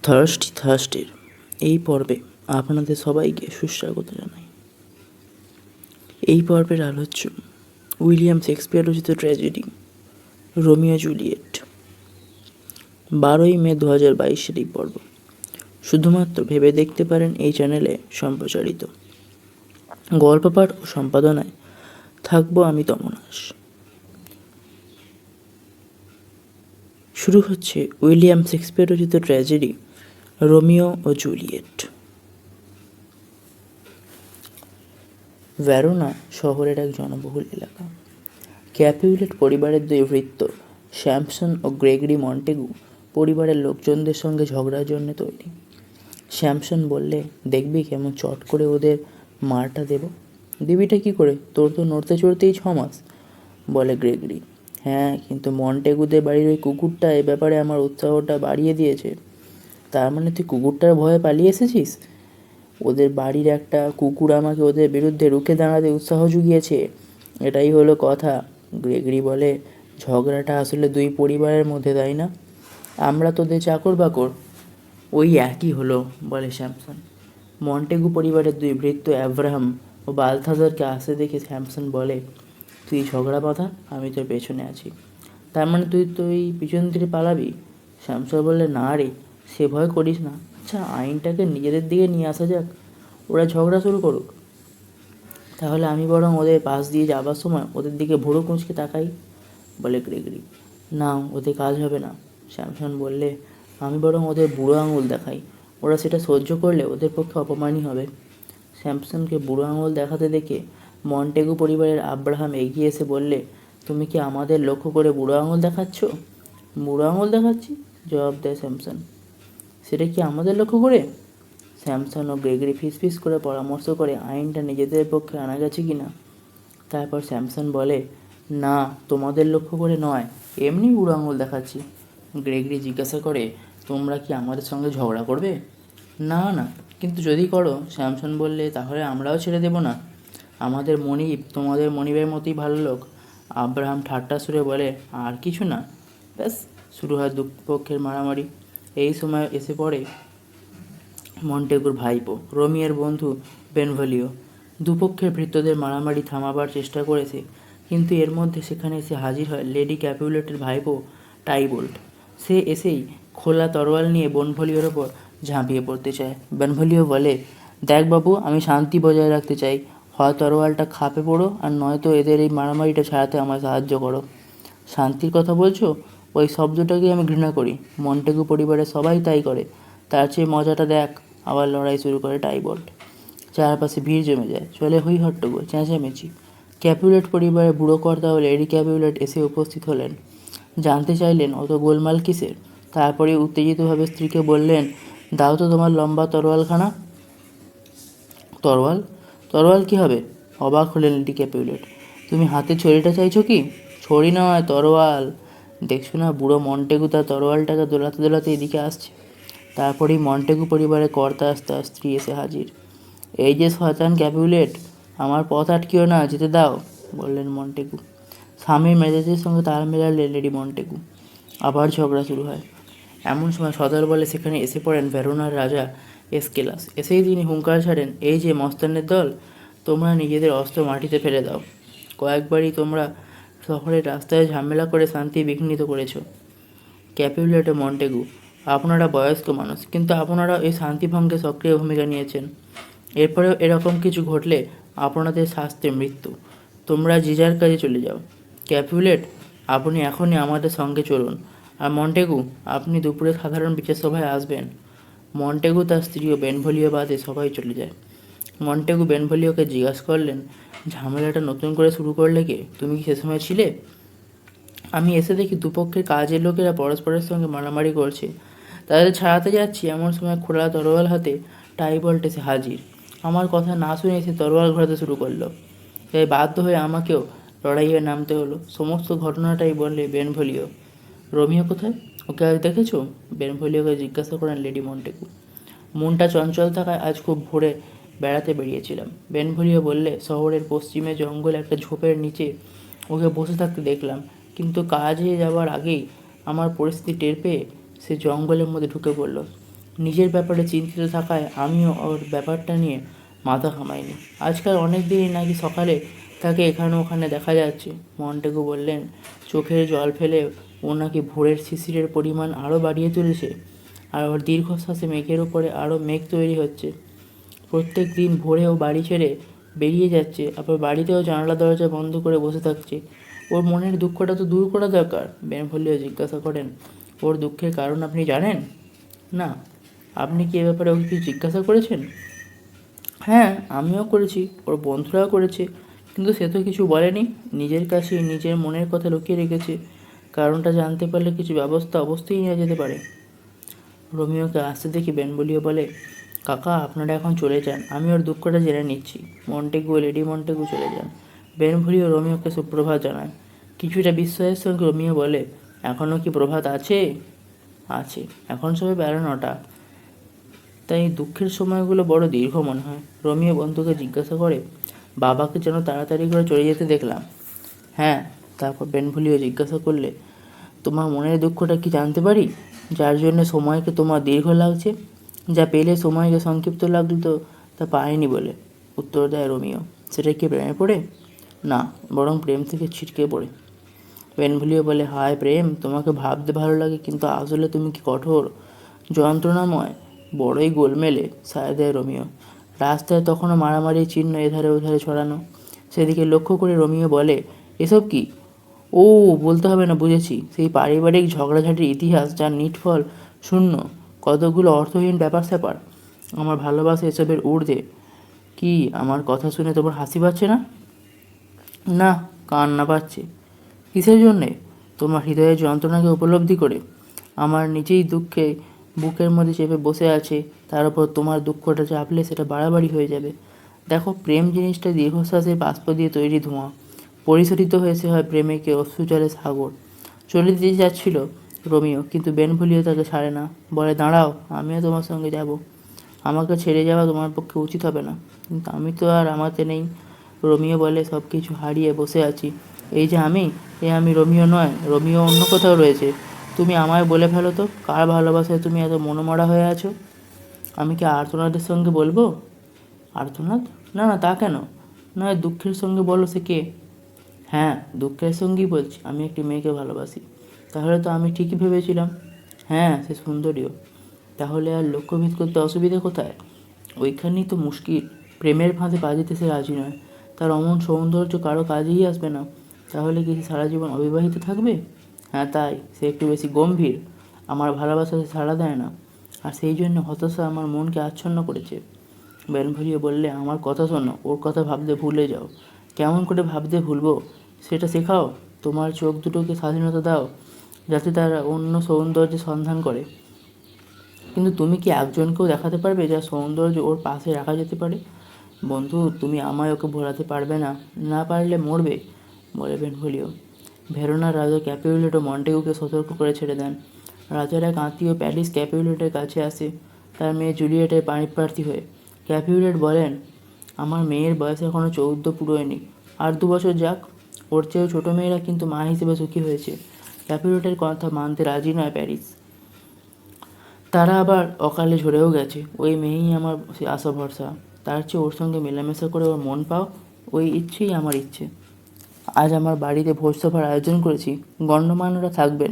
থার্স্টির এই পর্বে আপনাদের সবাইকে সুস্বাগত জানাই। এই পর্বের আলোচ্য উইলিয়াম শেক্সপিয়ার রচিত ট্র্যাজেডি রোমিও জুলিয়েট। 12ই মে 2022 এই পর্ব শুধুমাত্র ভেবে দেখতে পারেন এই চ্যানেলে সম্প্রচারিত। গল্প পাঠ ও সম্পাদনায় থাকবো আমি তমনাশ। শুরু হচ্ছে উইলিয়াম শেক্সপিয়ার রচিত ট্র্যাজেডি রোমিও ও জুলিয়েট। ভেরোনা শহরের এক জনবহুল এলাকা। ক্যাপুলেট পরিবারের দুই ভৃত্য স্যামসন ও গ্রেগরি মন্টেগু পরিবারের লোকজনদের সঙ্গে ঝগড়ার জন্য তৈরি। স্যামসন বললে, দেখবি কেমন চট করে ওদের মারটা দেব। দিবিটা কি করে? তোর তো নড়তে চড়তেই 6 মাস, বলে গ্রেগরি। হ্যাঁ, কিন্তু মন্টেগুদের বাড়ির ওই কুকুরটা এ ব্যাপারে আমার উৎসাহটা বাড়িয়ে দিয়েছে। তার মানে তুই কুকুরটার ভয়ে পালিয়ে এসেছিস? ওদের বাড়ির একটা কুকুর আমাকে ওদের বিরুদ্ধে রুখে দাঁড়াতে উৎসাহ জুগিয়েছে, এটাই হলো কথা। গ্রেগরি বলে, ঝগড়াটা আসলে দুই পরিবারের মধ্যে, তাই না? আমরা তোদের চাকর বাকর। ওই একই হলো, বলে স্যামসন। মন্টেগু পরিবারের দুই ভৃত্য অ্যাব্রাহাম ও বালথাজারকে আসতে দেখে স্যামসন বলে, তুই ঝগড়া বাঁধা, আমি তোর পেছনে আছি। তার মানে তুই পিছন থেকে পালাবি? স্যামসন বললে, না রে, সে ভয় করিস না। আচ্ছা, আইনটাকে নিজেদের দিকে নিয়ে আসা যাক, ওরা ঝগড়া শুরু করুক। তাহলে আমি বরং ওদের পাশ দিয়ে যাবার সময় ওদের দিকে ভুরু কুঁচকে তাকাই, বলে গ্রেগরি। না, ওদের কাজ হবে না, স্যামসন বললে। আমি বরং ওদের বুড়ো আঙুল দেখাই, ওরা সেটা সহ্য করলে ওদের পক্ষে অপমানই হবে। স্যামসনকে বুড়ো আঙুল দেখাতে দেখে মন্টেগু পরিবারের আব্রাহাম এগিয়ে এসে বললে, তুমি কি আমাদের লক্ষ্য করে বুড়ো আঙুল দেখাচ্ছ? বুড়ো আঙুল দেখাচ্ছি, জবাব দেয় স্যামসন। সেটা কি আমাদের লক্ষ্য করে? স্যামসন ও গ্রেগরি ফিসফিস করে পরামর্শ করে আইনটা নিজেদের পক্ষে আনা গেছে কি না। তারপর স্যামসন বলে, না, তোমাদের লক্ষ্য করে নয়, এমনি বুড়ো আঙুল দেখাচ্ছি। গ্রেগরি জিজ্ঞাসা করে, তোমরা কি আমাদের সঙ্গে ঝগড়া করবে? না না, কিন্তু যদি করো, স্যামসন বললে, তাহলে আমরাও ছেড়ে দেব না। আমাদের মনিব তোমাদের মনিবের মতোই ভালো লোক। আব্রাহাম ঠাট্টা সুরে বলে, আর কিছু না। ব্যাস, শুরু হয় দুপক্ষের মারামারি। এই সময় এসে পড়ে মন্টেগুর ভাইপো রোমিওর বন্ধু বেনভলিও। দুপক্ষের ভৃত্যদের মারামারি থামাবার চেষ্টা করেছে, কিন্তু এর মধ্যে সেখানে এসে হাজির হয় লেডি ক্যাপুলেটের ভাইপো টাইবোল্ট। সে এসেই খোলা তরোয়াল নিয়ে বেনভলিওর ওপর ঝাঁপিয়ে পড়তে চায়। বেনভলিও বলে, দেখ বাবু, আমি শান্তি বজায় রাখতে চাই, হয় তরোয়ালটা খাপে পড়ো, আর নয়তো এদের এই মারামারিটা ছাড়াতে আমায় সাহায্য করো। শান্তির কথা বলছো? ওই শব্দটাকেই আমি ঘৃণা করি। মন্টেগু পরিবারের সবাই তাই করে। তার চেয়ে মজাটা দেখ। আবার লড়াই শুরু করে টাইবোল্ট। চারপাশে ভিড় জমে যায়, চলে হই হট্টগোল, চেঁচামেচি। ক্যাপুলেট পরিবারের বুড়ো কর্তা ও লেডি ক্যাপুলেট এসে উপস্থিত হলেন। জানতে চাইলেন অত গোলমাল কিসের। তারপরে উত্তেজিতভাবে স্ত্রীকে বললেন, দাও তো তোমার লম্বা তরোয়ালখানা। তরোয়াল? তরোয়াল কী হবে? অবাক হলেন লেডি ক্যাপুলেট। তুমি হাতে ছড়িটা চাইছো কি? ছড়ি নয়, তরোয়াল। দেখছো না, বুড়ো মন্টেগু তার তরোয়ালটাকে দোলাতে দোলাতে এদিকে আসছে। তারপরেই মন্টেগু পরিবারের কর্তা তার স্ত্রী এসে হাজির। এই যে শয়তান ক্যাপুলেট, আমার পথ আটকিও না, যেতে দাও, বললেন মন্টেগু। স্বামীর মেজাজের সঙ্গে তাল মেলালেন লেডি মন্টেগু। আবার ঝগড়া শুরু হয়। এমন সময় সদর বলে সেখানে এসে পড়েন ভেরোনার রাজা এসকেলাস। এসেই তিনি হুঙ্কার ছাড়েন, এই যে মস্তানের দল, তোমরা নিজেদের অস্ত্র মাটিতে ফেলে দাও। কয়েকবারই তোমরা শহরের রাস্তায় ঝামেলা করে শান্তি বিঘ্নিত করেছ। ক্যাপুলেট ও মন্টেগু, আপনারা বয়স্ক মানুষ, কিন্তু আপনারা এই শান্তিভঙ্গে সক্রিয় ভূমিকা নিয়েছেন। এরপরেও এরকম কিছু ঘটলে আপনাদের শাস্তি মৃত্যু। তোমরা যে যার কাজে চলে যাও। ক্যাপুলেট, আপনি এখনই আমাদের সঙ্গে চলুন। আর মন্টেগু, আপনি দুপুরে সাধারণ বিচার সভায় আসবেন। মন্টেগু, তার স্ত্রী ও বেনভলিও বাদে সবাই চলে যায়। মন্টেগু বেনভলিওকে জিজ্ঞাসা করলেন, ঝামেলাটা নতুন করে শুরু করলে কে? তুমি কি সে সময় ছিলে? আমি এসে দেখি দুপক্ষের কাজের লোকেরা পরস্পরের সঙ্গে মারামারি করছে। তাদের ছাড়াতে যাচ্ছি, এমন সময় খোলা তরোয়াল হাতে টাইবোল্ট এসে হাজির। আমার কথা না শুনে এসে তরোয়াল ঘোরাতে শুরু করলো। তাই বাধ্য হয়ে আমাকেও লড়াইয়ে নামতে হলো। সমস্ত ঘটনাটাই বললে বেনভলিও। রোমিও কোথায়? ওকে আজ দেখেছো? বেনভলিওকে জিজ্ঞাসা করেন লেডি মন্টেগু। মনটা চঞ্চল থাকায় আজ খুব ভোরে বেড়াতে বেরিয়েছিলাম। বেনভলিও বললে, শহরের পশ্চিমে জঙ্গলে একটা ঝোপের নিচে ওকে বসে থাকতে দেখলাম, কিন্তু কাজে যাবার আগেই আমার পরিস্থিতি টের পেয়ে সে জঙ্গলের মধ্যে ঢুকে পড়ল। নিজের ব্যাপারে চিন্তিত থাকায় আমিও ওর ব্যাপারটা নিয়ে মাথা ঘামাইনি। আজকাল অনেক দিনই নাকি সকালে তাকে এখানে ওখানে দেখা যাচ্ছে। মন্টেগু বললেন, চোখের জল ফেলে ও নাকি ভোরের শিশিরের পরিমাণ আরও বাড়িয়ে তুলেছে, আর ওর দীর্ঘশ্বাসে মেঘের ওপরে আরও মেঘ তৈরি হচ্ছে। প্রত্যেক দিন ভোরে ও বাড়ি ছেড়ে বেরিয়ে যাচ্ছে, আবার বাড়িতেও জানালা দরজা বন্ধ করে বসে থাকছে। ওর মনের দুঃখটা তো দূর করা দরকার। বেনভোলিও জিজ্ঞাসা করেন, ওর দুঃখের কারণ আপনি জানেন? না। আপনি কি এ ব্যাপারে ওকে কিছু জিজ্ঞাসা করেছেন? হ্যাঁ, আমিও করেছি, ওর বন্ধুরাও করেছে, কিন্তু সে তো কিছু বলেনি। নিজের কাছে নিজের মনের কথা লুকিয়ে রেখেছে। কারণটা জানতে পারলে কিছু ব্যবস্থা অবশ্যই নেওয়া যেতে পারে। রোমিওকে আসতে দেখি বেনভোলিও বলে, কাকা আপনারা এখন চলে যান, আমি ওর দুঃখটা জেনে নিচ্ছি। মন্টেগু ও লেডি মন্টেগু চলে যান। বেনভোলিও রোমিওকে সুপ্রভাত জানায়। কিছুটা বিস্ময়ের সঙ্গে রোমিও বলে, এখনও কি প্রভাত আছে? আছে, এখন সবে 9:30। তাই দুঃখের সময়গুলো বড় দীর্ঘ মনে হয়। রোমিও বন্ধুকে জিজ্ঞাসা করে, বাবাকে যেন তাড়াতাড়ি করে চলে যেতে দেখলাম। হ্যাঁ। তারপর বেনভোলিও জিজ্ঞাসা করলে, তোমার মনের দুঃখটা কি জানতে পারি, যার জন্য সময়কে তোমার দীর্ঘ লাগছে? যা পেলে সময়কে সংক্ষিপ্ত লাগতো তা পায়নি বলে। উত্তর দেয় রোমিও। সেটা কি প্রেমে পড়ে? না, বরং প্রেম থেকে ছিটকে পড়ে। বেনভোলিও বলে, হায় প্রেম, তোমাকে ভাবতে ভালো লাগে, কিন্তু আসলে তুমি কি কঠোর, যন্ত্রণাময়, বড়ই গোলমেলে, সায় দেয় রোমিও। রাস্তায় তখনও মারামারির চিহ্ন এধারে ওধারে ছড়ানো। সেদিকে লক্ষ্য করে রোমিও বলে, এসব কি? ও, বলতে হবে না, বুঝেছি, সেই পারিবারিক ঝগড়াঝাটির ইতিহাস, যার নিটফল শূন্য, কতগুলো অর্থহীন ব্যাপার স্যাপার। আমার ভালোবাসা এসবের ঊর্ধ্বে। কি আমার কথা শুনে তোমার হাসি পাচ্ছে না? না, কান্না পাচ্ছে। কিসের জন্যে? তোমার হৃদয়ের যন্ত্রণাকে উপলব্ধি করে। আমার নিজেই দুঃখে বুকের মধ্যে চেপে বসে আছে, তার উপর তোমার দুঃখটা চাপলে সেটা বাড়াবাড়ি হয়ে যাবে। দেখো, প্রেম জিনিসটা দীর্ঘশ্বাসে বাষ্প দিয়ে তৈরি ধোঁয়া, পরিশোধিত হয়েছে হয় প্রেমিকে অশ্রুজলে সাগর। চলে দিতে যাচ্ছিল রোমিও, কিন্তু বেনভোলিও তাকে ছাড়ে না। বলে, দাঁড়াও, আমিও তোমার সঙ্গে যাব। আমাকে ছেড়ে যাওয়া তোমার পক্ষে উচিত হবে না। কিন্তু আমি তো আর আমাতে নেই। রোমিও বলে, সব কিছু হারিয়ে বসে আছি। এই যে আমি, আমি রোমিও নয়, রোমিও অন্য কোথাও রয়েছে। তুমি আমায় বলে ফেলো তো, কার ভালোবাসায় তুমি এত মনোমরা হয়ে আছো? আমি কি আর্তনাদের সঙ্গে বলবো? আর্তনাদ? না না, তা কেন? নয়, দুঃখের সঙ্গে বলো, সে কে? হ্যাঁ, দুঃখের সঙ্গেই বলছি। আমি একটি মেয়েকে ভালোবাসি। তাহলে তো আমি ঠিকই ভেবেছিলাম। হ্যাঁ, সে সুন্দরীও। তাহলে আর লক্ষ্যভেদ করতে অসুবিধে কোথায়? ওইখানেই তো মুশকিল। প্রেমের ফাঁদে পা দিতে সে রাজি নয়। তার অমন সৌন্দর্য কারো কাজেই আসবে না। তাহলে কি সে সারা জীবন অবিবাহিত থাকবে? হ্যাঁ, তাই। সে একটু বেশি গম্ভীর। আমার ভালোবাসা সে সাড়া দেয় না, আর সেই জন্য হতাশা আমার মনকে আচ্ছন্ন করেছে। বেনভোলিও বললে, আমার কথা শোনো, ওর কথা ভাবতে ভুলে যাও। কেমন করে ভাবতে ভুলবো সেটা শেখাও। তোমার চোখ দুটোকে স্বাধীনতা দাও, যাতে তারা অন্য সৌন্দর্যের সন্ধান করে। কিন্তু তুমি কি একজনকেও দেখাতে পারবে যার সৌন্দর্য ওর পাশে রাখা যেতে পারে? বন্ধু, তুমি আমায় ওকে ভোলাতে পারবে না, না পারলে মরবে, বলে বেনভোলিও। ভেরোনার রাজা ক্যাপুলেটো মন্টেগুকে সতর্ক করে ছেড়ে দেন। রাজার এক আত্মীয় প্যারিস ক্যাপুলেটের কাছে আসে, তার মেয়ে জুলিয়েটের পাণিপ্রার্থী হয়ে। ক্যাপুলেট বলেন, আমার মেয়ের বয়স এখনও 14 পুরোয়নি, আর 2 বছর যাক। ওর চেয়েও ছোটো মেয়েরা কিন্তু মা হিসেবে সুখী হয়েছে। ক্যাপুলেটের কথা মানতে রাজি নয় প্যারিস। তারা আবার অকালে ঝরেও গেছে। ওই মেয়েই আমার আশা ভরসা। তার চেয়ে ওর সঙ্গে মেলামেশা করে ওর মন পাও, ওই ইচ্ছেই আমার ইচ্ছে। আজ আমার বাড়িতে ভোজসভার আয়োজন করেছি। গণ্যমান্যরা থাকবেন,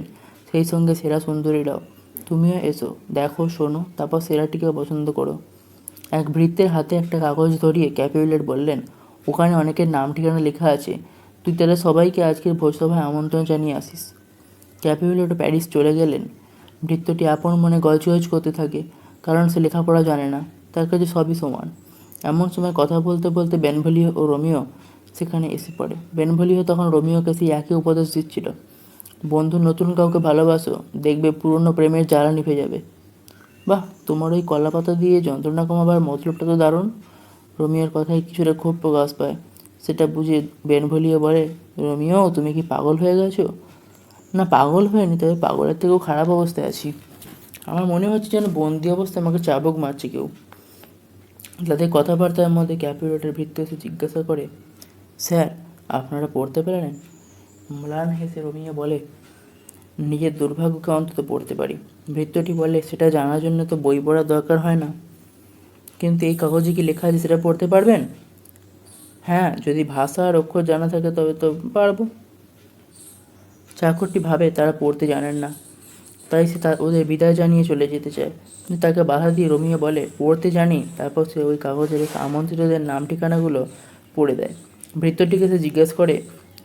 সেই সঙ্গে সেরা সুন্দরীরাও। তুমিও এসো, দেখো, শোনো, তারপর সেরাটিকে পছন্দ করো। এক ভৃত্যের হাতে একটা কাগজ ধরিয়ে ক্যাপুলেট বললেন, ওখানে অনেকের নাম ঠিকানা লেখা আছে। তুই তাহলে সবাইকে আজকের ভোজসভায় আমন্ত্রণ জানিয়ে আসিস। ক্যাপুলেট প্যারিস চলে গেলেন। ভৃত্যটি আপন মনে গজগজ করতে থাকে, কারণ সে লেখাপড়া জানে না, তার কাছে সবই সমান। এমন সময় কথা বলতে বলতে বেনভোলিও ও রোমিও সেখানে এসে পড়ে। বেনভোলিও তখন রোমিওকে সেই একই উপদেশ দিচ্ছিল, বন্ধু, নতুন কাউকে ভালোবাসো, দেখবে পুরনো প্রেমের জ্বালা নিভে যাবে। বাহ, তোমার ওই কলাপাতা দিয়ে যন্ত্রণা কমাবার মতলবটা তো দারুণ। রোমিওর কথায় কিছুটা ক্ষোভ প্রকাশ পায়। সেটা বুঝে বেনভোলিও বলে, রোমিও, তুমি কি পাগল হয়ে গেছো? না, পাগল হয়নি, তবে পাগলের থেকেও খারাপ অবস্থায় আছি। আমার মনে হচ্ছে যেন বন্দি অবস্থায় আমাকে চাবুক মারছে কেউ। তাদের কথাবার্তার মধ্যে ক্যাপুলেটের ভৃত্য এসে জিজ্ঞাসা করে, স্যার, আপনারা পড়তে পারেন? ম্লান হেসে রোমিও বলে, নিজের দুর্ভাগ্যকে অন্তত পড়তে পারি। ভৃত্যটি বলে, সেটা জানার জন্য তো বই পড়ার দরকার হয় না। কিন্তু এই কাগজে কি লেখা আছে সেটা পড়তে পারবেন? হ্যাঁ, যদি ভাষা আর অক্ষর জানা থাকে তবে তো পারবো। চাকরটি ভাবে তারা পড়তে জানেন না, তাই সে ওদের বিদায় জানিয়ে চলে যেতে চায়। কিন্তু তাকে বাধা দিয়ে রোমিও বলে, পড়তে জানি। তারপর সে ওই কাগজে রেখে আমন্ত্রিতদের নাম ঠিকানাগুলো পড়ে দেয়। ভৃত্যটিকে সে জিজ্ঞেস করে,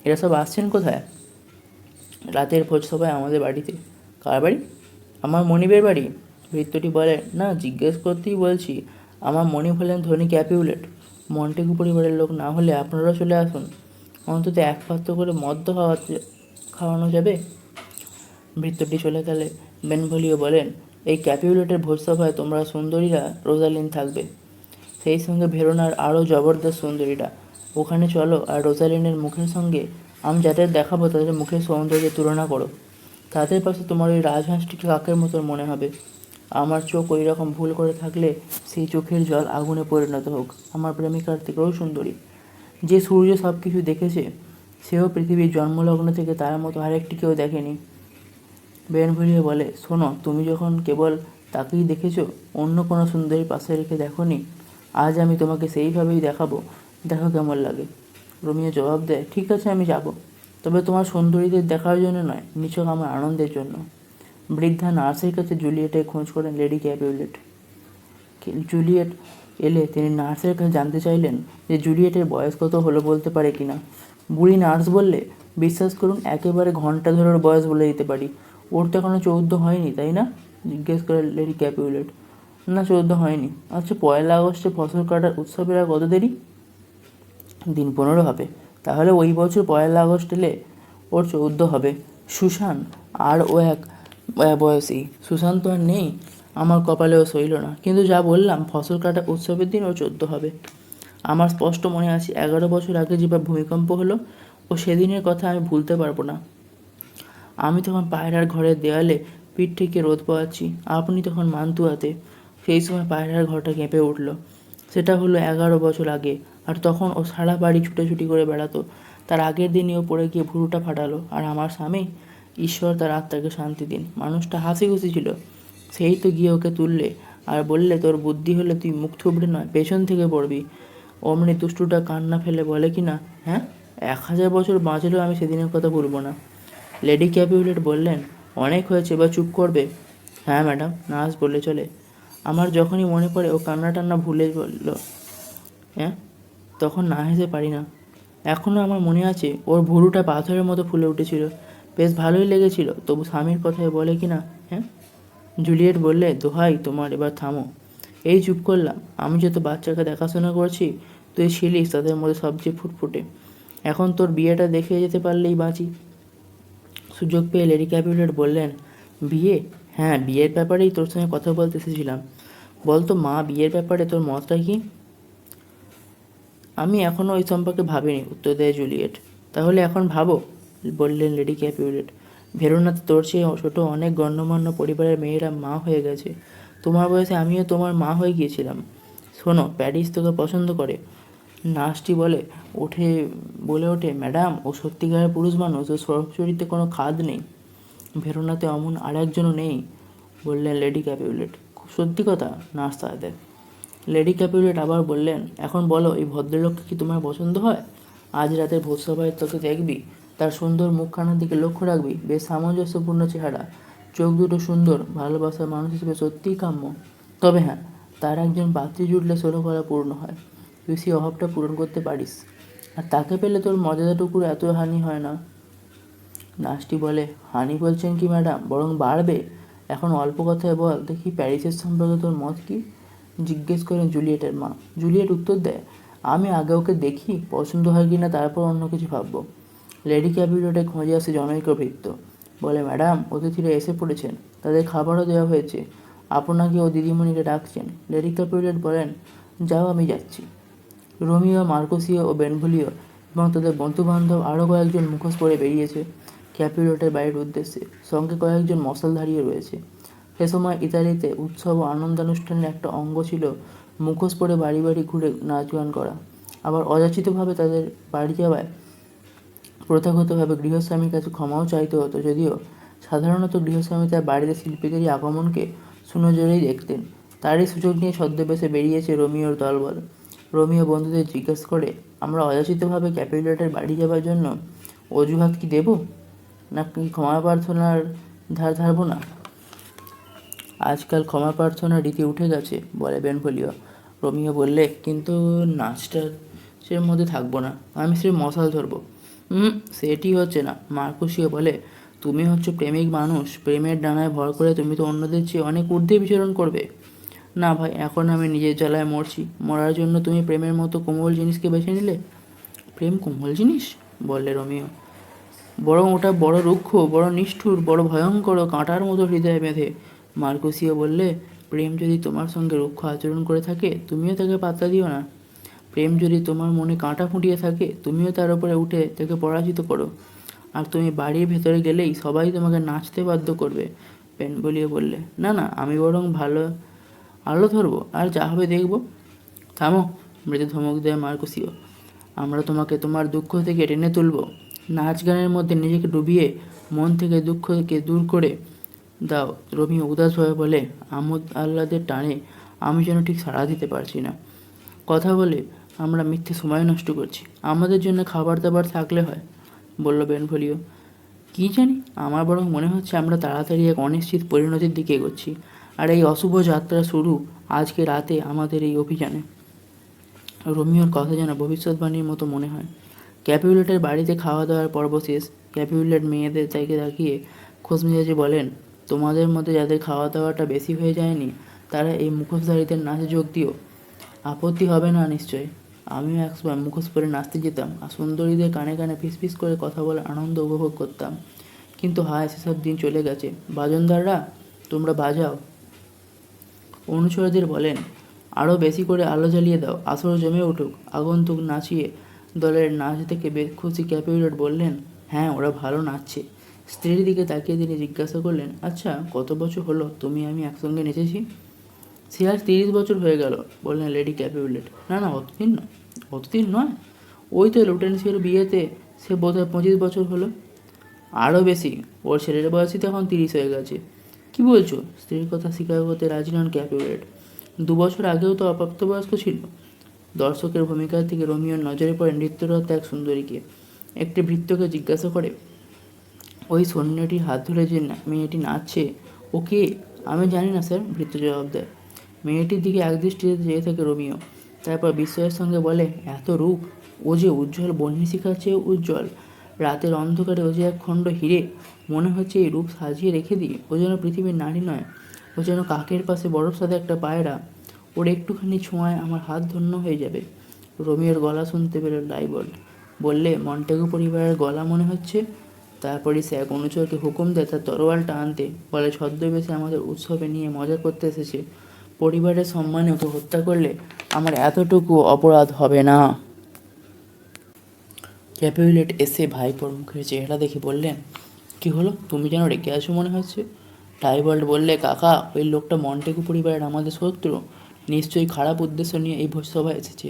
এরা সব আসছেন কোথায়? রাতের ভোজসভায় আমাদের বাড়িতে। কার বাড়ি? আমার মনিবের বাড়ি। ভৃত্যটি বলে, না, জিজ্ঞেস করতেই বলছি। আমার মনিব হলেন ধনী ক্যাপিউলেট। মন্টেগু পরিবারের লোক না হলে আপনারাও চলে আসুন। অন্তত এক পাত্র করে মদ তো খাওয়ানো যাবে। ভৃত্যটি চলে গেলে বেনভোলিও বলেন, এই ক্যাপিউলেটের ভোজসভায় তোমরা সুন্দরীরা রোজালিন থাকবে, সেই সঙ্গে ভেরোনার আরও জবরদস্ত সুন্দরীরা। ওখানে চলো আর রোজালিনের মুখের সঙ্গে আমি যাদের দেখাবো তাদের মুখের সৌন্দর্যের তুলনা করো। তাদের পাশে তোমার ওই রাজহাঁসটিকে কাকের মতন মনে হবে। আমার চোখ ওই রকম ভুল করে থাকলে সেই চোখের জল আগুনে পরিণত হোক। আমার প্রেমিকার থেকেও সুন্দরী। যে সূর্য সব কিছু দেখেছে, সেও পৃথিবীর জন্মলগ্ন থেকে তার মতো আরেকটিকেও দেখেনি। বেনভোলিও বলে, শোনো, তুমি যখন কেবল তাকেই দেখেছো, অন্য কোনো সুন্দরীর পাশে রেখে দেখোনি, আজ আমি তোমাকে সেইভাবেই দেখাবো, দেখো কেমন লাগে। রোমিও জবাব দেয়, ঠিক আছে, আমি যাব, তবে তোমার সুন্দরীদের দেখার জন্য নয়, নিছক আমার আনন্দের জন্য। বৃদ্ধা নার্সের কাছে জুলিয়েটের খোঁজ করেন লেডি ক্যাপিউলেট। জুলিয়েট এলে তিনি নার্সের কাছে জানতে চাইলেন যে জুলিয়েটের বয়স কত হলো বলতে পারে কিনা। বুড়ি নার্স বললে, বিশ্বাস করুন, একেবারে ঘন্টা ধরে ওর বয়স বলে দিতে পারি। ওর তো এখনো 14 হয়নি, তাই না? জিজ্ঞেস করে লেডি ক্যাপিউলেট। না, 14 হয়নি। আচ্ছা, 1 আগস্টে ফসল কাটার উৎসবের আর কত দেরি? দিন 15 হবে। তাহলে ওই বছর 1 আগস্ট এলে ওর 14 হবে। সুসান আর ও এক বয়সী। সুসান তো আর নেই, আমার কপালেও সইল না। কিন্তু যা বললাম, ফসল কাটা উৎসবের দিন ও 14 হবে। আমার স্পষ্ট মনে আছে 11 বছর আগে যেবার ভূমিকম্প হলো, ও সেদিনের কথা আমি ভুলতে পারবো না। আমি তখন পায়রার ঘরের দেয়ালে পিঠ থেকে রোদ পাওয়াচ্ছি, আপনি তখন মান্তুয়াতে। সেই সময় পায়রার ঘরটা কেঁপে উঠল। সেটা হলো 11 বছর আগে। আর তখন ও সারা বাড়ি ছুটোছুটি করে বেড়াতো। তার আগের দিনই ও পড়ে গিয়ে ভুরুটা ফাটালো। আর আমার স্বামী, ঈশ্বর তার আত্মাকে শান্তি দিন, মানুষটা হাসি খুশি ছিল। সেই তো গিয়ে ওকে তুললে আর বললে, তোর বুদ্ধি হলে তুই মুখ থুবড়ে নয়, পেছন থেকে পড়বি। অমনি দুষ্টুটা কান্না ফেলে বলে কি না, হ্যাঁ, 1000 বছর বাঁচলেও আমি সেদিনের কথা ভুলবো না। লেডি ক্যাপিউলেট বললেন, অনেক হয়েছে, এবার চুপ করবে? হ্যাঁ ম্যাডাম, নার্স বলে চলে। আমার যখনই মনে পড়ে ও কান্না টান্না ভুলে বলল, হ্যাঁ, তখন না হেসে পারি না। এখনও আমার মনে আছে ওর ভুরুটা পাথরের মতো ফুলে উঠেছিল। বেশ ভালোই লেগেছিল। তবু স্বামীর কথায় বলে কি না, হ্যাঁ। জুলিয়েট বললে, দোহাই তোমার, এবার থামো। এই চুপ করলাম। আমি যত বাচ্চাকে দেখাশোনা করছি, তুই ছিলিস তাদের মধ্যে সবচেয়ে ফুটফুটে। এখন তোর বিয়েটা দেখে যেতে পারলেই বাঁচি। সুযোগ পেয়ে লেডি ক্যাপিউলেট বললেন, বিয়ে? হ্যাঁ, বিয়ের ব্যাপারেই তোর সঙ্গে কথা বলতে এসেছিলাম। বলতো মা, বিয়ের ব্যাপারে তোর মতটা কি? আমি এখনও ওই সম্পর্কে ভাবিনি, উত্তর দেয় জুলিয়েট। তাহলে এখন ভাবো, বললেন লেডি ক্যাপিউলেট। ভেরোনাতে তোর চেয়ে ছোট অনেক গণ্যমান্য পরিবারের মেয়েরা মা হয়ে গেছে। তোমার বয়সে আমিও তোমার মা হয়ে গিয়েছিলাম। শোনো, প্যারিস তোকে পছন্দ করে। নার্সটি বলে ওঠে, ম্যাডাম, ও সত্যিকারের পুরুষ মানুষ, ও চরিত্রে কোনো খাদ নেই। ভেরোনাতে অমন আর একজনও নেই, বললেন লেডি ক্যাপিউলেট। খুব সত্যি কথা, নার্স দেয়। লেডি ক্যাপিউলেট আবার বললেন, এখন বলো, এই ভদ্রলোককে কি তোমার পছন্দ হয়? আজ রাতে ভোজসভায় তোকে দেখবি, তার সুন্দর মুখখানার দিকে লক্ষ্য রাখবি। বেশ সামঞ্জস্যপূর্ণ চেহারা, চোখ দুটো সুন্দর, ভালোবাসার মানুষ হিসেবে সত্যিই কাম্য। তবে হ্যাঁ, তার একজন পাত্রী জুটলে 16 গলা পূর্ণ হয়। তুই সেই অভাবটা পূরণ করতে পারিস, আর তাকে পেলে তোর মর্যাদাটুকুর এত হানি হয় না। নার্সটি বলে, হানি বলছেন কি ম্যাডাম, বরং বাড়বে। এখন অল্প কথায় বল দেখি, প্যারিসের সম্পর্কে তোর মত কি? জিজ্ঞেস করেন জুলিয়েটের মা। জুলিয়েট উত্তর দেয়, আমি আগে ওকে দেখি, পছন্দ হয় কি না, তারপর অন্য কিছু ভাববো। লেডি ক্যাপিউলেটের খোঁজে আসে জনৈক ভৃত্য। বলে, ম্যাডাম, অতিথিরা এসে পড়েছেন, তাদের খাবারও দেওয়া হয়েছে, আপনাকে ও দিদিমণিকে ডাকছেন। লেডি ক্যাপিউলেট বলেন, যাও, আমি যাচ্ছি। রোমিও, মার্কোসিও ও বেনভোলিও এবং তাদের বন্ধুবান্ধব আরও কয়েকজন মুখোশ পরে বেরিয়েছে ক্যাপিউলেটের বাড়ির উদ্দেশ্যে। সঙ্গে কয়েকজন মশালধারীও রয়েছে। সে সময় ইতালিতে উৎসব ও আনন্দানুষ্ঠানের একটা অঙ্গ ছিল মুখোশ পরে বাড়ি বাড়ি ঘুরে নাচ গান করা। আবার অযাচিতভাবে তাদের বাড়ি যাওয়ায় প্রথাগতভাবে গৃহস্বামীর কাছে ক্ষমাও চাইতে হতো, যদিও সাধারণত গৃহস্বামী তার বাড়িতে শিল্পীদেরই আগমনকে সুনজরেই দেখতেন। তারই সুযোগ নিয়ে ছদ্মবেশে বেরিয়েছে রোমিওর দলবল। রোমিও বন্ধুদের জিজ্ঞেস করে, আমরা অযাচিতভাবে ক্যাপিউলেটের বাড়ি যাবার জন্য অজুহাত কি দেব, নাকি ক্ষমা প্রার্থনার ধার ধারবো না? আজকাল ক্ষমা প্রার্থনার রীতি উঠে গেছে, বলে বেনভোলিও। রোমিও বললে, কিন্তু নাচটার মধ্যে থাকবো না, আমি শ্রী মশাল ধরবো। সেটি হচ্ছে না, মার্কুসিও বলে। তুমি হচ্ছে প্রেমিক মানুষ, প্রেমের ডানায় ভর করে তুমি তো অন্যদের চেয়ে অনেক ঊর্ধ্বে বিচরণ করবে। না ভাই, এখন আমি নিজের জ্বালায় মরছি, মরার জন্য তুমি প্রেমের মতো কোমল জিনিসকে বেছে নিলে। প্রেম কোমল জিনিস, বললে রোমিও, বরং ওটা বড় রুক্ষ, বড় নিষ্ঠুর, বড় ভয়ঙ্কর, কাঁটার মতো হৃদয়ে বেঁধে। মার্কুসিও বললে, প্রেম যদি তোমার সঙ্গে রুক্ষ আচরণ করে থাকে, তুমিও তাকে পাত্তা দিও না। প্রেম যদি তোমার মনে কাঁটা ফুটিয়ে থাকে, তুমিও তার উপরে উঠে তাকে পরাজিত করো। আর তুমি বাড়ির ভেতরে গেলেই সবাই তোমাকে নাচতে বাধ্য করবে। বেনভোলিও বললে, না না, আমি বরং ভালো আলো ধরবো, আর যা হবে দেখব। থামো, মৃদু ধমক দেয় মার্কুসিও। আমরা তোমাকে তোমার দুঃখ থেকে টেনে তুলব। নাচ গানের মধ্যে নিজেকে ডুবিয়ে মন থেকে দুঃখকে দূর করে দাও। রোমিও উদাসভাবে বলে, আমোদ আহ্লাদের টানে আমি যেন ঠিক সাড়া দিতে পারছি না। কথা বলে আমরা মিথ্যে সময় নষ্ট করছি, আমাদের জন্য খাবার দাবার থাকলে হয়, বলল বেনভোলিও। কী জানি, আমার বরং মনে হচ্ছে আমরা তাড়াতাড়ি এক অনিশ্চিত পরিণতির দিকে এগোচ্ছি, আর এই অশুভ যাত্রা শুরু আজকে রাতে আমাদের এই অভিযানে। রোমিওর কথা যেন ভবিষ্যৎবাণীর মতো মনে হয়। ক্যাপিউলেটের বাড়িতে খাওয়া দাওয়ার পর্ব শেষ। ক্যাপিউলেট মেয়েদের তাকে তাকিয়ে খোশমেজাজে বলেন, তোমাদের মধ্যে যাদের খাওয়া দাওয়াটা বেশি হয়ে যায়নি, তারা এই মুখোশধারীদের নাচে যোগ দিও। আপত্তি হবে না নিশ্চয়। আমিও একসময় মুখোশ পরে নাচতে যেতাম, আর সুন্দরীদের কানে কানে ফিসফিস করে কথা বলে আনন্দ উপভোগ করতাম। কিন্তু হায়, সেসব দিন চলে গেছে। বাজনদাররা, তোমরা বাজাও। অনুচরদের বলেন, আরও বেশি করে আলো জ্বালিয়ে দাও, আসর জমে উঠুক। আগন্তুক নাচিয়ে দলের নাচ দেখে বেশ খুশি ক্যাপিউলেট বললেন, হ্যাঁ, ওরা ভালো নাচছে। স্ত্রীর দিকে তাকিয়ে তিনি জিজ্ঞাসা করলেন, আচ্ছা, কত বছর হলো তুমি আমি একসঙ্গে নেচেছি? সে আজ 30 বছর হয়ে গেল, বললেন লেডি ক্যাপিউলেট। না না, অতদিন নয়। ওই তো লুটেন্সির বিয়েতে সে বোধহয় 25 বছর হলো। আরও বেশি, ওর ছেলের বয়সই তো এখন 30 হয়ে গেছে। কি বলছো? স্ত্রীর কথা স্বীকার করতে রাজি নন ক্যাপিউলেট। 2 বছর আগেও তো অপ্রাপ্তবয়স্ক ছিল। দর্শকের ভূমিকার থেকে রোমিওর নজরে পড়ে নৃত্যরত এক সুন্দরীকে। একটি ভৃত্যকে জিজ্ঞাসা করে, ওই সৈন্যটির হাত ধরে যে মেয়েটি নাচছে, ও কে? আমি জানি না স্যার, ভৃত্য জবাব দেয়। মেয়েটির দিকে একদৃষ্টিতে চেয়ে থাকে রোমিও। তারপর বিস্ময়ের সঙ্গে বলে, এত রূপ! ও যে উজ্জ্বল বহ্নিশিখার চেয়েও উজ্জ্বল। রাতের অন্ধকারে ও যে এক খণ্ড হিরে। মনে হচ্ছে এই রূপ সাজিয়ে রেখে দিই। ও যেন পৃথিবীর নারী নয়, ও যেন কাকের পাশে বরফ সাদা একটা পায়রা। ওর একটুখানি ছোঁয়ায় আমার হাত ধন্য হয়ে যাবে। রোমিওর গলা শুনতে পেল ডাইবল্ট। বললে, মন্টেগু পরিবারের গলা মনে হচ্ছে। তারপরে সে এক অনুচরকে হুকুম দেয় তার তরোয়ালটা আনতে। বলে, ছদ্মবেশে আমাদের উৎসবে নিয়ে মজা করতে এসেছে। পরিবারের সম্মানে ওকে হত্যা করলে আমার এতটুকু অপরাধ হবে না। ক্যাপিউলেট এসে ভাইপোর মুখের চেহারা দেখে বললেন, কি হলো, তুমি যেন রেগে আছো মনে হচ্ছে। ডাইবল্ট বললে, কাকা, ওই লোকটা মন্টেগু পরিবারের আমাদের শত্রু। নিশ্চয়ই খারাপ উদ্দেশ্য নিয়ে এই ভোজসভায় এসেছে।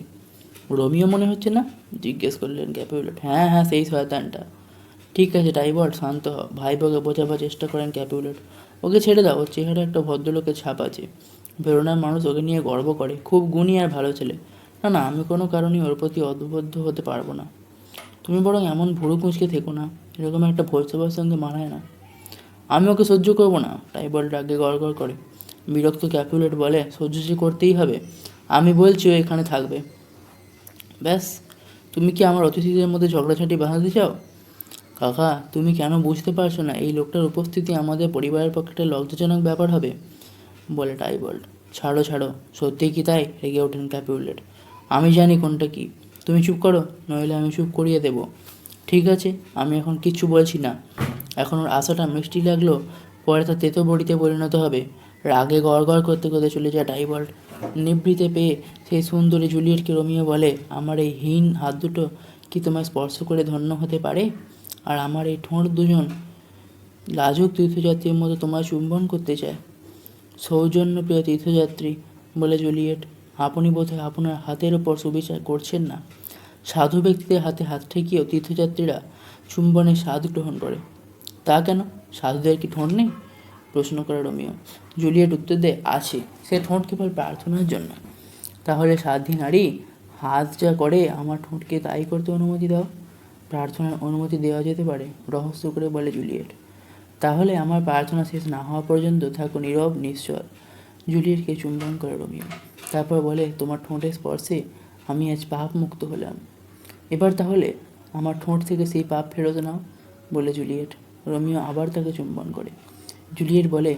রোমিও মনে হচ্ছে না? জিজ্ঞেস করলেন ক্যাপিউলেট। হ্যাঁ হ্যাঁ, সেই শয়তানটা। ঠিক আছে ডাইবল্ট, শান্ত হ। ভাইপোকে বোঝাবার চেষ্টা করেন ক্যাপিউলেট। ওকে ছেড়ে দাও, ওর চেহারা একটা ভদ্রলোকের ছাপ আছে। ভেরোনার মানুষ ওকে নিয়ে গর্ব করে, খুব গুণী আর ভালো ছেলে। না না, আমি কোনো কারণেই ওর প্রতি অদ্ববদ্ধ হতে পারবো না। তুমি বরং এমন ভুরু কুঁচকে থেকো না, এরকম একটা ভোজসভার সঙ্গে মানায় না। আমি ওকে সহ্য করবো না, ডাইবল্ট রাগে গড়গড় করে। বিরক্ত ক্যাপিউলেট বলে, সহ্য যে করতেই হবে। আমি বলছি ও এখানে থাকবে। ব্যাস, তুমি কি আমার অতিথিদের মধ্যে ঝগড়াঝাটি বাঁধাতে চাও? কাকা, তুমি কেন বুঝতে পারছো না এই লোকটার উপস্থিতি আমাদের পরিবারের পক্ষে একটা লজ্জাজনক ব্যাপার হবে, বলে ডাইবল্ট। ছাড়ো ছাড়ো, সত্যিই কি তাই? রেগে ওঠেন ক্যাপিউলেট। আমি জানি কোনটা কি। তুমি চুপ করো, নইলে আমি চুপ করিয়ে দেব। ঠিক আছে, আমি এখন কিচ্ছু বলছি না। এখন ওর আশাটা মিষ্টি লাগলো, পরে তা তেতো বড়িতে পরিণত হবে। রাগে গড়গড় করতে করতে চলে যায় ডাইবল্ট। নিবৃতে পেয়ে সেই সুন্দরী জুলিয়েটকে রোমিও বলে, আমার এই হীন হাত দুটো কি তোমায় স্পর্শ করে ধন্য হতে পারে? আর আমার এই ঠোঁট দুজন লাজুক তীর্থযাত্রীর মতো তোমায় চুম্বন করতে চায়। সৌজন্যপ্রিয় তীর্থযাত্রী, বলে জুলিয়েট, আপনি বোধহয় আপনার হাতের ওপর সুবিচার করছেন না। সাধু ব্যক্তিদের হাতে হাত ঠেকিয়েও তীর্থযাত্রীরা চুম্বনের স্বাদ গ্রহণ করে। তা কেন, সাধুদের কি ঠোঁট নেই? প্রশ্ন করে রোমিও। জুলিয়েট উত্তর দেয়, আছে, সে ঠোঁট কেবল প্রার্থনার জন্য। তাহলে সাধ্বী নারী, হাত যা করে আমার ঠোঁটকে তাই করতে অনুমতি দাও। প্রার্থনার অনুমতি দেওয়া যেতে পারে, রহস্য করে বলে জুলিয়েট। তাহলে আমার প্রার্থনা শেষ না হওয়া পর্যন্ত থাকো নীরব নিশ্চল। জুলিয়েটকে চুম্বন করে রোমিও, তারপর বলে, তোমার ঠোঁটের স্পর্শে আমি আজ পাপ মুক্ত হলাম। এবার তাহলে আমার ঠোঁট থেকে সেই পাপ ফেরত নাও, বলে জুলিয়েট। রোমিও আবার তাকে চুম্বন করে। জুলিয়েট বলে,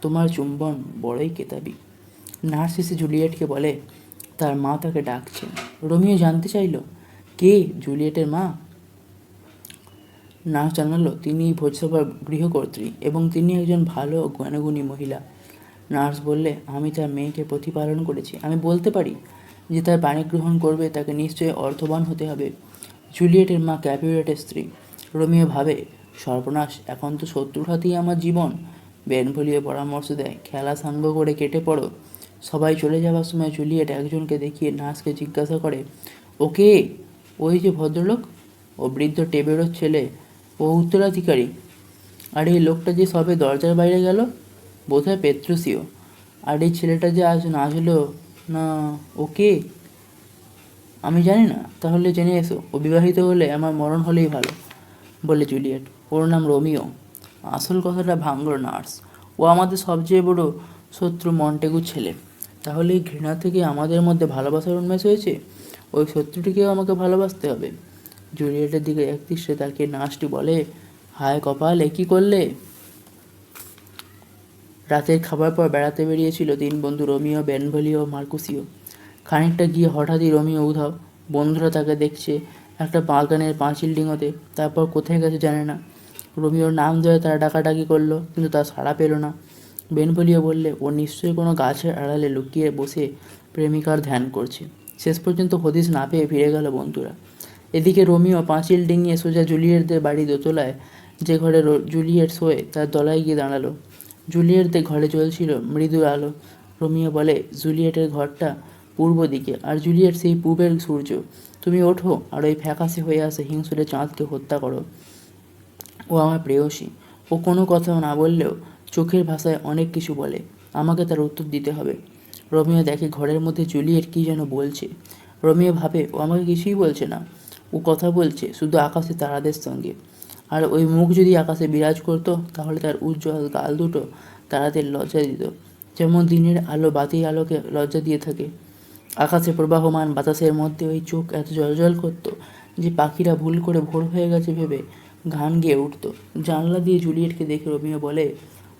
তোমার চুম্বন বড়ই কেতাবি। নার্স এসে জুলিয়েটকে বলে তার মা তাকে ডাকছেন। রোমিও জানতে চাইল, কে জুলিয়েটের মা? নার্স জানালো, তিনি ভোজসভার গৃহকর্ত্রী এবং তিনি একজন ভালো জ্ঞানগুণী মহিলা। নার্স বললে, আমি তার মেয়েকে প্রতিপালন করেছি, আমি বলতে পারি যে তার পানি গ্রহণ করবে তাকে নিশ্চয়ই অর্থবান হতে হবে। জুলিয়েটের মা ক্যাপুলেটের স্ত্রী। রোমিও ভাবে, সর্বনাশ, এখন তো শত্রুর হাতেই আমার জীবন। বেনভোলিও পরামর্শ দেয়, খেলা সাঙ্গ করে কেটে পড়ো। সবাই চলে যাওয়ার সময় জুলিয়েট একজনকে দেখিয়ে নার্সকে জিজ্ঞাসা করে, ওকে, ওই যে ভদ্রলোক, ও বৃদ্ধ টেবেরোর ছেলে, ও উত্তরাধিকারী। আর এই লোকটা যে সবে দরজার বাইরে গেল, বোধহয় পেত্রুসিও। আর এই ছেলেটা যে আজ না হলো না, ওকে আমি জানি না। তাহলে জেনে এসো, ও বিবাহিত হলে আমার মরণ হলেই ভালো, বলে জুলিয়েট। ওর নাম রোমিও। আসল কথাটা ভাঙল নার্স, ও আমাদের সবচেয়ে বড় শত্রু মন্টেগুর ছেলে। তাহলে এই ঘৃণা থেকে আমাদের মধ্যে ভালোবাসার উন্মেষ হয়েছে। ওই শত্রুটিকেও আমাকে ভালোবাসতে হবে। জুলিয়েটের দিকে একদৃষ্টে তাকিয়ে নার্সটি বলে, হায় কপাল, এ কী করলে? রাতের খাবার পর বেড়াতে বেরিয়েছিল 3 বন্ধু, রোমিও, বেনভোলিও, মার্কুসিও। খানিকটা গিয়ে হঠাৎই রোমিও উধাও। বন্ধুরা তাকে দেখছে একটা বাগানের পাঁচিল ডিঙোতে, তারপর কোথায় গেছে জানে না। রোমিওর নাম ধরে তারা ডাকাডাকি করলো, কিন্তু তার সাড়া পেল না। বেনভোলিও বললে, ও নিশ্চয়ই কোনো গাছের আড়ালে লুকিয়ে বসে প্রেমিকার ধ্যান করছে। শেষ পর্যন্ত হদিশ না পেয়ে ফিরে গেল বন্ধুরা। এদিকে রোমিও পাঁচিল ডিঙিয়ে সোজা জুলিয়েটদের বাড়ি দোতলায়, যে ঘরে জুলিয়েট শোয় তার তলায় গিয়ে দাঁড়ালো। জুলিয়েটদের ঘরে জ্বলছিল মৃদু আলো। রোমিও বলে, জুলিয়েটের ঘরটা পূর্ব দিকে, আর জুলিয়েট সেই পূবের সূর্য। তুমি ওঠো আর ওই ফ্যাকাশে হয়ে আসে হিংসুটে চাঁদকে হত্যা করো। ও আমার প্রেয়সী। ও কোনো কথা না বললেও চোখের ভাষায় অনেক কিছু বলে, আমাকে তার উত্তর দিতে হবে। রোমিও দেখে ঘরের মধ্যে জুলিয়েট কী যেন বলছে। রোমিও ভাবে, ও আমাকে কিছুই বলছে না, ও কথা বলছে শুধু আকাশে তারাদের সঙ্গে। আর ওই মুখ যদি আকাশে বিরাজ করতো, তাহলে তার উজ্জ্বল গাল দুটো তারাদের লজ্জা দিত, যেমন দিনের আলো বাতির আলোকে লজ্জা দিয়ে থাকে। আকাশে প্রবাহমান বাতাসের মধ্যে ওই চোখ এত জ্বলজ্বল করতো যে পাখিরা ভুল করে ভোর হয়ে গেছে ভেবে গান গেয়ে উঠত। জানলা দিয়ে জুলিয়েটকে দেখে রোমিও বলে,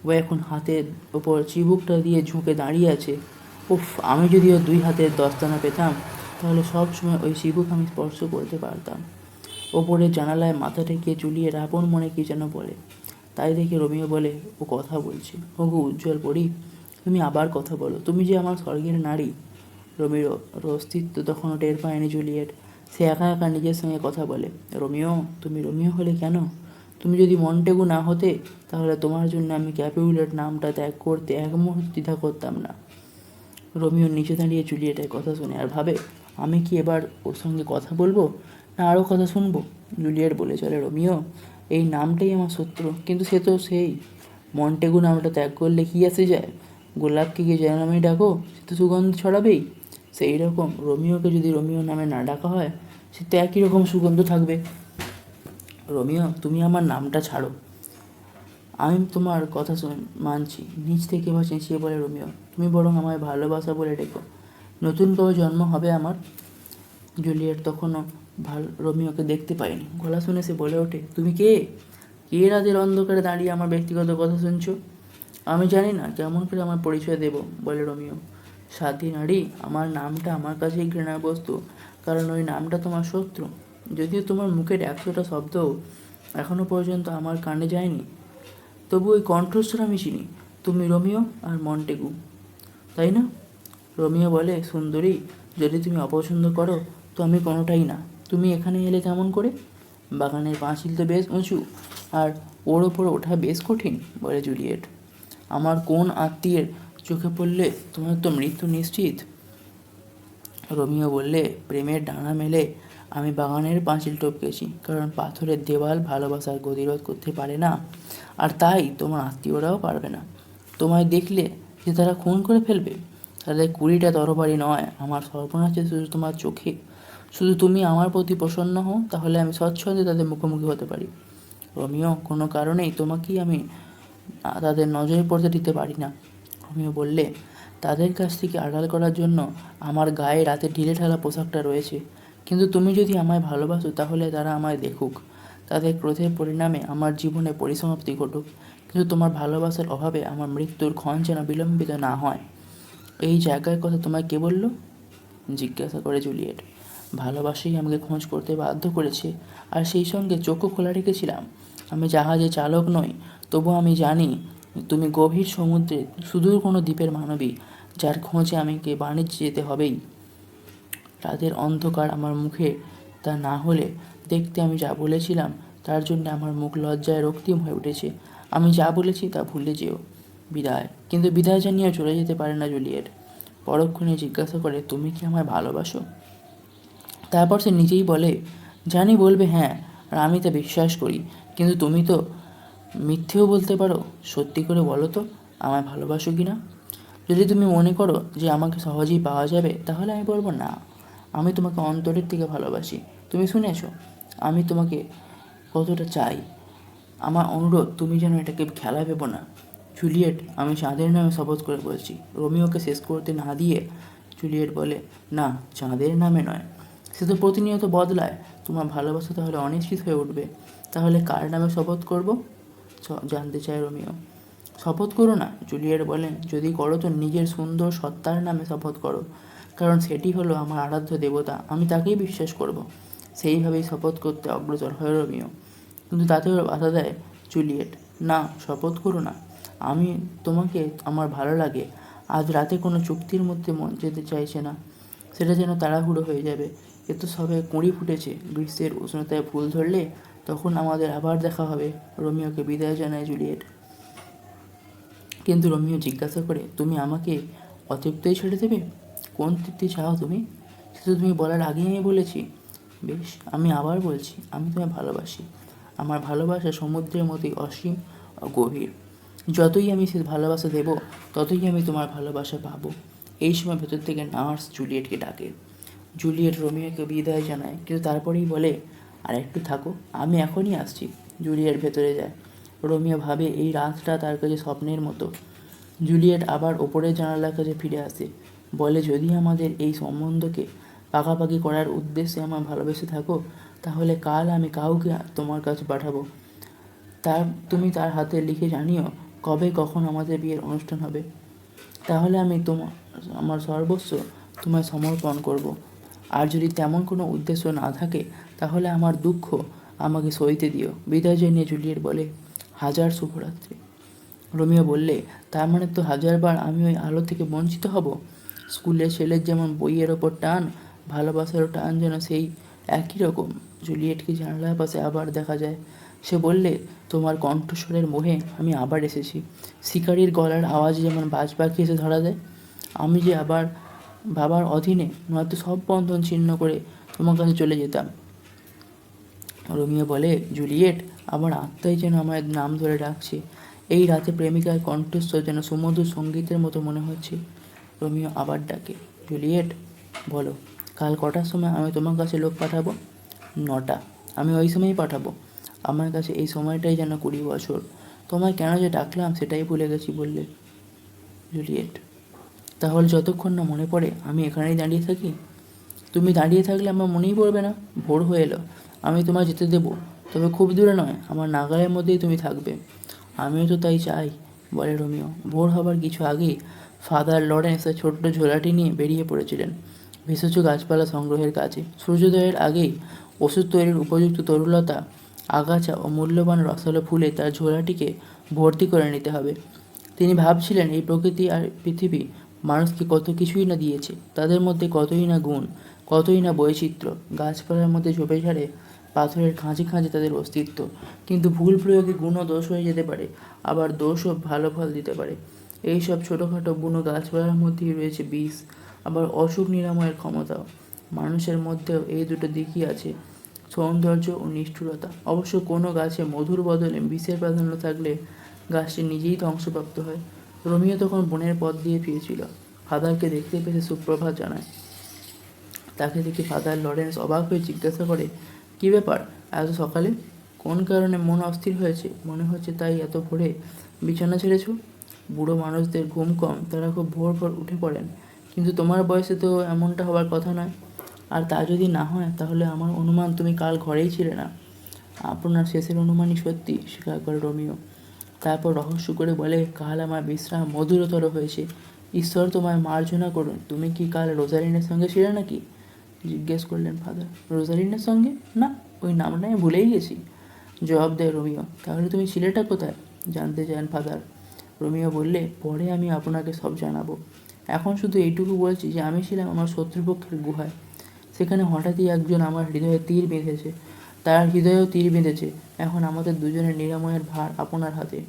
ও এখন হাতের ওপর চিবুকটা দিয়ে ঝুঁকে দাঁড়িয়ে আছে। উফ, আমি যদি ওর 2 হাতের দস্তানা পেতাম, তাহলে সব সময় ওই চিবুক আমি স্পর্শ করতে পারতাম। ওপরের জানালায় মাথা ঠেকিয়ে জুলিয়েট আপন মনে কী যেন বলে। তাই দেখে রোমিও বলে, ও কথা বলছে। ওগো উজ্জ্বল পরি, তুমি আবার কথা বলো, তুমি যে আমার স্বর্গের নারী। রোমিওর অস্তিত্ব তখনও টের পায়নি জুলিয়েট। সে একা একা নিজের সঙ্গে কথা বলে, রোমিও, তুমি রোমিও হলে কেন? তুমি যদি মন্টেগু না হতে, তাহলে তোমার জন্য আমি ক্যাপুলেট নামটা ত্যাগ করতে এক মুহূর্ত দ্বিধা করতাম না। রোমিও নিচে দাঁড়িয়ে জুলিয়েটের কথা শুনে আর ভাবে, আমি কি এবার ওর সঙ্গে কথা বলবো, না আরও কথা শুনবো? জুলিয়েট বলে চলে, রোমিও, এই নামটাই আমার শত্রু, কিন্তু সে তো সেই। মন্টেগু নামটা ত্যাগ করলে কী আসে যায়? গোলাপকে গিয়ে যে নামে ডাকো, সে তো সুগন্ধ ছড়াবেই। সেই রকম রোমিওকে যদি রোমিও নামে না ডাকা হয়, সে তো একই রকম সুগন্ধ থাকবে। রোমিও, তুমি আমার নামটা ছাড়ো, আমি তোমার কথা মানছি। নিচ থেকে এবার চেঁচিয়ে বলে রোমিও, তুমি বরং আমায় ভালোবাসা বলে ডেকো, নতুন করে জন্ম হবে আমার। জুলিয়েট তখনও রোমিওকে দেখতে পায়নি। গলা শুনে সে বলে ওঠে, তুমি কে? কে রাতের অন্ধকারে দাঁড়িয়ে আমার ব্যক্তিগত কথা শুনছো? আমি জানি না, কেমন করে আমার পরিচয় দেব, বলে রোমিও। সাধ্বী নারী, আমার নামটা আমার কাছেই ঘৃণার বস্তু, কারণ ওই নামটা তোমার শত্রু। যদিও তোমার মুখের 100টা শব্দও এখনো পর্যন্ত আমার কানে যায়নি, তবু ওই কণ্ঠস্বর আমি চিনি। তুমি রোমিও আর মন্টেগু, তাই না? রোমিও বলে, সুন্দরী, যদি তুমি অপছন্দ করো তো আমি কোনোটাই না। তুমি এখানে এলে কেমন করে? বাগানের পাঁচিল তো বেশ উঁচু, আর ওর ওপর ওঠা বেশ কঠিন, বলে জুলিয়েট। আমার কোন আত্মীয়ের চোখে পড়লে তোমার তো মৃত্যু নিশ্চিত। রোমিও বললে, প্রেমের ডানা মেলে আমি বাগানের পাঁচিল টপকেছি, কারণ পাথরের দেওয়াল ভালোবাসার গতিরোধ করতে পারে না, আর তাই তোমার আত্মীয়রাও পারবে না। তোমায় দেখলে যে তারা খুন করে ফেলবে, তাদের 20টা তরবারি নয়, আমার সর্বনাশ শুধু তোমার চোখে। শুধু তুমি আমার প্রতি প্রসন্ন হও, তাহলে আমি স্বচ্ছন্দে তাদের মুখোমুখি হতে পারি। রোমিও, কোনো কারণেই তোমাকেই আমি তাদের নজরে পড়তে দিতে পারি না। রোমিও বললে, তাদের কাছ থেকে আড়াল করার জন্য আমার গায়ে রাতে ঢিলে ঢালা পোশাকটা রয়েছে, কিন্তু তুমি যদি আমায় ভালোবাসো তাহলে তারা আমায় দেখুক, তাদের ক্রোধের পরিণামে আমার জীবনে পরিসমাপ্তি ঘটুক, কিন্তু তোমার ভালোবাসার অভাবে আমার মৃত্যুর ক্ষণ যেন বিলম্বিত না হয়। এই জায়গার কথা তোমায় কে বলল? জিজ্ঞাসা করে জুলিয়েট। ভালোবাসাই আমাকে খোঁজ করতে বাধ্য করেছে, আর সেই সঙ্গে চোখও খোলা রেখেছিলাম। আমি জাহাজে চালক নই, তবু আমি জানি তুমি গভীর সমুদ্রে সুদূর কোনো দ্বীপের মানবী, যার খোঁজে আমাকে বাণিজ্যে যেতে হবেই। রাতের অন্ধকার আমার মুখে তা না হলে দেখতে আমি যা বলেছিলাম তার জন্য আমার মুখ লজ্জায় রক্তিম হয়ে উঠেছে। আমি যা বলেছি তা ভুলে যেও। বিদায়। কিন্তু বিদায় জানিয়েও চলে যেতে পারে না জুলিয়েট। পরক্ষণে জিজ্ঞাসা করে, তুমি কি আমায় ভালোবাসো? তারপর সে নিজেই বলে, জানি বলবে হ্যাঁ, আর আমি তা বিশ্বাস করি, কিন্তু তুমি তো মিথ্যেও বলতে পারো। সত্যি করে বলো তো, আমায় ভালোবাসো কি না? যদি তুমি মনে করো যে আমাকে সহজেই পাওয়া যাবে, তাহলে আমি বলবো না, আমি তোমাকে অন্তরের থেকে ভালোবাসি। তুমি শুনেছ আমি তোমাকে কতটা চাই। আমার অনুরোধ, তুমি যেন এটাকে খেলা ভেবো না। জুলিয়েট, আমি চাঁদের নামে শপথ করে বলছি। রোমিওকে শেষ করতে না দিয়ে জুলিয়েট বলে, না, চাঁদের নামে নয়, সে তো প্রতিনিয়ত বদলায়। তোমার ভালোবাসা তাহলে অনিশ্চিত হয়ে উঠবে। তাহলে কার নামে শপথ করবো? জানতে চায় রোমিও। শপথ করো না, জুলিয়েট বলেন, যদি করো তো নিজের সুন্দর সত্তার নামে শপথ করো, কারণ সেটি হলো আমার আরাধ্য দেবতা, আমি তাকেই বিশ্বাস করব। সেইভাবেই শপথ করতে অগ্রসর হয় রোমিও, কিন্তু তাতেও বাধা দেয় জুলিয়েট। না, শপথ করো না, আমি তোমাকে আমার ভালো লাগে। আজ রাতে কোনো চুক্তির মধ্যে মন যেতে চাইছে না, সেটা যেন তাড়াহুড়ো হয়ে যাবে। এ তো সবে কুঁড়ি ফুটেছে, গ্রীষ্মের উষ্ণতায় ফুল ধরলে তখন আমাদের আবার দেখা হবে। রোমিওকে বিদায় জানায় জুলিয়েট। কিন্তু রোমিও জিজ্ঞাসা করে, তুমি আমাকে অতৃপ্তই ছেড়ে দেবে? কোন তৃপ্তি চাও তুমি? সে তো তুমি বলার আগেই আমি বলেছি। বেশ, আমি আবার বলছি, আমি তোমায় ভালোবাসি। আমার ভালোবাসা সমুদ্রের মতোই অসীম ও গভীর। যতই আমি সে ভালোবাসা দেব, ততই আমি তোমার ভালোবাসা পাবো। এই সময় ভেতর থেকে নার্স জুলিয়েটকে ডাকে। জুলিয়েট রোমিওকে বিদায় জানায়, কিন্তু তারপরেই বলে, আর একটু থাকো, আমি এখনই আসছি। জুলিয়েট ভেতরে যায়। রোমিও ভাবে এই রাতটা তার কাছে স্বপ্নের মতো। জুলিয়েট আবার ওপরের জানালার কাছে ফিরে আসে, বলে, যদি আমাদের এই সম্বন্ধকে পাকাপাকি করার উদ্দেশ্যে আমার ভালোবেসে থাকো, তাহলে কাল আমি কাউকে তোমার কাছে পাঠাবো। তুমি তার হাতে লিখে জানিও কবে কখন আমাদের বিয়ের অনুষ্ঠান হবে। তাহলে আমি আমার সর্বস্ব তোমায় সমর্পণ করব। আর যদি তেমন কোনো উদ্দেশ্য না থাকে, তাহলে আমার দুঃখ আমাকে সইতে দিও। বিদায় জানিয়ে জুলিয়েট বলে, হাজার শুভরাত্রি। রোমিও বললে, তার মানে তো 1000বার আমি ওই আলো থেকে বঞ্চিত হব। স্কুলের ছেলের যেমন বইয়ের ওপর টান, ভালোবাসারও টান যেন সেই একই রকম। জুলিয়েটকে জানালার পাশে আবার দেখা যায়। সে বললে, তোমার কণ্ঠস্বরের মোহে আমি আবার এসেছি। শিকারির গলার আওয়াজে যেমন বাজ পাখি এসে ধরা দেয়, আমি যে আবার বাবার অধীনে, নয়তো সব বন্ধন ছিন্ন করে তোমার কাছে চলে যেতাম। রোমিও বলে, জুলিয়েট, আমার আত্মাই যেন আমার নাম ধরে ডাকছে। এই রাতে প্রেমিকার কণ্ঠস্বর যেন সুমধুর সঙ্গীতের মতো মনে হচ্ছে। রোমিও আবার ডাকে, জুলিয়েট, বলো, কাল কটার সময় আমি তোমার কাছে লোক পাঠাবো? 9টা। আমি ওই সময়ই পাঠাবো। আমার কাছে এই সময়টাই যেন 20 বছর। তোমায় কেন যে ডাকলাম সেটাই ভুলে গেছি বললে জুলিয়েট। তাহলে যতক্ষণ না মনে পড়ে আমি এখানেই দাঁড়িয়ে থাকি? তুমি দাঁড়িয়ে থাকলে আমার মনেই পড়বে না। ভোর হয়ে এলো, আমি তোমায় যেতে দেবো, তবে খুব দূরে নয়, আমার নাগালের মধ্যেই তুমি থাকবে। আমিও তো তাই চাই, বলে রোমিও। ভোর হবার কিছু আগেই ফাদার লরেন্স তার ছোট্ট ঝোলাটি নিয়ে বেরিয়ে পড়েছিলেন ভেষজ গাছপালা সংগ্রহের কাজে। সূর্যোদয়ের আগেই ওষুধ তৈরির উপযুক্ত তরুলতা, আগাছা ও মূল্যবান রসালো ফুলে তার ঝোলাটিকে ভর্তি করে নিতে হবে। তিনি ভাবছিলেন, এই প্রকৃতি আর পৃথিবী মানুষকে কত কিছুই না দিয়েছে, তাদের মধ্যে কতই না গুণ, কতই না বৈচিত্র্য। গাছপালার মধ্যে ঝোপে ঝাড়ে পাথরের খাঁজে খাঁজে তাদের অস্তিত্ব, কিন্তু ভুল প্রয়োগে গুণও দোষ হয়ে যেতে পারে, আবার দোষও ভালো ফল দিতে পারে। এই সব ছোটোখাটো বুনো গাছপালার মধ্যেই রয়েছে বিষ, আবার অসুখ নিরাময়ের ক্ষমতাও। মানুষের মধ্যেও এই দুটো দিকই আছে, সৌন্দর্য ও নিষ্ঠুরতা। অবশ্য কোনো গাছে মধুর বদলে বিষের প্রাধান্য থাকলে গাছটি নিজেই ধ্বংসপ্রাপ্ত হয়। রোমিও তখন বনের পথ দিয়ে ফিরছিল। ফাদারকে দেখতে পেয়ে সুপ্রভাত জানায়। তাকে দেখে ফাদার লরেন্স অবাক হয়ে জিজ্ঞাসা করে, কী ব্যাপার এত সকালে? কোন কারণে মন অস্থির হয়েছে? মনে হচ্ছে তাই এত ভোরে বিছানা ছেড়েছ? বুড়ো মানুষদের ঘুম কম, তারা খুব ভোর ভোর উঠে পড়েন, কিন্তু তোমার বয়সে তো এমনটা হওয়ার কথা নয়। আর তা যদি না হয় তাহলে আমার অনুমান তুমি কাল ঘরেই ছিলে না। আপনার শেষের অনুমানই সত্যি, স্বীকার করে রোমিও। তারপর রহস্য করে বলে, কাল আমার বিশ্রাম মধুরতর হয়েছে। ঈশ্বর তোমায় মার্জনা করুন। তুমি কি কাল রোজালিনের সঙ্গে ছিলে নাকি? জিজ্ঞেস করলেন ফাদার। রোজালিনের সঙ্গে? না, ওই নামটা আমি ভুলেই গেছি, জবাব দেয় রোমিও। তাহলে তুমি ছিলেটা কোথায়? জানতে চান ফাদার। রোমিও বললে, পরে আমি আপনাকে সব জানাবো। এখন শুধু এইটুকু বলছি যে আমি ছিলাম আমার শত্রুপক্ষের গুহায়। সেখানে হঠাৎই একজন আমার হৃদয়ে তীর বেঁধেছে, তার হৃদয়েও তীর বেঁধেছে। এখন আমাদের দুজনের নিরাময়ের ভার আপনার হাতে।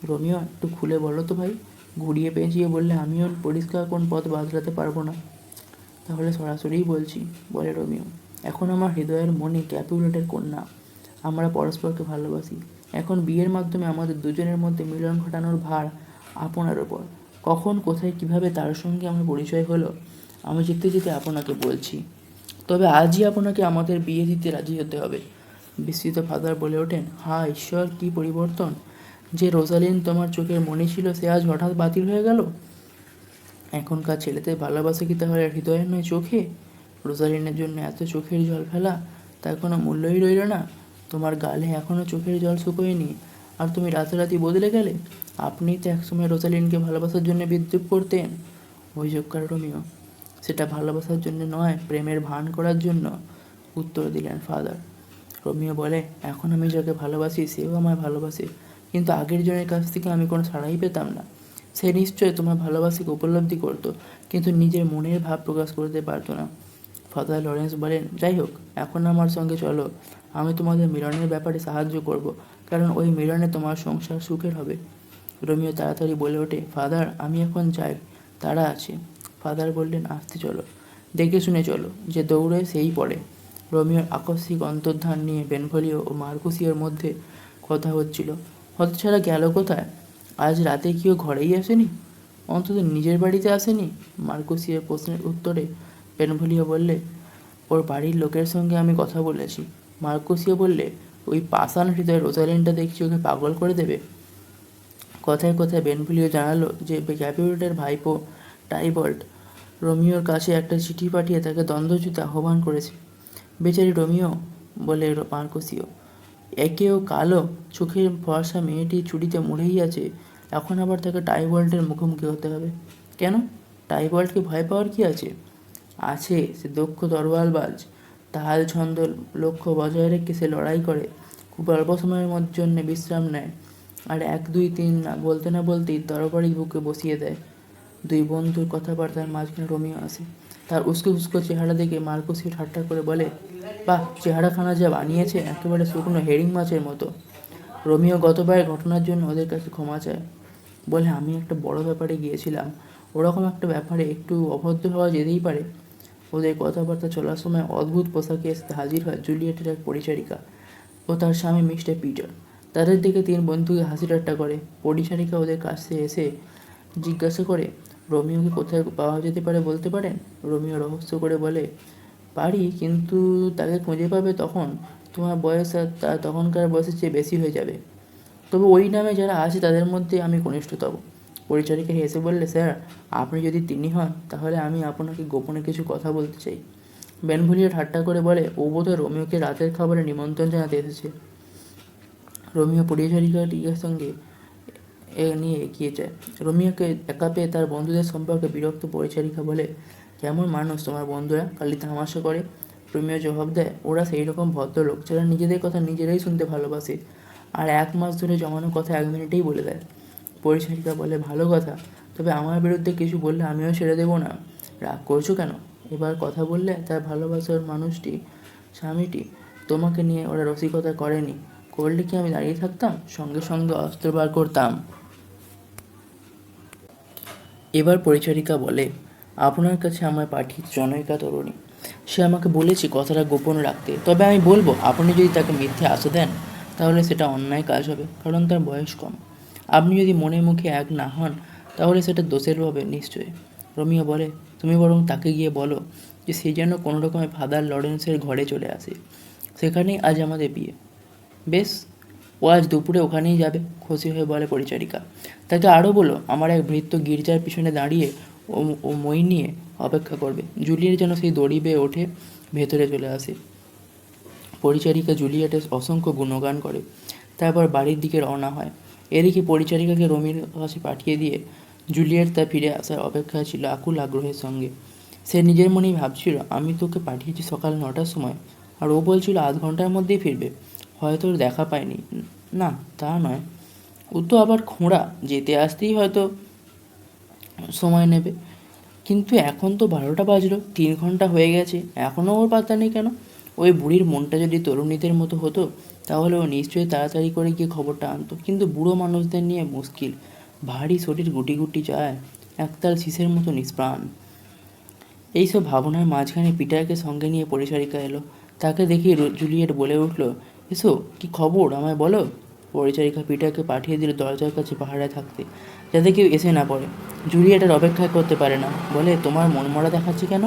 রোমিও, একটু খুলে বলো তো ভাই। ঘুরিয়ে পেঁচিয়ে বললে, আমিও পরিষ্কার কোন পথ বাতলাতে পারবো না। তাহলে সরাসরিই বলছি, বলে রোমিও। এখন আমার হৃদয়ের মনে ক্যাপুলেটের কন্যা। আমরা পরস্পরকে ভালোবাসি। এখন বিয়ের মাধ্যমে আমাদের দুজনের মধ্যে মিলন ঘটানোর ভার আপনার ওপর। কখন, কোথায়, কিভাবে তার সঙ্গে আমার পরিচয় হলো আমি যেতে যেতে আপনাকে বলছি। তবে আজই আপনাকে আমাদের বিয়ে দিতে রাজি হতে হবে। বিস্মিত ফাদার বলে ওঠেন, হা ঈশ্বর, কী পরিবর্তন! যে রোজালিন তোমার চোখের মনে ছিল, সে আজ হঠাৎ বাতিল হয়ে গেল। এখনকার ছেলেদের ভালোবাসা কি তাহলে হৃদয়ের নয়, চোখে? রোজালিনের জন্য এত চোখের জল ফেলা, তার কোনো মূল্যই রইল না। তোমার গালে এখনও চোখের জল শুকোয়নি, আর তুমি রাতারাতি বদলে গেলে। আপনি তো একসময় রোজালিনকে ভালোবাসার জন্য বিদ্রূপ করতেন। অভিযোগ করে রোমিও। সেটা ভালোবাসার জন্য নয়, প্রেমের ভান করার জন্য, উত্তর দিলেন ফাদার। রোমিও বলে, এখন আমি যাকে ভালোবাসি সেও আমায় ভালোবাসে, কিন্তু আগের জনের কাছ থেকে আমি কোনো সাড়াই পেতাম না। সে নিশ্চয় তোমার ভালোবাসাকে উপলব্ধি করত, কিন্তু নিজের মনের ভাব প্রকাশ করতে পারতো না। ফাদার লরেন্স বলেন, যাই হোক, এখন আমার সঙ্গে চলো। আমি তোমাদের মিলনের ব্যাপারে সাহায্য করব, কারণ ওই মিলনে তোমার সংসার সুখের হবে। রোমিও তাড়াতাড়ি বলে ওঠে, ফাদার আমি এখন যাই, তারা আছে। ফাদার বললেন, আসতে চলো, দেখে শুনে চলো, যে দৌড়ে সেই পড়ে। রোমিওর আকস্মিক অন্তর্ধান নিয়ে বেনভোলিও ও মার্কুসিওর মধ্যে কথা হচ্ছিল। হতছাড়া গেল কোথায়? আজ রাতে কেউ ঘরেই আসেনি? অন্তত নিজের বাড়িতে আসেনি? মার্কুসিওর প্রশ্নের উত্তরে বেনভোলিও বললে, ওর বাড়ির লোকের সঙ্গে আমি কথা বলেছি। মার্কুসিও বললে, ওই পাষাণ হৃদয় রোজালিনটা দেখছি ওকে পাগল করে দেবে। কথায় কথায় বেনভোলিও জানালো যে ক্যাপুলেটের ভাইপো টাইবল্ট রোমিওর কাছে একটা চিঠি পাঠিয়ে তাকে দ্বন্দ্বযুদ্ধে আহ্বান করেছে। বেচারি রোমিও, বলে মার্কুসিও। একেও কালো চোখের ফর্সা মেয়েটি চুরিতে মরেই আছে, এখন আবার তাকে টাইবল্টের মুখোমুখি হতে হবে। কেন? টাইবল্টকে ভয় পাওয়ার কি আছে? আছে, সে দক্ষ তরোয়ালবাজ। তাল ছন্দ লক্ষ্য বজায় রেখে সে লড়াই করে, খুব অল্প সময়ের জন্য বিশ্রাম নেয়, আর 1 2 3 না বলতে না বলতেই তরবারি বুকে বসিয়ে দেয়। দুই বন্ধুর কথাবার্তার মাঝখানে রোমিও আসে। তার উস্কো উস্কো চেহারা দেখে মার্কুসিও ঠাট্টা করে বলে, বাহ, চেহারাখানা যা বানিয়েছে, একেবারে শুকনো হেরিং মাছের মতো। রোমিও গতবারের ঘটনার জন্য ওদের কাছে ক্ষমা চায়। বলে, আমি একটা বড় ব্যাপারে গিয়েছিলাম, ওরকম একটা ব্যাপারে একটু অভদ্র হওয়া যেতেই পারে। ওদের কথাবার্তা চলার সময় অদ্ভুত পোশাকে এসে হাজির হয় জুলিয়েটের এক পরিচারিকা ও তার স্বামী মিস্টার পিটার। তাদের দিকে 3 বন্ধুকে হাসি ঠাট্টা করে। পরিচারিকা ওদের কাছে এসে জিজ্ঞাসা করে, রোমিওকে কোথায় পাওয়া যেতে পারে বলতে পারেন? রোমিও রহস্য করে বলে, পারি, কিন্তু তাকে খুঁজে পাবে তখন তোমার বয়স আর তার তখনকার বয়সের চেয়ে বেশি হয়ে যাবে। তবে ওই নামে যারা আছে তাদের মধ্যে আমি কনিষ্ঠতম। পরিচারিকা হেসে বললে, স্যার, আপনি যদি তিনি হন তাহলে আমি আপনাকে গোপনে কিছু কথা বলতে চাই। বেনভোলিও ঠাট্টা করে বলে, ও বোধহয় রোমিওকে রাতের খাবারে নিমন্ত্রণ জানাতে এসেছে। রোমিও পরিচারিকাটির সঙ্গে নিয়ে এগিয়ে যায়। রোমিওকে একা পেয়ে তার বন্ধুদের সম্পর্কে বিরক্ত পরিচারিকা বলে, কেমন মানুষ তোমার বন্ধুরা, খালি তামাশা করে? রোমিও জবাব দেয়, ওরা সেই রকম ভদ্রলোক যারা নিজেদের কথা নিজেরাই শুনতে ভালোবাসে, আর 1 মাস ধরে জমানো কথা 1 মিনিটেই বলে দেয়। পরিচারিকা বলে, ভালো কথা, তবে আমার বিরুদ্ধে কিছু বললে আমিও ছেড়ে দেবো না। রাগ করছো কেন? এবার কথা বললে তার ভালোবাসার মানুষটি, স্বামীটি, তোমাকে নিয়ে ওরা রসিকতা করেনি। করলে কি আমি দাঁড়িয়ে থাকতাম? সঙ্গে সঙ্গে অস্ত্র বার করতাম। এবার পরিচারিকা বলে, আপনার কাছে আমায় পাঠিয়েছে জনৈকা তরুণী। সে আমাকে বলেছে কথাটা গোপন রাখতে, তবে আমি বলবো আপনি যদি তাকে মিথ্যে আশা দেন তাহলে সেটা অন্যায় কাজ হবে, কারণ তার বয়স কম। আপনি যদি মনে মুখে এক না হন তাহলে সেটা দোষের হবে নিশ্চয়ই। রোমিও বলে, তুমি বরং তাকে গিয়ে বলো যে সে যেন কোনো রকমে ফাদার লরেন্সের ঘরে চলে আসে, সেখানেই আজ আমাদের বিয়ে। বেশ, ও আজ দুপুরে ওখানেই যাবে, খুশি হয়ে বলে পরিচারিকা। তাকে আরও বলো আমার এক ভৃত্য গির্জার পিছনে দাঁড়িয়ে ও মই নিয়ে অপেক্ষা করবে। জুলিয়েট যেন সেই দড়ি বেয়ে ওঠে ভেতরে চলে আসে। পরিচারিকা জুলিয়েটের অসংখ্য গুণগান করে, তারপর বাড়ির দিকে রওনা হয়। এদিকে পরিচারিকাকে রোমির কাছে পাঠিয়ে দিয়ে জুলিয়েট তার ফিরে আসার অপেক্ষায় ছিল আকুল আগ্রহের সঙ্গে। সে নিজের মনেই ভাবছিল, আমি তোকে পাঠিয়েছি সকাল 9টার সময়, আর ও বলছিল আধ ঘন্টার মধ্যেই ফিরবে। হয়তো ওর দেখা পায়নি। না, তা নয়, ও তো আবার খোঁড়া, যেতে আসতেই হয়তো সময় নেবে। কিন্তু এখন তো 12টা বাজলো, 3 ঘন্টা হয়ে গেছে, এখনও ওর পাত্তা নেই কেন? ওই বুড়ির মনটা যদি তরুণীদের মতো হতো তাহলে ও নিশ্চয়ই তাড়াতাড়ি করে গিয়ে খবরটা আনতো, কিন্তু বুড়ো মানুষদের নিয়ে মুশকিল। ভারী শরীর গুটি গুটি যায়, একতাল শিশের মতো নিষ্প্রাণ। এইসব ভাবনার মাঝখানে পিটারকে সঙ্গে নিয়ে পরিচারিকা এলো। তাকে দেখে জুলিয়েট বলে উঠল, এসো, কি খবর আমায় বলো। পরিচারিকা পিটারকে পাঠিয়ে দিল দরজার কাছে পাহারায় থাকতে, যাতে কেউ এসে না পড়ে। জুলিয়েট আর অপেক্ষা করতে পারে না, বলে, তোমার মনমরা দেখাচ্ছে কেন?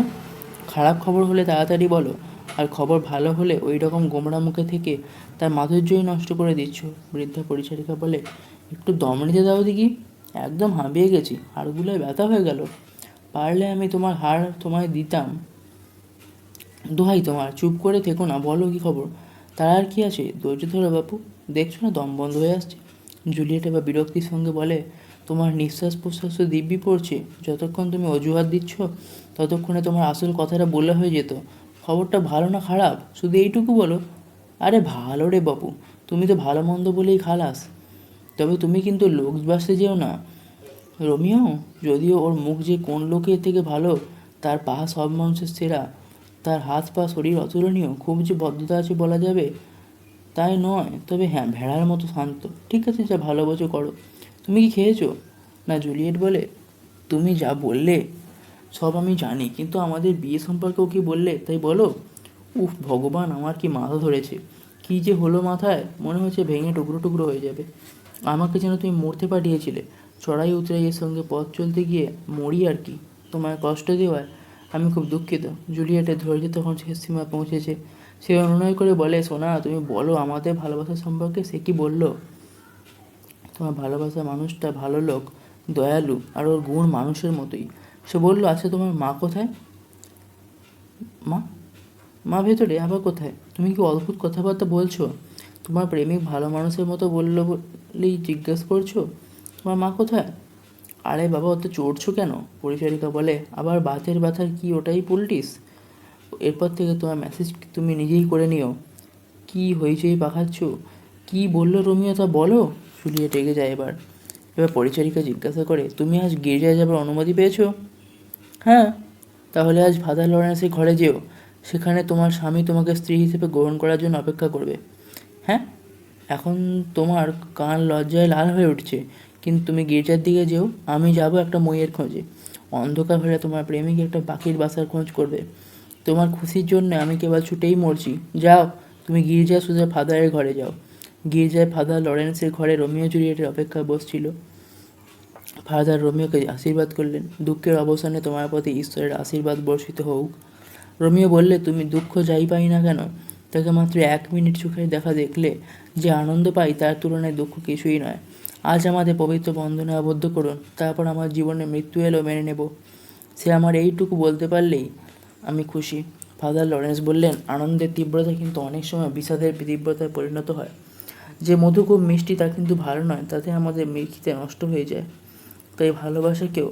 খারাপ খবর হলে তাড়াতাড়ি বলো, আর খবর ভালো হলে ওই রকম গোমড়া মুখে থেকে তার মাধুর্যই নষ্ট করে দিচ্ছ। বৃদ্ধা পরিচারিকা বলে, একটু দম নিতে দাও দেখি, একদম হাঁপিয়ে গেছি, হাড়গুলোয় ব্যথা হয়ে গেল। পারলে আমি তোমার হাড় তোমায় দিতাম। দোহাই তোমার, চুপ করে থেকো না, বলো কি খবর। তার আর কি আছে, ধৈর্য ধরো বাপু, দেখছো না দম বন্ধ হয়ে আসছে। জুলিয়েট এবার বিরক্তির সঙ্গে বলে, তোমার নিঃশ্বাস প্রশ্বাস তো দিব্যি পড়ছে, যতক্ষণ তুমি অজুহাত দিচ্ছ ততক্ষণে তোমার আসল কথাটা বলে হয়ে যেত। খবরটা ভালো না খারাপ, শুধু এইটুকু বলো। আরে ভালো রে বাপু, তুমি তো ভালো মন্দ বলেই খালাস, তবে তুমি কিন্তু লোক বাসতে যেও না। রোমিও, যদিও ওর মুখ যে কোন লোকের থেকে ভালো, তার পা সব মানুষের সেরা, তার হাত পা শরীর অতুলনীয়, খুব যে বদ্ধতা আছে বলা যাবে তাই নয়, তবে হ্যাঁ ভেড়ার মতো শান্ত। ঠিক আছে, যা ভালোবাসো করো। তুমি কি খেয়েছো? না। জুলিয়েট বলে, তুমি যা বললে সব আমি জানি, কিন্তু আমাদের বিয়ে সম্পর্কেও কি বললে, তাই বলো। উফ ভগবান, আমার কি মাথা ধরেছে, কি যে হলো মাথায়, মনে হচ্ছে ভেঙে টুকরো টুকরো হয়ে যাবে। আমাকে যেন তুমি মরতে পাঠিয়েছিলে, চড়াই উতরাইয়ের সঙ্গে পথ চলতে গিয়ে মরি আর কি, তোমায় কষ্ট দেওয়ায় আমি খুব দুঃখিত। জুলিয়েটের ধৈর্য তখন শেষ সীমা পৌঁছেছে। সে অনুনয় করে বলে, সোনা তুমি বলো আমাদের ভালোবাসা সম্পর্কে। সে কি বলল? তোমার ভালোবাসা মানুষটা ভালো লোক, দয়ালু, আর ওর গুণ মানুষের মতোই। সে বলল, আচ্ছা তোমার মা কোথায়? মা? মা ভেতরে, আবার কোথায়? তুমি কি অদ্ভুত কথাবার্তা বলছো? তোমার প্রেমিক ভালো মানুষের মতো বললো বলেই জিজ্ঞেস করছো তোমার মা কোথায়? আরে বাবা, অত চড়ছো কেন? পরিচারিকা বলে, আবার বাতের ব্যথার কি ওটাই পুলটিস? এরপর থেকে তোমার মেসেজ তুমি নিজেই করে নিও। কি হইচই পাখাচ্ছ? কি বললো রোমিও তা বলো। জুলিয়েট রেগে যায় এবার। পরিচারিকা জিজ্ঞাসা করে, তুমি আজ গির্জায় যাবার অনুমতি পেয়েছো? হ্যাঁ। তাহলে আজ ফাদার লরেন্সের ঘরে যেও, সেখানে তোমার স্বামী তোমাকে স্ত্রী হিসেবে গ্রহণ করার জন্য অপেক্ষা করবে। হ্যাঁ, এখন তোমার কান লজ্জায় লাল হয়ে উঠছে, কিন্তু তুমি গির্জার দিকে যেও, আমি যাব একটা মইয়ের খোঁজে। অন্ধকার হলে তোমার প্রেমিক একটা পাখির বাসার খোঁজ করবে। তোমার খুশির জন্য আমি কেবল ছুটেই মরছি। যাও, তুমি গির্জায় সোজা ফাদারের ঘরে যাও। গির্জায় ফাদার লরেন্সের ঘরে রোমিও জুলিয়েটের অপেক্ষায় বসছিল। ফাদার রোমিওকে আশীর্বাদ করলেন, দুঃখের অবসানে তোমার প্রতি ঈশ্বরের আশীর্বাদ বর্ষিত হোক। রোমিও বললে, তুমি দুঃখ যাই পাই না কেন, তাকে মাত্র 1 মিনিট চোখের দেখা দেখলে যে আনন্দ পাই তার তুলনায় দুঃখ কিছুই নয়। আজ আমাদের পবিত্র বন্ধনে আবদ্ধ করুন, তারপর আমার জীবনে মৃত্যু এলেও মেনে নেব। সে আমার এইটুকু বলতে পারলেই আমি খুশি। ফাদার লরেন্স বললেন, আনন্দের তীব্রতা কিন্তু অনেক সময় বিষাদের তীব্রতায় পরিণত হয়। যে মধু খুব মিষ্টি তা কিন্তু ভালো নয়, তাতে আমাদের মিষ্টিতে নষ্ট হয়ে যায়। তাই ভালোবাসাকেও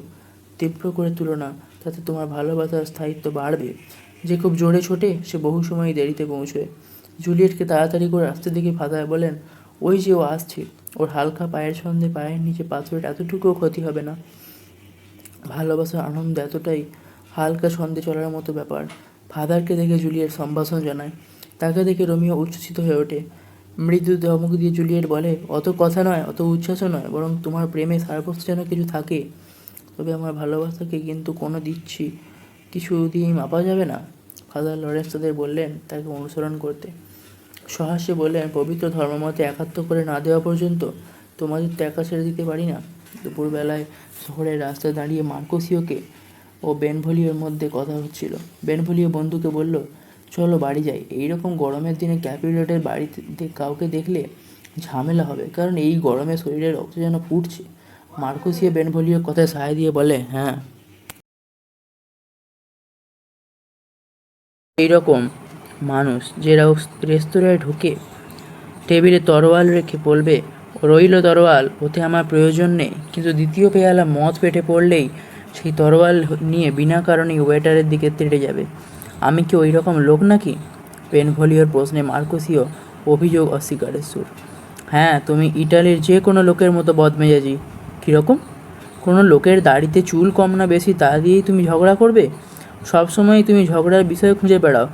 তীব্র করে তুলো না, তাতে তোমার ভালোবাসার স্থায়িত্ব বাড়বে। যে খুব জোরে ছোটে সে বহু সময় দেরিতে পৌঁছয়। জুলিয়েটকে তাড়াতাড়ি করে আসতে দেখে ফাদার বলেন, ওই যে ও আসছে, ওর হালকা পায়ের ছন্দে পায়ের নিচে পাথরের এতটুকুও ক্ষতি হবে না। ভালোবাসার আনন্দ এতটাই হালকা ছন্দে চলার মতো ব্যাপার। ফাদারকে দেখে জুলিয়েট সম্ভাষণ জানায়। তাকে দেখে রোমিও উচ্ছ্বসিত হয়ে ওঠে। মৃদু ধমক দিয়ে জুলিয়েট বলে, অত কথা নয়, অত উচ্ছ্বাসও নয়, বরং তোমার প্রেমে সারবস্ত যেন কিছু থাকে। তবে আমার ভালোবাসাকে কিন্তু কোনো কিছুদিন মাপা যাবে না। ফাদার লরেন্স তাদের বললেন তাকে অনুসরণ করতে। সহাস্যে বললেন, পবিত্র ধর্মমতে একাত্ম করে না দেওয়া পর্যন্ত তোমাদের তো একা ছেড়ে দিতে পারি না। দুপুরবেলায় শহরের রাস্তায় দাঁড়িয়ে মার্কোসিওকে ও বেনভোলিওর মধ্যে কথা হচ্ছিল। বেনভোলিও বন্ধুকে বলল, চলো বাড়ি যাই। এইরকম গরমের দিনে ক্যাপিউলেটের বাড়িতে কাউকে দেখলে ঝামেলা হবে, কারণ এই গরমে শরীরের রক্ত যেন ফুটছে। মার্কোসিও বেনভোলিওর কথায় সায় দিয়ে বলে, হ্যাঁ, এইরকম মানুষ যে রেস্তোরাঁয় ঢুকে টেবিলে তরোয়াল রেখে বলবে, রইল তরোয়াল, ওতে আমার প্রয়োজন নেই, কিন্তু দ্বিতীয় পেয়ালা মদ পেটে পড়লেই সেই তরোয়াল নিয়ে বিনা কারণেই ওয়েটারের দিকে তেড়ে যাবে। আমি কি ওই রকম লোক নাকি? বেনভোলিওর প্রশ্নে মার্কোসিও অভিযোগ অস্বীকারের সুর। হ্যাঁ, তুমি ইটালির যে কোনো লোকের মতো বদমেজাজি। কীরকম? কোনো লোকের দাড়িতে চুল কম না বেশি তা দিয়েই তুমি ঝগড়া করবে? সবসময়ই তুমি ঝগড়ার বিষয় খুঁজে বেড়াও।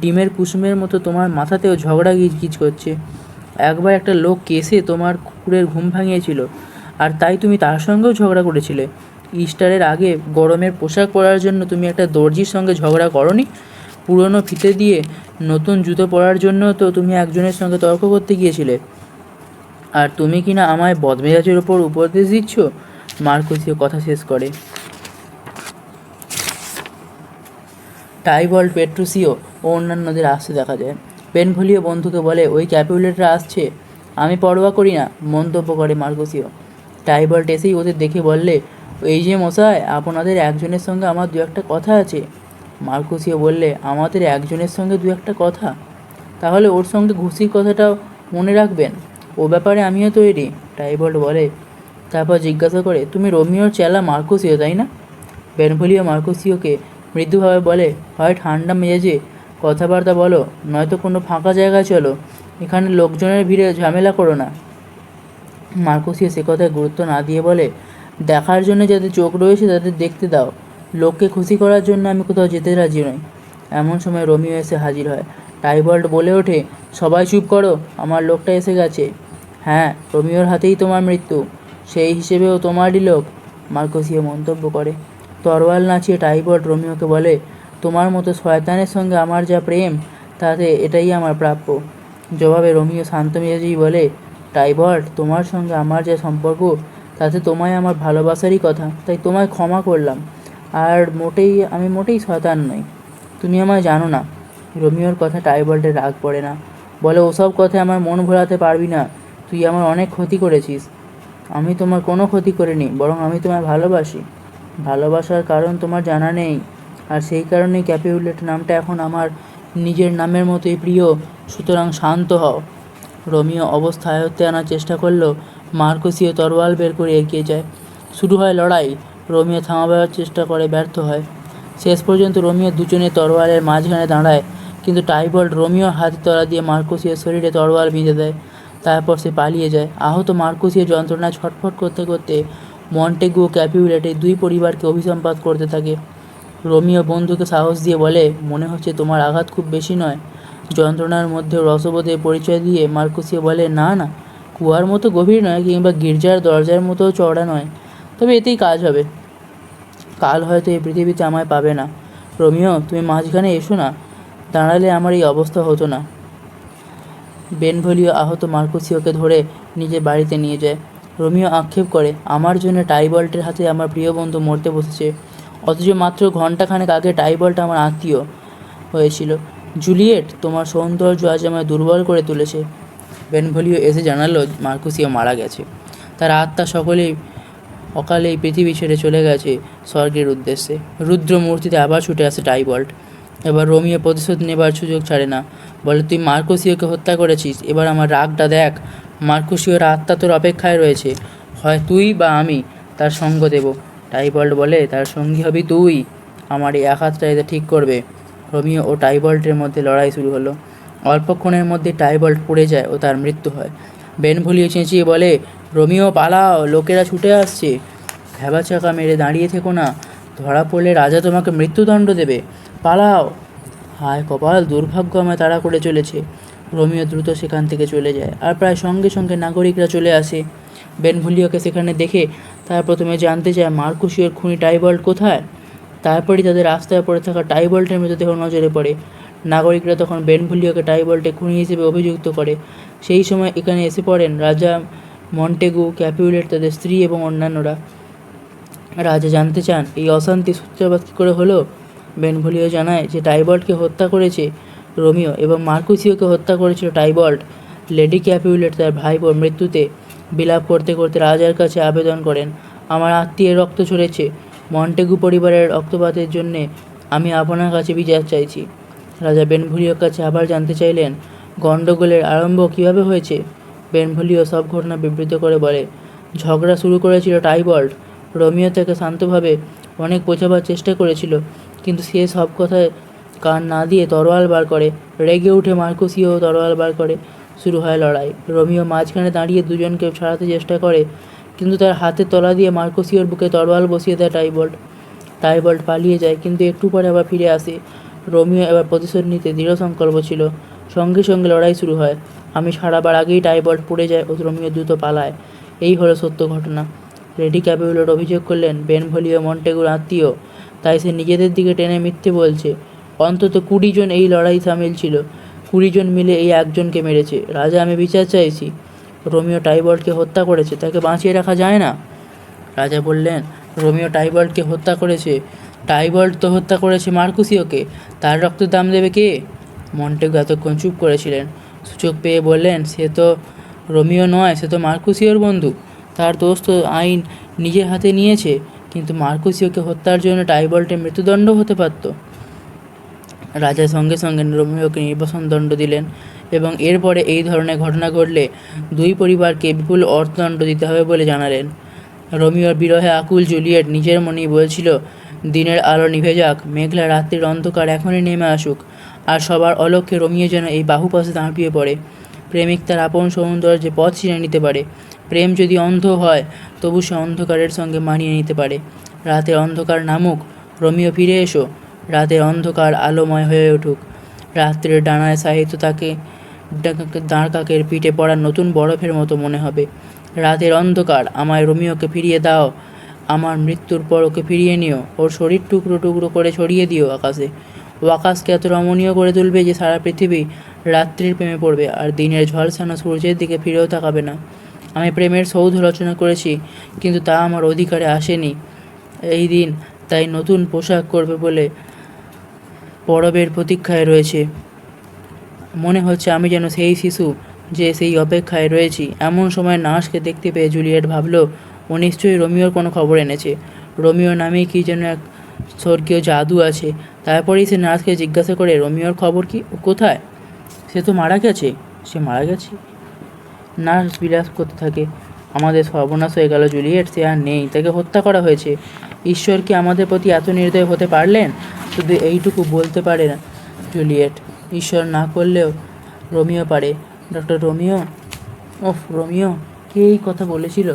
ডিমের কুসুমের মতো তোমার মাথাতেও ঝগড়া গিজগিজ করছে। একবার একটা লোক কেসে তোমার কুকুরের ঘুম ভাঙিয়েছিল, আর তাই তুমি তার সঙ্গেও ঝগড়া করেছিলে। ইস্টারের আগে গরমের পোশাক পরার জন্য তুমি একটা দর্জির সঙ্গে ঝগড়া করনি? পুরনো ফিতে দিয়ে নতুন জুতো পরার জন্য তো তুমি একজনের সঙ্গে তর্ক করতে গিয়েছিলে। আর তুমি কিনা আমায় বদমেজাজের ওপর উপদেশ দিচ্ছ? মার্কোসিও কথা শেষ করে। টাইবল্ট, পেট্রুসিও ও অন্যান্যদের আসতে দেখা যায়। বেনভোলিও বন্ধুকে বলে, ওই ক্যাপিউলেটরা আসছে। আমি পরোয়া করি না, মন্তব্য করে মার্কোসিও। টাইবল্ট এসেই ওদের দেখে বললে, এই যে মশাই, আপনাদের একজনের সঙ্গে আমার দু একটা কথা আছে। মার্কোসিও বললে, আমাদের একজনের সঙ্গে দু একটা কথা? তাহলে ওর সঙ্গে ঘুষির কথাটাও মনে রাখবেন। ও ব্যাপারে আমিও তৈরি। টাইবল্ট বলে। তারপর জিজ্ঞাসা করে, তুমি রোমিওর চেলা মার্কোসিও, তাই না? বেনভোলিও মার্কোসিওকে মৃদুভাবে বলে, হয় ঠান্ডা মেজাজে কথাবার্তা বলো, নয়তো কোনো ফাঁকা জায়গায় চলো। এখানে লোকজনের ভিড়ে ঝামেলা করো না। মার্কোসিও সে কথায় গুরুত্ব না দিয়ে বলে, দেখার জন্য যাদের চোখ রয়েছে তাদের দেখতে দাও। লোককে খুশি করার জন্য আমি কোথাও যেতে রাজি নই। এমন সময় রোমিও এসে হাজির হয়। টাইবল্ট বলে ওঠে, সবাই চুপ করো, আমার লোকটা এসে গেছে। হ্যাঁ, রোমিওর হাতেই তোমার মৃত্যু, সেই হিসেবেও তোমারই লোক, মার্কোসিও মন্তব্য করে। তরোয়াল নাচিয়ে টাইবল্ট রোমিওকে বলে, তোমার মতো শয়তানের সঙ্গে আমার যা প্রেম, তাতে এটাই আমার প্রাপ্য। জবাবে রোমিও শান্ত মেজাজেই বলে, টাইবল্ট, তোমার সঙ্গে আমার যা সম্পর্ক, তাতে তোমায় আমার ভালোবাসারই কথা, তাই তোমায় ক্ষমা করলাম। আর আমি মোটেই শয়তান নই। তুমি আমায় জানো না। রোমিওর কথা টাইবল্টের রাগ পড়ে না। বলে, ওসব কথায় আমার মন ভোলাতে পারবি না। তুই আমার অনেক ক্ষতি করেছিস। আমি তোমার কোনো ক্ষতি করিনি, বরং আমি তোমায় ভালোবাসি। ভালোবাসার কারণ তোমার জানা নেই, আর সেই কারণেই ক্যাপিউলেট নামটা এখন আমার নিজের নামের মতোই প্রিয়। সুতরাং শান্ত হও। রোমিও অবস্থা আয়ত্তে আনার চেষ্টা করলেও মার্কোসিও তরোয়াল বের করে এগিয়ে যায়। শুরু হয় লড়াই। রোমিও থামাবার চেষ্টা করে, ব্যর্থ হয়। শেষ পর্যন্ত রোমিও দুজনে তরোয়ালের মাঝখানে দাঁড়ায়, কিন্তু টাইবল্ট রোমিওর হাতে তলা দিয়ে মার্কোসিওর শরীরে তরোয়াল বিঁধে দেয়। তারপর সে পালিয়ে যায়। আহত মার্কোসিও যন্ত্রণায় ছটফট করতে করতে মন্টেগু ও ক্যাপিউলেটের দুই পরিবারকে অভিসম্পাত করতে থাকে। রোমিও বন্ধুকে সাহস দিয়ে বলে, মনে হচ্ছে তোমার আঘাত খুব বেশি নয়। যন্ত্রণার মধ্যেও রসবোধের পরিচয় দিয়ে মার্কোসিও বলে, না না, কুয়ার মতো গভীর নয়, কিংবা গির্জার দরজার মতো চওড়া নয়, তবে এতেই কাজ হবে। কাল হয়তো এই পৃথিবীতে আমায় পাবে না। রোমিও, তুমি মাঝখানে এসো না, দাঁড়ালে আমার এই অবস্থা হতো না। বেনভোলিও আহত মার্কোসিওকে ধরে নিজের বাড়িতে নিয়ে যায়। রোমিও আক্ষেপ করে, আমার জন্য টাইবল্টের হাতে আমার প্রিয় বন্ধু মরতে বসেছে, অথচ মাত্র ঘণ্টাখানেক আগে টাইবল্ট আমার আত্মীয় হয়েছিল। জুলিয়েট, তোমার সৌন্দর্য আজ আমায় দুর্বল করে তুলেছে। বেনভোলিও এসে জানালো মার্কোসিও মারা গেছে। তার আত্মা অকালেই পৃথিবী ছেড়ে চলে গেছে স্বর্গের উদ্দেশ্যে। রুদ্র মূর্তিতে আবার ছুটে আসে টাইবল্ট। এবার রোমিও প্রতিশোধ নেবার সুযোগ ছাড়ে না। বলে, তুই মার্কোসিওকে হত্যা করেছিস, এবার আমার রাগটা দেখ। মার্কোসিওর আত্মা তোর অপেক্ষায় রয়েছে, হয় তুই বা আমি তার সঙ্গ দেব। টাইবল্ট বলে, তার সঙ্গী হবি তুই। আমার এই আঘাতটা এটা ঠিক করবে। রোমিও ও টাইবল্টের মধ্যে লড়াই শুরু হলো। অল্পক্ষণের মধ্যে টাইবল্ট পড়ে যায় ও তার মৃত্যু হয়। বেনভোলিও চেঁচিয়ে বলে, রোমিও পালাও, লোকেরা ছুটে আসছে। ভ্যাবাচাকা মেরে দাঁড়িয়ে থেকো না, ধরা পড়লে রাজা তোমাকে মৃত্যুদণ্ড দেবে। পালাও। হায় কপাল, দুর্ভাগ্য আমায় তাড়া করে চলেছে। রোমিও দ্রুত সেখান থেকে চলে যায়, আর প্রায় সঙ্গে সঙ্গে নাগরিকরা চলে আসে। বেনভোলিওকে সেখানে দেখে তারা প্রথমে জানতে চায় মার্কুসিওর খুনি টাইবল্ট কোথায়। তারপরই তাদের রাস্তায় পড়ে থাকা টাইবল্টের মৃতদেহ নজরে পড়ে। নাগরিকরা তখন বেনভোলিওকে টাইবল্টে খুনি হিসেবে অভিযুক্ত করে। সেই সময় এখানে এসে পড়েন রাজা মন্টেগু, ক্যাপুলেট, তাদের স্ত্রী এবং অন্যান্যরা। রাজা জানতে চান এই অশান্তি সূত্রপাত কী করে হলো। বেনভোলিও জানায় যে টাইবল্টকে হত্যা করেছে রোমিও এবং মার্কুসিওকে হত্যা করেছিল টাইবল্ট। লেডি ক্যাপুলেট তার ভাইপোর মৃত্যুতে বিলাপ করতে করতে রাজার কাছে আবেদন করেন, আমার আত্মীয়ের রক্ত ঝরেছে, মন্টেগু পরিবারের রক্তপাতের জন্যে আমি আপনার কাছে বিচার চাইছি। রাজা বেনভোলিওর কাছে আবার জানতে চাইলেন গণ্ডগোলের আরম্ভ কীভাবে হয়েছে। বেনভোলিও সব ঘটনা বিবৃত করে বলে, ঝগড়া শুরু করেছিল টাইবল্ট। রোমিও তাকে শান্তভাবে অনেক বোঝাবার চেষ্টা করেছিল, কিন্তু সে সব কথায় কান না দিয়ে তরোয়াল বার করে। রেগে উঠে মার্কুসিও তরোয়াল বার করে। শুরু হয় লড়াই। রোমিও মাঝখানে দাঁড়িয়ে দুজনকে ছাড়াতে চেষ্টা করে, কিন্তু তার হাতের তলা দিয়ে মার্কুসিওর বুকে তরোয়াল বসিয়ে দেয় টাইবল্ট। টাইবল্ট পালিয়ে যায়, কিন্তু একটু পরে আবার ফিরে আসে। রোমিও এবার প্রতিশোধ নিতে দৃঢ় সংকল্প ছিল। সঙ্গে সঙ্গে লড়াই শুরু হয়। আমি ছাড়াবার আগেই টাইবল্ট পড়ে যায় ও রোমিও দ্রুত পালায়। এই হলো সত্য ঘটনা। লেডি ক্যাপুলেট অভিযোগ করলেন বেনভোলিও মন্টেগুর আত্মীয়, তাই সে নিজেদের দিকে টেনে মিথ্যে বলছে। অন্তত 20 জন এই লড়াই সামিল ছিল। 20 জন মিলে এই একজনকে মেরেছে। রাজা, আমি বিচার চাইছি। রোমিও টাইবল্টকে হত্যা করেছে, তাকে বাঁচিয়ে রাখা যায় না। রাজা বললেন, রোমিও টাইবল্টকে হত্যা করেছে। টাইবল্ট তো হত্যা করেছে মার্কুসিওকে, তার রক্তের দাম দেবে কে? মন্টেগু এতক্ষণ চুপ করেছিলেন। সুযোগ পেয়ে বললেন, সে তো রোমিও নয়, সে তো মার্কুসিওর বন্ধু। তার দোষ তো আইন নিজের হাতে নিয়েছে, কিন্তু মার্কুসিওকে হত্যার জন্য টাইবল্টের মৃত্যুদণ্ড হতে পারত। রাজা সঙ্গে সঙ্গে রোমিওকে নির্বাসন দণ্ড দিলেন এবং এরপরে এই ধরনের ঘটনা ঘটলে দুই পরিবারকে বিপুল অর্থদণ্ড দিতে হবে বলে জানালেন। রোমিওর বিরহে আকুল জুলিয়েট নিজের মনেই বলছিল, দিনের আলো নিভে যাক, মেঘলা রাত্রির অন্ধকার এখনই নেমে আসুক, আর সবার অলক্ষ্যে রোমিও যেন এই বাহুপাশে দাঁড়িয়ে পড়ে। প্রেমিক তার আপন সৌন্দর্যে পথ চিনে নিতে পারে। প্রেম যদি অন্ধ হয়, তবু সে অন্ধকারের সঙ্গে মানিয়ে নিতে পারে। রাতের অন্ধকার নামুক, রোমিও ফিরে এসো। রাতের অন্ধকার আলোময় হয়ে উঠুক। রাত্রের ডানায় সাহিত্য তাকে দাঁড় কাকের পিঠে পড়া নতুন বরফের মতো মনে হবে। রাতের অন্ধকার, আমায় রোমিওকে ফিরিয়ে দাও। আমার মৃত্যুর পর ওকে ফিরিয়ে নিও। ওর শরীর টুকরো টুকরো করে ছড়িয়ে দিও আকাশে। ও আকাশকে এত রমণীয় করে তুলবে যে সারা পৃথিবী রাত্রির প্রেমে পড়বে আর দিনের ঝলসানো সূর্যের দিকে ফিরেও তাকাবে না। আমি প্রেমের সৌধ রচনা করেছি, কিন্তু তা আমার অধিকারে আসেনি এই দিন, তাই নতুন পোশাক করবে বলে পরবের প্রতীক্ষায় রয়েছে। মনে হচ্ছে আমি যেন সেই শিশু যে সেই অপেক্ষায় রয়েছি। এমন সময় নার্সকে দেখতে পেয়ে জুলিয়েট ভাবল, ও নিশ্চয়ই রোমিওর কোনো খবর এনেছে। রোমিও নামে কি যেন এক স্বর্গীয় জাদু আছে। তারপরেই সে নার্সকে জিজ্ঞাসা করে, রোমিওর খবর কি? ও কোথায়? সে তো মারা গেছে। সে মারা গেছে? নার্স বিলাস করতে থাকে, আমাদের সর্বনাশ হয়ে গেল জুলিয়েট, সে আর নেই, তাকে হত্যা করা হয়েছে। ঈশ্বর কি আমাদের প্রতি এত নির্দয় হতে পারলেন? শুধু এইটুকু বলতে পারে না জুলিয়েট, ঈশ্বর না করলেও রোমিও পারে। ডক্টর রোমিও, ওফ রোমিও, কে এই কথা বলেছিল?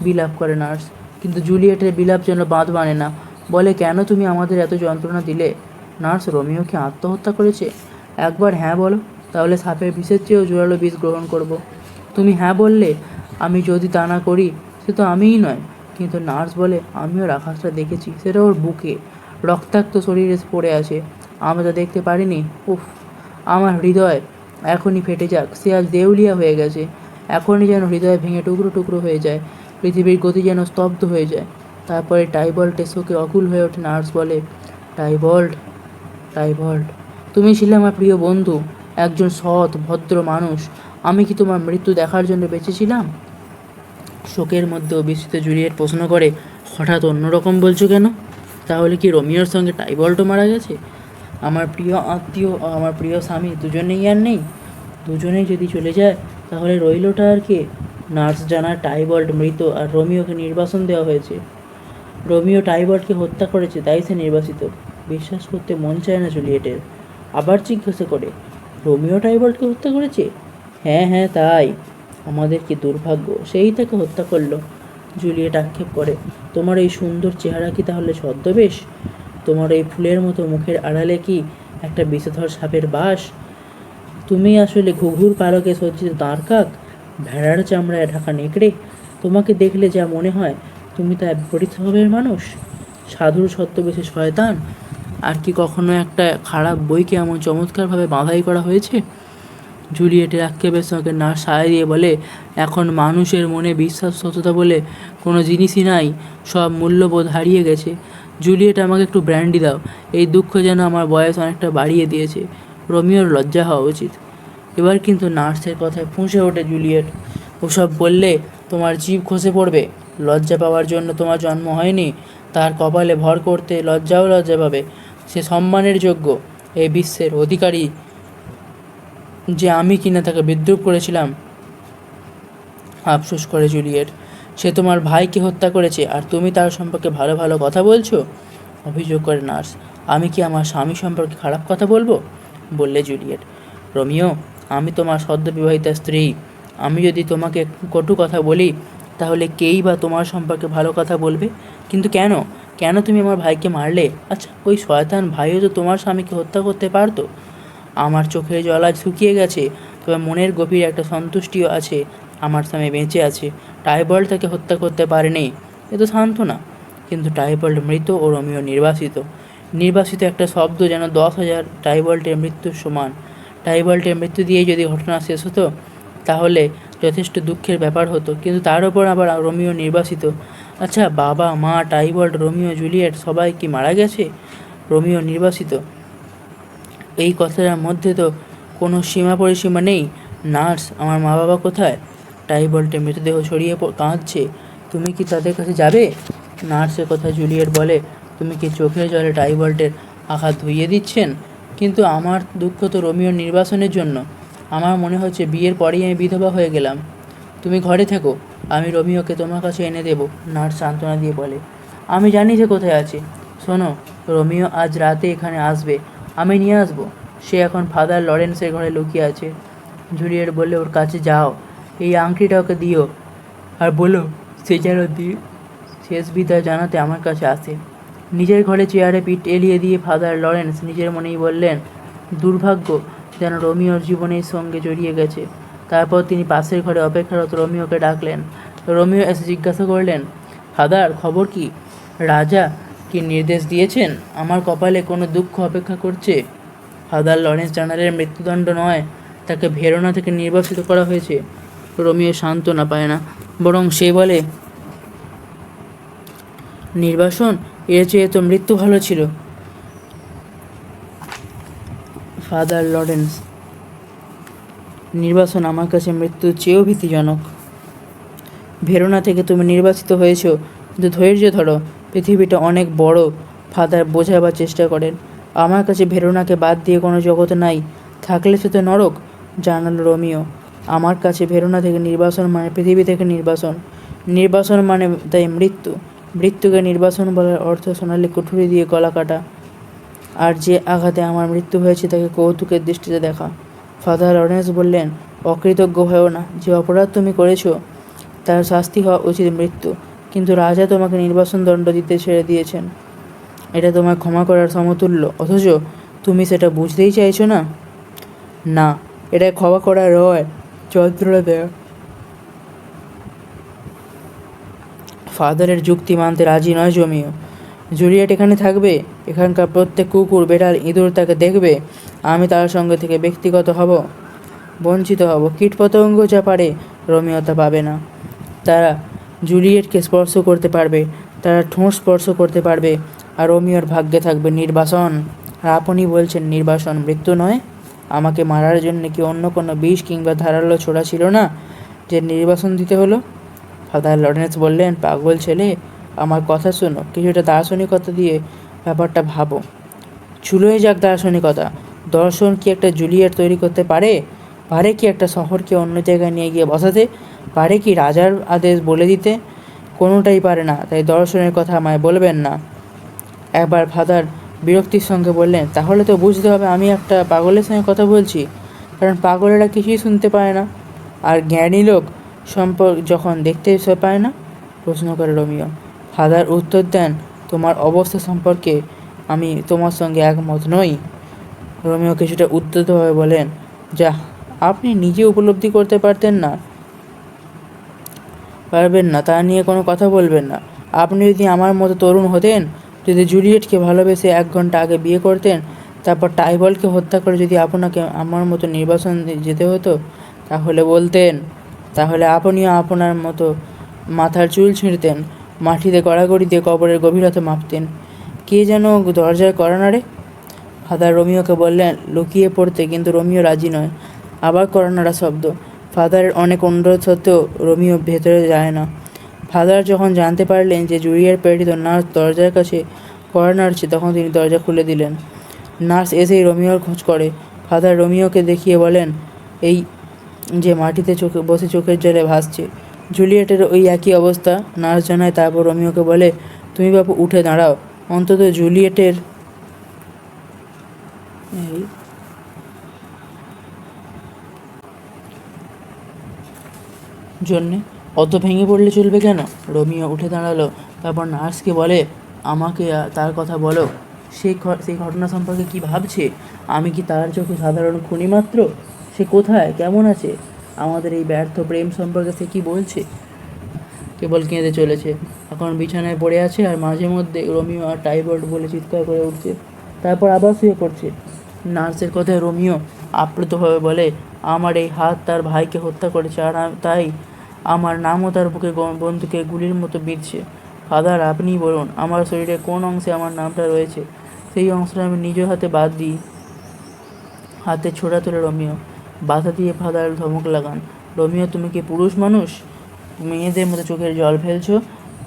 বিলাপ করে নার্স, কিন্তু জুলিয়েটের বিলাপ যেন বাঁধ মানে না। বলে, কেন তুমি আমাদের এত যন্ত্রণা দিলে? নার্স, রোমিও কি আত্মহত্যা করেছে? একবার হ্যাঁ বলো, তাহলে সাপের বিষের চেয়েও জোরালো বিষ গ্রহণ করব। তুমি হ্যাঁ বললে, আমি যদি তা না করি, সে তো আমিই নয়। কিন্তু নার্স বলে, আমিও রাখাসটা দেখেছি, সেটা ওর বুকে রক্তাক্ত শরীরে পড়ে আছে, আমি তো দেখতে পারিনি। উফ, আমার হৃদয় এখনই ফেটে যাক, সে আজ দেউলিয়া হয়ে গেছে। এখনই যেন হৃদয় ভেঙে টুকরো টুকরো হয়ে যায়, পৃথিবীর গতি যেন স্তব্ধ হয়ে যায়। তারপরে টাইবল্টের শোকে অকুল হয়ে ওঠে। নার্স বলে, টাইবল্ট, টাইবল্ট, তুমি ছিলে আমার প্রিয় বন্ধু, একজন সৎ ভদ্র মানুষ। আমি কি তোমার মৃত্যু দেখার জন্য বেঁচেছিলাম? শোকের মধ্যেও বিস্মিত জুলিয়েট প্রশ্ন করে, হঠাৎ অন্যরকম বলছো কেন? তাহলে কি রোমিওর সঙ্গে টাইবল্টও মারা গেছে? আমার প্রিয় আত্মীয় ও আমার প্রিয় স্বামী দুজনেই আর নেই? দুজনেই যদি চলে যায়, তাহলে রইলটা আর কে? নার্স জানায়, টাইবল্ট মৃত আর রোমিওকে নির্বাসন দেওয়া হয়েছে। রোমিও টাইবল্টকে হত্যা করেছে, তাই সে নির্বাসিত। বিশ্বাস করতে মন চায় না জুলিয়েটের। আবার জিজ্ঞাসা করে, রোমিও টাইবল্টকে হত্যা করেছে? হ্যাঁ হ্যাঁ, তাই। আমাদের কি দুর্ভাগ্য, সেই তাকে হত্যা করলো। জুলিয়েট আক্ষেপ করে, তোমার এই সুন্দর চেহারা কি তাহলে ছদ্মবেশ? তোমার এই ফুলের মতো মুখের আড়ালে কি একটা বিষধর সাপের বাস? তুমি আসলে ঘুঘুর পালকে সজ্জিত দাঁড়কাক, ভেড়ার চামড়ায় ঢাকা নেকড়ে। তোমাকে দেখলে যা মনে হয় তুমি তা বিপরীত স্বভাবের মানুষ, সাধুর ছদ্মবেশে শয়তান। আর কি কখনো একটা খারাপ বইকে এমন চমৎকারভাবে বাঁধাই করা হয়েছে? জুলিয়েটের আক্ষেপের সঙ্গে নার্স সায় দিয়ে বলে, এখন মানুষের মনে বিশ্বাস সততা বলে কোনো জিনিসই নাই, সব মূল্যবোধ হারিয়ে গেছে। জুলিয়েট, আমাকে একটু ব্র্যান্ডি দাও, এই দুঃখ যেন আমার বয়স অনেকটা বাড়িয়ে দিয়েছে। রোমিওর লজ্জা হওয়া উচিত। এবার কিন্তু নার্সের কথায় ফুঁসে ওঠে জুলিয়েট, ওসব বললে তোমার জিভ খসে পড়বে। লজ্জা পাওয়ার জন্য তোমার জন্ম হয়নি, তার কপালে ভর করতে লজ্জাও লজ্জা পাবে। সে সম্মানের যোগ্য, এই বিশ্বের অধিকারী যে আমি কিনা তাকে বিদ্রূপ করেছিলাম। আফসোস করে জুলিয়েট, সে তোমার ভাইকে হত্যা করেছে আর তুমি তার সম্পর্কে ভালো ভালো কথা বলছো? অভিযোগ করে নার্স। আমি কি আমার স্বামী সম্পর্কে খারাপ কথা বলবো? বললে জুলিয়েট। রোমিও, আমি তোমার সদ্যবিবাহিতা স্ত্রী। আমি যদি তোমাকে কটু কথা বলি তাহলে কেই বা তোমার সম্পর্কে ভালো কথা বলবে? কিন্তু কেন কেন তুমি আমার ভাইকে মারলে? আচ্ছা, ওই শয়তান ভাইও তো তোমার স্বামীকে হত্যা করতে পারতো। আমার চোখের জল আজ শুকিয়ে গেছে, তবে মনের গভীরে একটা সন্তুষ্টিও আছে, আমার স্বামী বেঁচে আছে। টাইবল্ট তাকে হত্যা করতে পারেনি, এ তো সান্ত্বনা। কিন্তু টাইবল্ট মৃত ও রোমিও নির্বাসিত। নির্বাসিত একটা শব্দ যেন 10,000 টাইবল্টের মৃত্যুর সমান। টাইবল্টের মৃত্যু দিয়েই যদি ঘটনা শেষ হতো তাহলে যথেষ্ট দুঃখের ব্যাপার হতো, কিন্তু তার ওপর আবার রোমিও নির্বাসিত। আচ্ছা, বাবা মা, টাইবল্ট, রোমিও, জুলিয়েট সবাই কি মারা গেছে? রোমিও নির্বাসিত, এই কথাটার মধ্যে তো কোনো সীমা পরিসীমা নেই। নার্স, আমার মা বাবা কোথায়? টাইবল্টের মৃতদেহ ছড়িয়ে কাঁদছে, তুমি কি তাদের কাছে যাবে? নার্সের কথা জুলিয়েট বলে, তুমি কি চোখের জলে টাইবল্টের আঘাত ধুইয়ে দিচ্ছেন? কিন্তু আমার দুঃখ তো রোমিওর নির্বাসনের জন্য। আমার মনে হচ্ছে বিয়ের পরেই আমি বিধবা হয়ে গেলাম। তুমি ঘরে থেকো, আমি রোমিওকে তোমার কাছে এনে দেব। নার্স সান্ত্বনা দিয়ে বলে, আমি জানি যে কোথায় আছে। শোনো, রোমিও আজ রাতে এখানে আসবে, আমি নিয়ে আসবো। সে এখন ফাদার লরেন্সের ঘরে লুকিয়ে আছে। জুলিয়েট বললে, ওর কাছে যাও, এই আংটিটা ওকে দিও, আর বলো সে যেন শেষ বিদায় জানাতে আমার কাছে আসে। নিজের ঘরে চেয়ারে পিঠ এলিয়ে দিয়ে ফাদার লরেন্স নিজের মনেই বললেন, দুর্ভাগ্য যেন রোমিওর জীবনের সঙ্গে জড়িয়ে গেছে। তারপর তিনি পাশের ঘরে অপেক্ষারত রোমিওকে ডাকলেন। রোমিও এসে জিজ্ঞাসা করলেন, ফাদার, খবর কি? রাজা কি নির্দেশ দিয়েছেন? আমার কপালে কোনো দুঃখ অপেক্ষা করছে? ফাদার লরেন্স জানালেন, মৃত্যুদণ্ড নয়, তাকে ভেরোনা থেকে নির্বাসিত করা হয়েছে। রোমিও সান্ত্বনা পায় না, বরং সে বলে, নির্বাসন? এর চেয়ে তো মৃত্যু ভালো ছিল। ফাদার লরেন্স, নির্বাসন আমার কাছে মৃত্যুর চেয়েও ভীতিজনক। ভেরোনা থেকে তুমি নির্বাসিত হয়েছ, কিন্তু ধৈর্য ধরো, পৃথিবীটা অনেক বড়। ফাদার বোঝাবার চেষ্টা করেন, আমার কাছে ভেরোনাকে বাদ দিয়ে কোনো জগৎ নাই, থাকলে সে তো নরক। জানাল রোমিও, আমার কাছে ভেরোনা থেকে নির্বাসন মানে পৃথিবী থেকে নির্বাসন। নির্বাসন মানে তাই মৃত্যু। মৃত্যুকে নির্বাসন বলার অর্থ সোনালি কুঠুরি দিয়ে গলা কাটা। আর যে আঘাতে আমার মৃত্যু হয়েছে তাকে কৌতুকের দৃষ্টিতে দেখা। ফাদার লরেন্স বললেন, অকৃতজ্ঞ হয়েও না, যে অপরাধ তুমি করেছো তার শাস্তি হওয়া উচিত মৃত্যু, কিন্তু রাজা তোমাকে নির্বাসন দণ্ড দিতে ছেড়ে দিয়েছেন। এটা তোমার ক্ষমা করার সমতুল্য, অথচ তুমি সেটা বুঝতেই চাইছো না। না, এটা ক্ষমা করা নয়, যন্ত্রণা দেয়া। ফাদারের যুক্তি মানতে রাজি নয় জমিও। জুলিয়েট এখানে থাকবে, এখানকার প্রত্যেক কুকুর, বেড়াল, ইঁদুর তাকে দেখবে। আমি তার সঙ্গে থেকে ব্যক্তিগত হব, বঞ্চিত হব। কীটপতঙ্গ যা পারে রোমিও তা পাবে না। তারা জুলিয়েটকে স্পর্শ করতে পারবে, তারা ঠোঁট স্পর্শ করতে পারবে, আর রোমিওর ভাগ্যে থাকবে নির্বাসন। আর আপনি বলছেন নির্বাসন মৃত্যু নয়? আমাকে মারার জন্য কি অন্য কোনো বিষ কিংবা ধারালো ছোড়া ছিল না যে নির্বাসন দিতে হলো? ফাদার লরেন্স বললেন, পাগল ছেলে, আমার কথা শোনো, কিছুটা দার্শনিকতা দিয়ে ব্যাপারটা ভাবো। চুলোয় যাক দার্শনিকতা। দর্শন কি একটা জুলিয়েট তৈরি করতে পারে? পারে কি একটা শহরকে অন্য জায়গায় নিয়ে গিয়ে বসাতে? পারে কি রাজার আদেশ বলে দিতে? কোনোটাই পারে না, তাই দর্শনের কথা আমায় বলবেন না। একবার ফাদার বিরক্তির সঙ্গে বললেন, তাহলে তো বুঝতে হবে আমি একটা পাগলের সঙ্গে কথা বলছি, কারণ পাগলেরা কিছুই শুনতে পায় না, আর জ্ঞানী লোক যখন দেখতে পায় না। প্রশ্ন করে রোমিও। ফাদার উত্তর দেন, তোমার অবস্থা সম্পর্কে আমি তোমার সঙ্গে একমত নই। রোমিও কিছুটা উদ্ধতভাবে বলেন, যা আপনি নিজে উপলব্ধি করতে পারবেন না তা নিয়ে কোনো কথা বলবেন না। আপনি যদি আমার মতো তরুণ হতেন, যদি জুলিয়েটকে ভালোবেসে 1 ঘন্টা আগে বিয়ে করতেন, তারপর টাইবল্টকে হত্যা করে যদি আপনাকে আমার মতো নির্বাসন যেতে হতো, তাহলে বলতেন, তাহলে আপনিও আপনার মতো মাথার চুল ছিঁড়তেন, মাটিতে গড়াগড়ি দিয়ে কবরের গভীরতা মাপতেন। কে যেন দরজায় কড়া নাড়ে। ফাদার রোমিওকে বললেন লুকিয়ে পড়তে, কিন্তু রোমিও রাজি নয়। আবার কড়া নাড়া শব্দ। ফাদারের অনেক অনুরোধ সত্ত্বেও রোমিও ভেতরে যায় না। ফাদার যখন জানতে পারলেন যে জুলিয়ের প্রেরিত নার্স দরজার কাছে কড়া নাড়ছে, তখন তিনি দরজা খুলে দিলেন। নার্স এসেই রোমিওর খোঁজ করে। ফাদার রোমিওকে দেখিয়ে বলেন, এই যে মাটিতে বসে চোখের জলে ভাসছে। জুলিয়েটের ওই একই অবস্থা, নার্স জানায়। তারপর রোমিওকে বলে, তুমি বাপু উঠে দাঁড়াও, অন্তত জুলিয়েটের জন্যে অত ভেঙে পড়লে চলবে কেন? রোমিও উঠে দাঁড়ালো। তারপর নার্সকে বলে, আমাকে তার কথা বলো। সেই ঘটনা সম্পর্কে কি ভাবছে? আমি কি তার চোখে সাধারণ খুনি মাত্র? সে কোথায়, কেমন আছে? আমাদের এই ব্যর্থ প্রেম সম্পর্কে সে কি বলছে? কেবল কেঁদে চলেছে। এখন বিছানায় পড়ে আছে, আর মাঝে মধ্যে রোমিও আর টাইবল্ট বলে চিৎকার করে উঠছে, তারপর আবার শুয়ে পড়ছে। নার্সের কথায় রোমিও আপ্লুতভাবে বলে, আমার এই হাত তার ভাইকে হত্যা করেছে, আর তাই আমার নামও তার বুকে বন্দুকের গুলির মতো বিঁধছে। ফাদার, আপনিই বলুন, আমার শরীরে কোন অংশে আমার নামটা রয়েছে? সেই অংশটা আমি নিজ হাতে বাদ দিই। হাতে ছোড়া তোলে রোমিও। বাধা দিয়ে ফাদার ধমক লাগান, রোমিও, তুমি কি পুরুষ মানুষ? মেয়েদের মতো চোখের জল ফেলছো?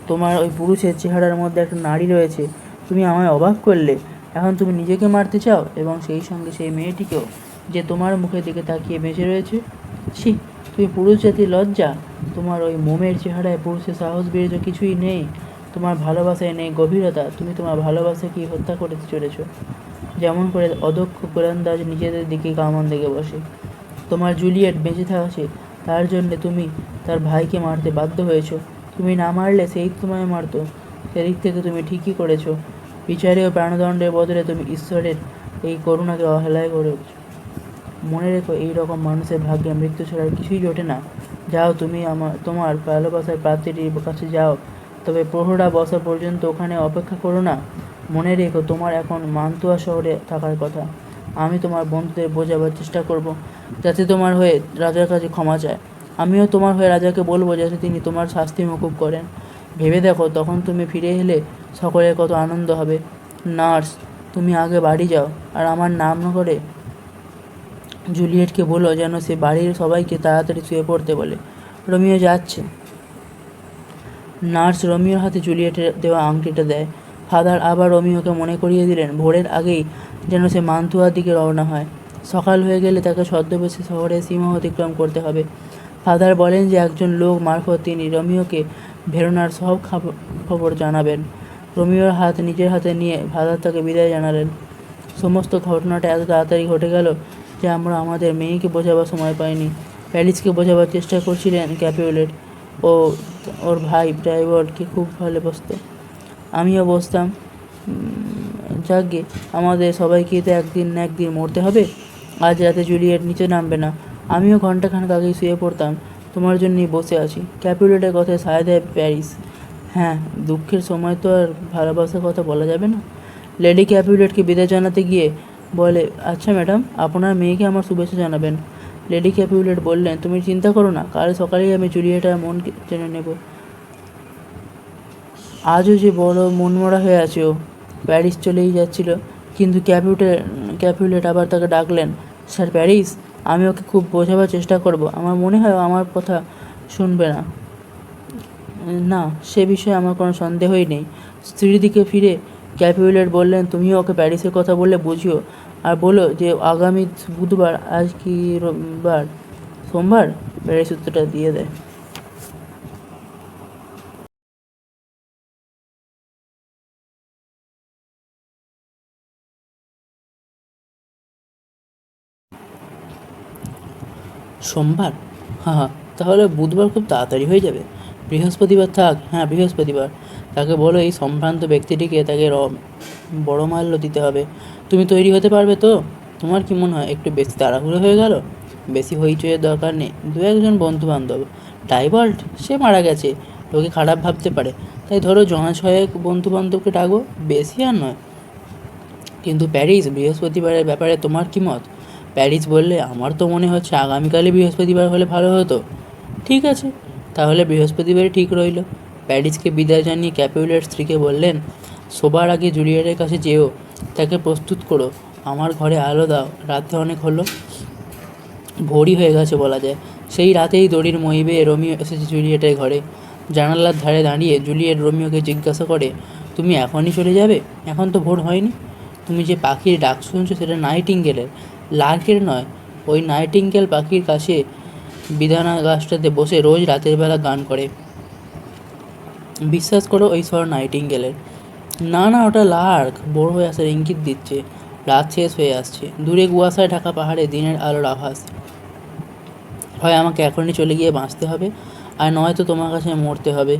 তোমার ওই পুরুষের চেহারার মধ্যে একটা নারী রয়েছে। তুমি আমায় অবাক করলে। এখন তুমি নিজেকে মারতে চাও, এবং সেই সঙ্গে সেই মেয়েটিকেও, যে তোমার মুখের দিকে তাকিয়ে বেঁচে রয়েছে। ছি, তুমি পুরুষ জাতির লজ্জা। তোমার ওই মোমের চেহারায় পুরুষের সাহস বীর্য কিছুই নেই। তোমার ভালোবাসায় নেই গভীরতা। তুমি তোমার ভালোবাসাকেই হত্যা করতে চলেছ, যেমন করে অদক্ষ গোলন্দাজ নিজেদের দিকে কামান দেখে বসে। তোমার জুলিয়েট বেঁচে থাকছে, তার জন্যে তুমি তার ভাইকে মারতে বাধ্য হয়েছ। তুমি না মারলে সেই তোমায় মারত। সেদিক থেকে তুমি ঠিকই করেছো। বিচারে ও প্রাণদণ্ডের বদলে তুমি ঈশ্বরের এই করুণাকে অবহেলায় করেছ। মনে রেখো, এই রকম মানুষের ভাগ্যে মৃত্যু ছাড়া কিছুই জোটে না। যাও, তুমি তোমার ভালোবাসার প্রার্থীটির কাছে যাও, তবে প্রহরা বসা পর্যন্ত ওখানে অপেক্ষা করো না। মনে রেখো, তোমার এখন মান্তুয়া শহরে থাকার কথা। আমি তোমার বন্ধুদের বোঝাবার চেষ্টা করব, যাতে তোমার হয়ে রাজার কাছে ক্ষমা চায়। আমিও তোমার হয়ে রাজাকে বলবো, যাতে তিনি তোমার শাস্তি মকুব করেন। ভেবে দেখো, তখন তুমি ফিরে এলে সকলের কত আনন্দ হবে। নার্স, তুমি আগে বাড়ি যাও, আর আমার নাম করে জুলিয়েটকে বলো যেন সে বাড়ির সবাইকে তাড়াতাড়ি শুয়ে পড়তে বলে। রোমিও যাচ্ছে। নার্স রোমিওর হাতে জুলিয়েটের দেওয়া আংটিটা দেয়। ফাদার আবার রোমিওকে মনে করিয়ে দিলেন, ভোরের আগেই যেন সে মান্তুয়ার দিকে রওনা হয়। সকাল হয়ে গেলে তাকে ছদ্মবেশে শহরের সীমা অতিক্রম করতে হবে। ফাদার বলেন যে একজন লোক মারফত তিনি রোমিওকে ভেরোনার সব খবর জানাবেন। রোমিওর হাত নিজের হাতে নিয়ে ফাদার তাকে বিদায় জানালেন। সমস্ত ঘটনাটা এত তাড়াতাড়ি ঘটে গেল যে আমরা আমাদের মেয়েকে বোঝাবার সময় পাইনি। প্যারিসকে বোঝাবার চেষ্টা করছিলেন ক্যাপুলেট। ও ওর ভাই টাইবল্টকে খুব ভালোবাসত। আমিও বসতাম। যাকগে, আমাদের সবাইকে তো একদিন না একদিন মরতে হবে। আজ রাতে জুলিয়েট নিচে নামবে না। আমিও ঘন্টাখানেক আগেই শুয়ে পড়তাম। তোমার জন্যই বসে আছি। ক্যাপুলেটের কথায় সায় দেয় প্যারিস। হ্যাঁ, দুঃখের সময় তো আর ভালোবাসার কথা বলা যাবে না। লেডি ক্যাপুলেটকে বিদায় জানাতে গিয়ে বলে, আচ্ছা ম্যাডাম, আপনার মেয়েকে আমার শুভেচ্ছা জানাবেন। লেডি ক্যাপুলেট বললেন, তুমি চিন্তা করো না, কাল সকালেই আমি জুলিয়েটার মন জেনে নেব। আজও যে বড় মনমরা হয়ে আছে ও। প্যারিস চলেই যাচ্ছিল, কিন্তু ক্যাপুলেট আবার তাকে ডাকলেন। স্যার প্যারিস, আমি ওকে খুব বোঝাবার চেষ্টা করব। আমার মনে হয় আমার কথা শুনবে না। না, সে বিষয়ে আমার কোনো সন্দেহই নেই। স্ত্রীর দিকে ফিরে ক্যাপুলেট বললেন, তুমিও ওকে প্যারিসের কথা বললে বুঝিও, আর বলো যে আগামী বুধবার, আজ কি বার, সোমবার। প্যারিস উত্তরটা দিয়ে দেয়। সোমবার? হ্যাঁ, তাহলে বুধবার খুব তাড়াতাড়ি হয়ে যাবে। বৃহস্পতিবার থাক। হ্যাঁ, বৃহস্পতিবার। তাকে বলো এই সম্ভ্রান্ত ব্যক্তিটিকে তাকে বড় মাল্য দিতে হবে। তুমি তৈরি হতে পারবে তো? তোমার কি মনে হয় একটু বেশি তাড়াহুড়ো হয়ে গেল? বেশি হইচইয়ের দরকার নেই। 2-1 জন বন্ধু বান্ধব। টাইবল্ট, সে মারা গেছে। লোকে খারাপ ভাবতে পারে। তাই ধরো জনা ছয়েক বন্ধু বান্ধবকে ডাকো, বেশি আর নয়। কিন্তু প্যারিস, বৃহস্পতিবারের ব্যাপারে তোমার কী মত? প্যারিস বললে, আমার তো মনে হচ্ছে আগামীকালই বৃহস্পতিবার হলে ভালো হতো। ঠিক আছে, তাহলে বৃহস্পতিবারই ঠিক রইল। প্যারিসকে বিদায় জানিয়ে ক্যাপুলেট স্ত্রীকে বললেন, শোবার আগে জুলিয়েটের কাছে যেও, তাকে প্রস্তুত করো, আমার ঘরে আলো দাও, রাতে অনেক হলো, ভোরই হয়ে গেছে বলা যায়। সেই রাতেই দড়ির মই বেয়ে রোমিও এসেছে জুলিয়েটের ঘরে। জানালার ধারে দাঁড়িয়ে জুলিয়েট রোমিওকে জিজ্ঞাসা করে, তুমি এখনই চলে যাবে? এখন তো ভোর হয়নি। তুমি যে পাখির ডাক শুনছো সেটা নাইটিঙ্গেলের, লার্কের নয়। ওই নাইটিঙ্গেল পাখির কাছে বিধানা গাছটাতে বসে রোজ রাতের বেলা গান করে। বিশ্বাস করো, ওই স্বর নাইটিঙ্গেলের। না না, ওটা লার্ক বড় হয়ে আসার ইঙ্গিত দিচ্ছে। রাত শেষ হয়ে আসছে, দূরে কুয়াশায় ঢাকা পাহাড়ে দিনের আলোর আভাস। হয় আমাকে এখনই চলে গিয়ে বাঁচতে হবে, আর নয়তো তোমার কাছে মরতে হবে।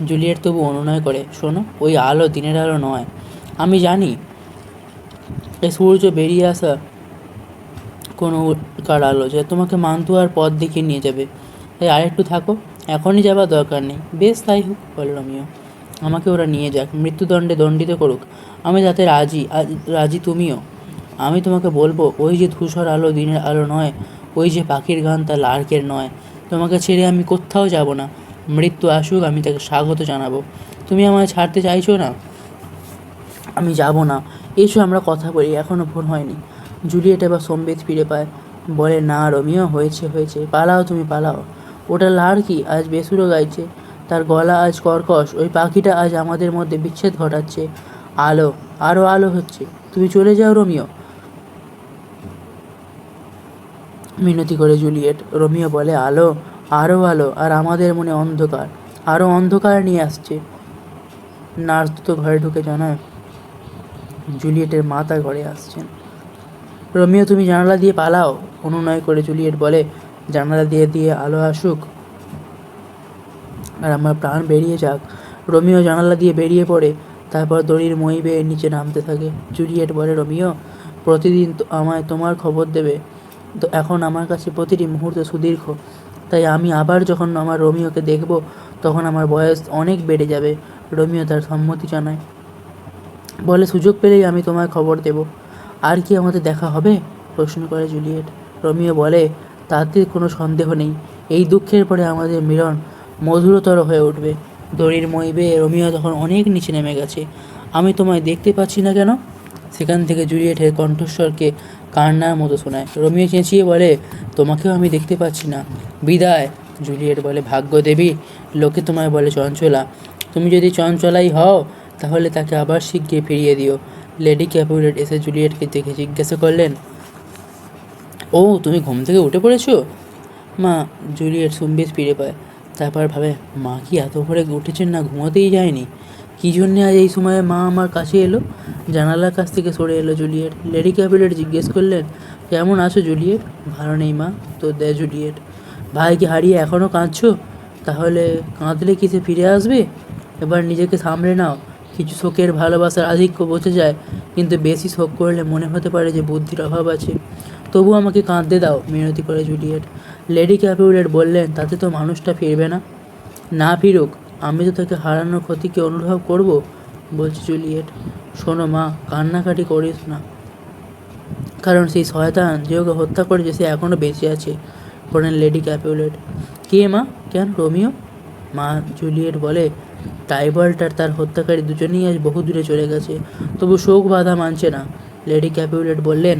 জুলিয়েট তবু অনুনয় করে, শোনো, ওই আলো দিনের আলো নয়। আমি জানি এই সূর্য বেরিয়ে আসা কোনো কার আলো যে তোমাকে মান্তুয়ার পথ দেখিয়ে নিয়ে যাবে। তাই আরেকটু থাকো, এখনই যাবার দরকার নেই। বেশ, তাই হোক, বলে রোমিও। আমাকে ওরা নিয়ে যাক, মৃত্যুদণ্ডে দণ্ডিত করুক, আমি তাতে রাজি। রাজি তুমিও। আমি তোমাকে বলবো, ওই যে ধূসর আলো দিনের আলো নয়, ওই যে পাখির গান তা লার্কের নয়। তোমাকে ছেড়ে আমি কোথাও যাব না। মৃত্যু আসুক, আমি তাকে স্বাগত জানাবো। তুমি আমায় ছাড়তে চাইছো না? আমি যাব না। এসো আমরা কথা বলি, এখনও ভোর হয়নি। জুলিয়েট এবার সম্বিত ফিরে পায়, বলে, না রোমিও, হয়েছে হয়েছে, পালাও তুমি পালাও। ওটা লার্কি আজ বেসুরো গাইছে, তার গলা আজ কর্কশ, ওই পাখিটা আজ আমাদের মধ্যে বিচ্ছেদ ঘটাচ্ছে। আলো, আরও আলো হচ্ছে, তুমি চলে যাও রোমিও, মিনতি করে জুলিয়েট। রোমিও বলে, আলো, আরও আলো, আর আমাদের মনে অন্ধকার, আরও অন্ধকার নিয়ে আসছে। নার্স তো ঘরে ঢুকে জানায় জুলিয়েটের মা তার ঘরে আসছেন। রোমিও, তুমি জানালা দিয়ে পালাও, অনুনয় করে জুলিয়েট বলে, জানালা দিয়ে দিয়ে আলো আসুক আর আমার প্রাণ বেরিয়ে যাক। রোমিও জানালা দিয়ে বেরিয়ে পড়ে, তারপর দড়ির মই বেয়ে নিচে নামতে থাকে। জুলিয়েট বলে, রোমিও, প্রতিদিন তো আমায় তোমার খবর দেবে, তো এখন আমার কাছে প্রতিটি মুহূর্ত সুদীর্ঘ। তাই আমি আবার যখন আমার রোমিওকে দেখব, তখন আমার বয়স অনেক বেড়ে যাবে। রোমিও তার সম্মতি জানায়, বলে, সুযোগ পেলেই আমি তোমায় খবর দেব। আর কি আমাদের দেখা হবে? প্রশ্ন করে জুলিয়েট। রোমিও বলে, তাতে কোনো সন্দেহ নেই, এই দুঃখের পরে আমাদের মিলন মধুরতর হয়ে উঠবে। দড়ির মই বেয়ে রোমিও তখন অনেক নিচে নেমে গেছে। আমি তোমায় দেখতে পাচ্ছি না কেন? সেখান থেকে জুলিয়েটের কণ্ঠস্বরকে কান্নার মতো শোনায়। রোমিও চেঁচিয়ে বলে, তোমাকেও আমি দেখতে পাচ্ছি না, বিদায়। জুলিয়েট বলে, ভাগ্য দেবী, লোকে তোমায় বলে চঞ্চলা। তুমি যদি চঞ্চলাই হও, তাহলে তাকে আবার শিগগির ফিরিয়ে দিও। লেডি ক্যাপুলেট এসে জুলিয়েটকে দেখে জিজ্ঞাসা করলেন, ও, তুমি ঘুম থেকে উঠে পড়েছো? মা, জুলিয়েট সম্বিত ফিরে পায়। তারপর ভাবে, মা কি এত ভোরে উঠেছেন, না ঘুমোতেই যায়নি? কী জন্যে আজ এই সময়ে মা আমার কাছে এলো? জানালার কাছ থেকে সরে এলো জুলিয়েট। লেডি ক্যাপুলেট জিজ্ঞেস করলেন, কেমন আছো জুলিয়েট? ভালো নেই মা, তো দেয় জুলিয়েট। ভাইকে হারিয়ে এখনও কাঁদছো? তাহলে কাঁদলে কি সে ফিরে আসবে? এবার নিজেকে সামলে নাও। কিছু শোকের ভালোবাসার আধিক্য বোঝা যায়, কিন্তু বেশি শোক করলে মনে হতে পারে যে বুদ্ধির অভাব আছে। তবু আমাকে কাঁদতে দাও, মিনতি করে জুলিয়েট। লেডি ক্যাপুলেট বললেন, তাতে তো মানুষটা ফিরবে না। না ফিরুক, আমি তো তাকে হারানোর ক্ষতিকে অনুভব করব, বলছে জুলিয়েট। শোনো মা, কান্নাকাটি করিস না, কারণ সেই শয়তান যে ওকে হত্যা করেছে সে এখনও বেঁচে আছে, বলেন লেডি ক্যাপুলেট। কে মা? কেন রোমিও? মা, জুলিয়েট বলে, টাইবাল্ট আর তার হত্যাকারী দুজনেই আজ বহু দূরে চলে গেছে, তবু শোক বাধা মানছে না। লেডি ক্যাপুলেট বললেন,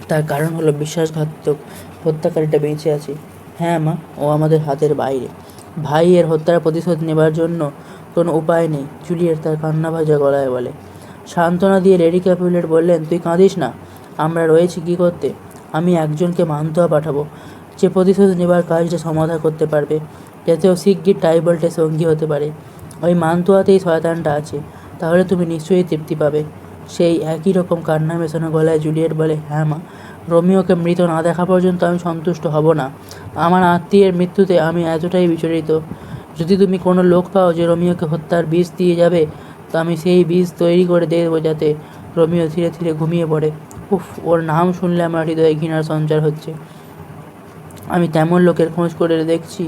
তার কারণ হলো বিশ্বাসঘাতক হত্যাকারীটা বেঁচে আছে। হ্যাঁ মা, ও আমাদের হাতের বাইরে। ভাইয়ের হত্যার প্রতিশোধ নেবার জন্য কোনো উপায় নেই, জুলিয়েট তার কান্না ভাজা গলায় বলে। সান্ত্বনা দিয়ে লেডি ক্যাপুলেট বললেন, তুই কাঁদিস না, আমরা রয়েছি কী করতে। আমি একজনকে মান্তুয়া পাঠাবো, যে প্রতিশোধ নেবার কাজটা সমাধা করতে পারবে, যাতেও শিগগির টাইবাল্টের সঙ্গী হতে পারে। ওই মান্তুয়াতেই শয়তানটা আছে, তাহলে তুমি নিশ্চয়ই তৃপ্তি পাবে। সেই একই রকম কান্না মেশানো গলায় জুলিয়েট বলে, হ্যাঁ মা, রোমিওকে মৃত না দেখা পর্যন্ত আমি সন্তুষ্ট হব না। আমার আত্মীয়ের মৃত্যুতে আমি এতটাই বিচলিত। যদি তুমি কোনো লোক পাও যে রোমিওকে হত্যার বিষ দিয়ে যাবে, তো আমি সেই বিষ তৈরি করে দেবো, যাতে রোমিও ধীরে ধীরে ঘুমিয়ে পড়ে। উফ, ওর নাম শুনলে আমার হৃদয়ে ঘৃণার সঞ্চার হচ্ছে। আমি তেমন লোকের খোঁজ করে দেখছি,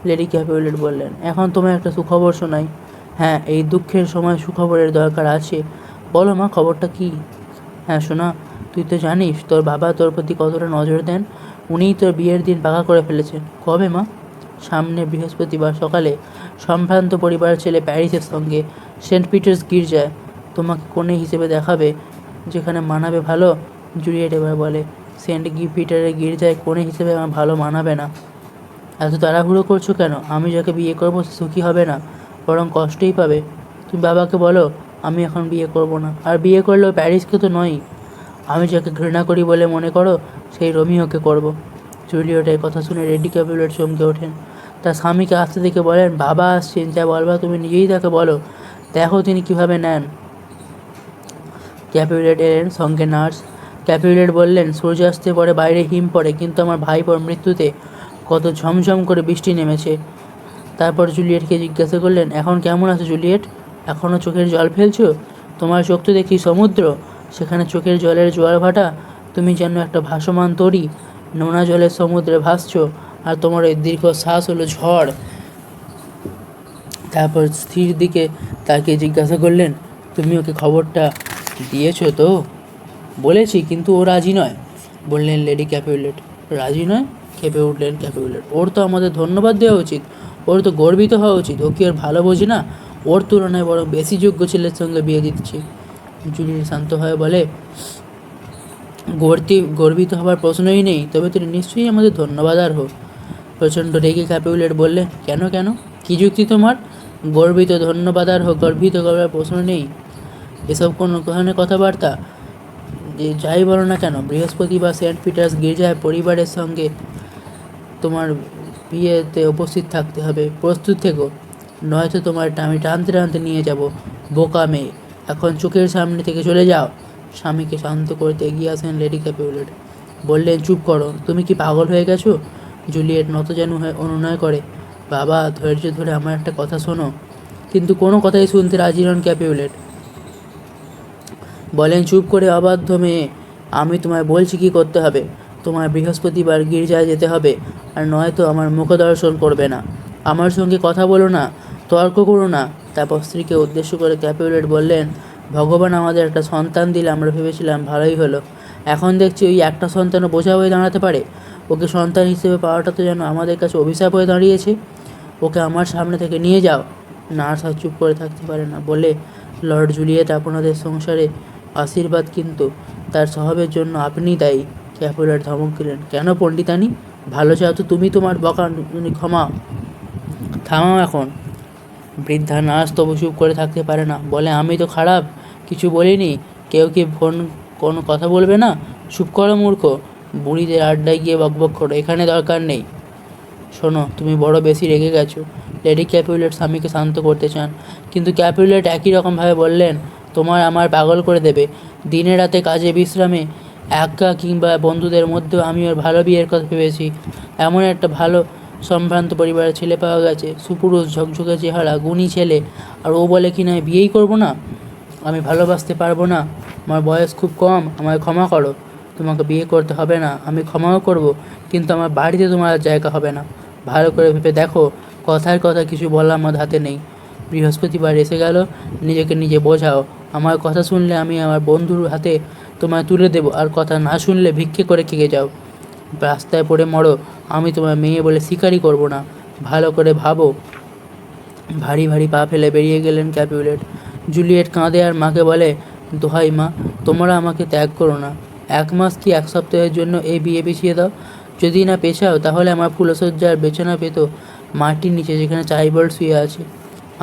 লেডি ক্যাপুলেট বললেন। এখন তোমায় একটা সুখবর শোনাই। হ্যাঁ, এই দুঃখের সময় সুখবরের দরকার আছে। বলো মা, খবরটা কী? হ্যাঁ শোনা, তুই তো জানিস তোর বাবা তোর প্রতি কতটা নজর দেন। উনিই তোর বিয়ের দিন পাকা করে ফেলেছেন। কবে মা? সামনে বৃহস্পতিবার সকালে সম্ভ্রান্ত পরিবারের ছেলে প্যারিসের সঙ্গে সেন্ট পিটার্স গির্জায় তোমাকে কনে হিসেবে দেখাবে, যেখানে মানাবে ভালো। জুলিয়েট এবার বলে, সেন্ট পিটারের গির্জায় কনে হিসেবে আমার ভালো মানাবে না। এত তাড়াহুড়ো করছো কেন? আমি যাকে বিয়ে করবো সে সুখী হবে না, বরং কষ্টই পাবে। তুমি বাবাকে বলো আমি এখন বিয়ে করব না, আর বিয়ে করলেও প্যারিসকে তো নয়। আমি যাকে ঘৃণা করি বলে মনে করো সেই রোমিওকে করব। জুলিয়েটের কথা শুনে লেডি ক্যাপুলেট চমকে ওঠেন। তার স্বামীকে আসতে দেখে বলেন, বাবা আসছেন, যা বলবা তুমি নিজেই তাকে বলো, দেখো তিনি কিভাবে নেন। ক্যাপুলেট এলেন, সঙ্গে নার্স। ক্যাপুলেট বললেন, সূর্যাস্তের পরে বাইরে হিম পড়ে, কিন্তু আমার ভাইপোর মৃত্যুতে কত ঝমঝম করে বৃষ্টি নেমেছে। তারপর জুলিয়েটকে জিজ্ঞাসা করলেন, এখন কেমন আছো জুলিয়েট? এখনও চোখের জল ফেলছো? তোমার চোখ তো দেখি সমুদ্র, সেখানে চোখের জলের জোয়ার ভাটা। তুমি যেন একটা ভাসমান তরী, নোনা জলের সমুদ্রে ভাসছ, আর তোমার ওই দীর্ঘ শ্বাস হলো ঝড়। তারপর স্থির দিকে তাকে জিজ্ঞাসা করলেন, তুমি ওকে খবরটা দিয়েছো তো? বলেছি, কিন্তু ও রাজি নয়, বললেন লেডি ক্যাপুলেট। রাজি নয়? খেপে উঠলেন ক্যাপুলেট। ওর তো আমাদের ধন্যবাদ দেওয়া উচিত, ওর তো গর্বিত হওয়া উচিত। ও কি ওর ভালো বোঝে না? ওর তুলনায় বরং বেশি যোগ্য ছেলের সঙ্গে বিয়ে দিচ্ছি। জুলিয়েট শান্ত হয়ে বলে, গর্বিত হবার প্রশ্নই নেই, তবে তুমি নিশ্চয়ই আমাদের ধন্যবাদ আর হোক। প্রচণ্ড রেগে ক্যাপুলেট বললে, কেন কেন, কী যুক্তি তোমার? গর্বিত ধন্যবাদ আর হোক, গর্বিত করার প্রশ্ন নেই। এসব কোনো ধরনের কথাবার্তা? যে যাই বলো না কেন, বৃহস্পতিবার সেন্ট পিটার্স গির্জায় পরিবারের সঙ্গে তোমার বিয়েতে উপস্থিত থাকতে হবে। প্রস্তুত থেকো, নয়তো তোমার আমি টানতে টানতে নিয়ে যাব। বোকা মেয়ে, এখন চোখের সামনে থেকে চলে যাও। স্বামীকে শান্ত করতে এগিয়ে আসেন লেডি ক্যাপুলেট। বললেন, চুপ করো, তুমি কি পাগল হয়ে গেছো? জুলিয়েট নতজানু হয়ে অনুনয় করে, বাবা ধৈর্য ধরে আমার একটা কথা শোনো। কিন্তু কোনো কথাই শুনতে রাজি নন ক্যাপুলেট। বলেন, চুপ করে অবাধ্য মেয়ে, আমি তোমায় বলছি কি করতে হবে। তোমার বৃহস্পতিবার গির্জায় যেতে হবে, আর নয়তো আমার মুখদর্শন করবে না, আমার সঙ্গে কথা বলো না, তর্ক করো না। তারপর স্ত্রীকে উদ্দেশ্য করে ক্যাপুলেট বললেন, ভগবান আমাদের একটা সন্তান দিলে আমরা ভেবেছিলাম ভালোই হলো, এখন দেখছি ওই একটা সন্তানও বোঝা হয়ে দাঁড়াতে পারে। ওকে সন্তান হিসেবে পাওয়াটা তো যেন আমাদের কাছে অভিশাপ হয়ে দাঁড়িয়েছে। ওকে আমার সামনে থেকে নিয়ে যাও। নার্স আর চুপ করে থাকতে পারে না, বলে, লর্ড জুলিয়েট আপনাদের সংসারে আশীর্বাদ, কিন্তু তার স্বভাবের জন্য আপনিই দায়ী। ক্যাপুলেট ধমক দিলেন, কেন পণ্ডিতানি? ভালো চাও তো তুমি তোমার বকা ক্ষমা থামাও এখন। বৃদ্ধা নার্স তবু চুপ করে থাকতে পারে না, বলে, আমি তো খারাপ কিছু বলিনি। কেউ কি ফোন কোনো কথা বলবে না? চুপ করো মূর্খ, বুড়িদের আড্ডায় গিয়ে বকবক করো, এখানে দরকার নেই। শোনো, তুমি বড় বেশি রেগে গেছো। লেডি ক্যাপুলেট স্বামীকে শান্ত করতে চান, কিন্তু ক্যাপুলেট একই রকমভাবে বললেন, তোমার আমার পাগল করে দেবে। দিনে রাতে কাজে বিশ্রামে একা কিংবা বন্ধুদের মধ্যেও আমি ওর ভালো বিয়ের কথা ভেবেছি। এমন একটা ভালো সম্ভ্রান্ত পরিবারের ছেলে পাওয়া গেছে, সুপুরুষ, ঝকঝকে চেহারা, গুণী ছেলে, আর ও বলে কি না বিয়েই করবো না? আমি ভালোবাসতে পারবো না, আমার বয়স খুব কম, আমায় ক্ষমা করো। তোমাকে বিয়ে করতে হবে না, আমি ক্ষমাও করব, কিন্তু আমার বাড়িতে তোমার আর জায়গা হবে না। ভালো করে ভেবে দেখো, কথার কথা কিছু বলা আমার হাতে নেই। বৃহস্পতিবার এসে গেল, নিজেকে নিজে বোঝাও। আমার কথা শুনলে আমি আমার বন্ধুর হাতে তোমায় তুলে দেবো, আর কথা না শুনলে ভিক্ষে করে খেয়ে যাও, রাস্তায় পড়ে মরো। আমি তোমার মেয়ে বলে স্বীকারই করব না। ভালো করে ভাবো। ভারী ভারী পা ফেলে বেরিয়ে গেলেন ক্যাপুলেট। জুলিয়েট কাঁদে আর মাকে বলে, দোহাই মা, তোমরা আমাকে ত্যাগ করো না। 1 মাস কি 1 সপ্তাহের জন্য এই বিয়ে পিছিয়ে দাও। যদি না পেছাও, তাহলে আমার ফুলশয্যার বিছানা পেত মাটির নিচে, যেখানে চাইল্ড শুয়ে আছে।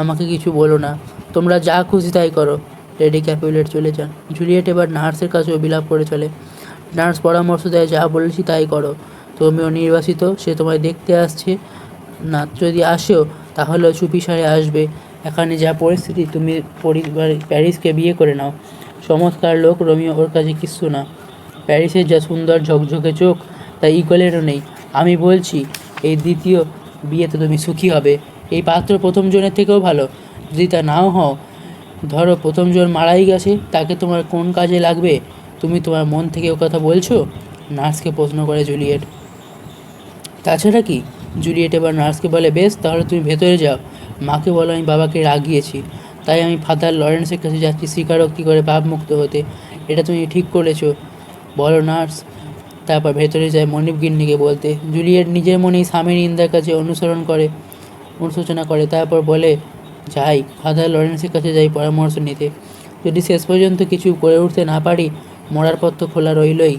আমাকে কিছু বলো না, তোমরা যা খুশি তাই করো। লেডি ক্যাপুলেট চলে যান। জুলিয়েট এবার নার্সের কাছেও বিলাপ করে চলে। নার্স পরামর্শ দেয়, যা বলেছি তাই করো। তুমিও নির্বাসিত, সে তোমায় দেখতে আসছে না, যদি আসেও তাহলেও চুপিসারে আসবে। এখানে যা পরিস্থিতি, তুমি প্যারিসকে বিয়ে করে নাও। চমৎকার লোক রোমিও, ওর কাছে কিচ্ছু না। প্যারিসের যা সুন্দর ঝকঝকে চোখ, তা ইগলেরও নেই। আমি বলছি, এই দ্বিতীয় বিয়েতে তুমি সুখী হবে। এই পাত্র প্রথম জনের থেকেও ভালো। যদি তা নাও হও, ধরো প্রথম জন মারাই গেছে, তাকে তোমার কোন কাজে লাগবে? তুমি তোমার মন থেকে ও কথা বলছো? নার্সকে প্রশ্ন করে জুলিয়েট। তাছাড়া কি, জুলিয়েট এবার নার্সকে বলে, বেশ, তাহলে তুমি ভেতরে যাও, মাকে বলো আমি বাবাকে রাগিয়েছি, তাই আমি ফাদার লরেন্সের কাছে যাচ্ছি স্বীকারোক্তি করে পাপমুক্ত হতে। এটা তুমি ঠিক করেছো, বলো নার্স। তারপর ভেতরে যায় মনিব গিন্নিকে বলতে। জুলিয়েট নিজের মনেই স্বামীর নিন্দার কাছে অনুশোচনা করে। তারপর বলে, যাই ফাদার লরেন্সের কাছে যাই পরামর্শ নিতে। যদি শেষ পর্যন্ত কিছু করে উঠতে না পারি, মরার পথ তো খোলা রইলই।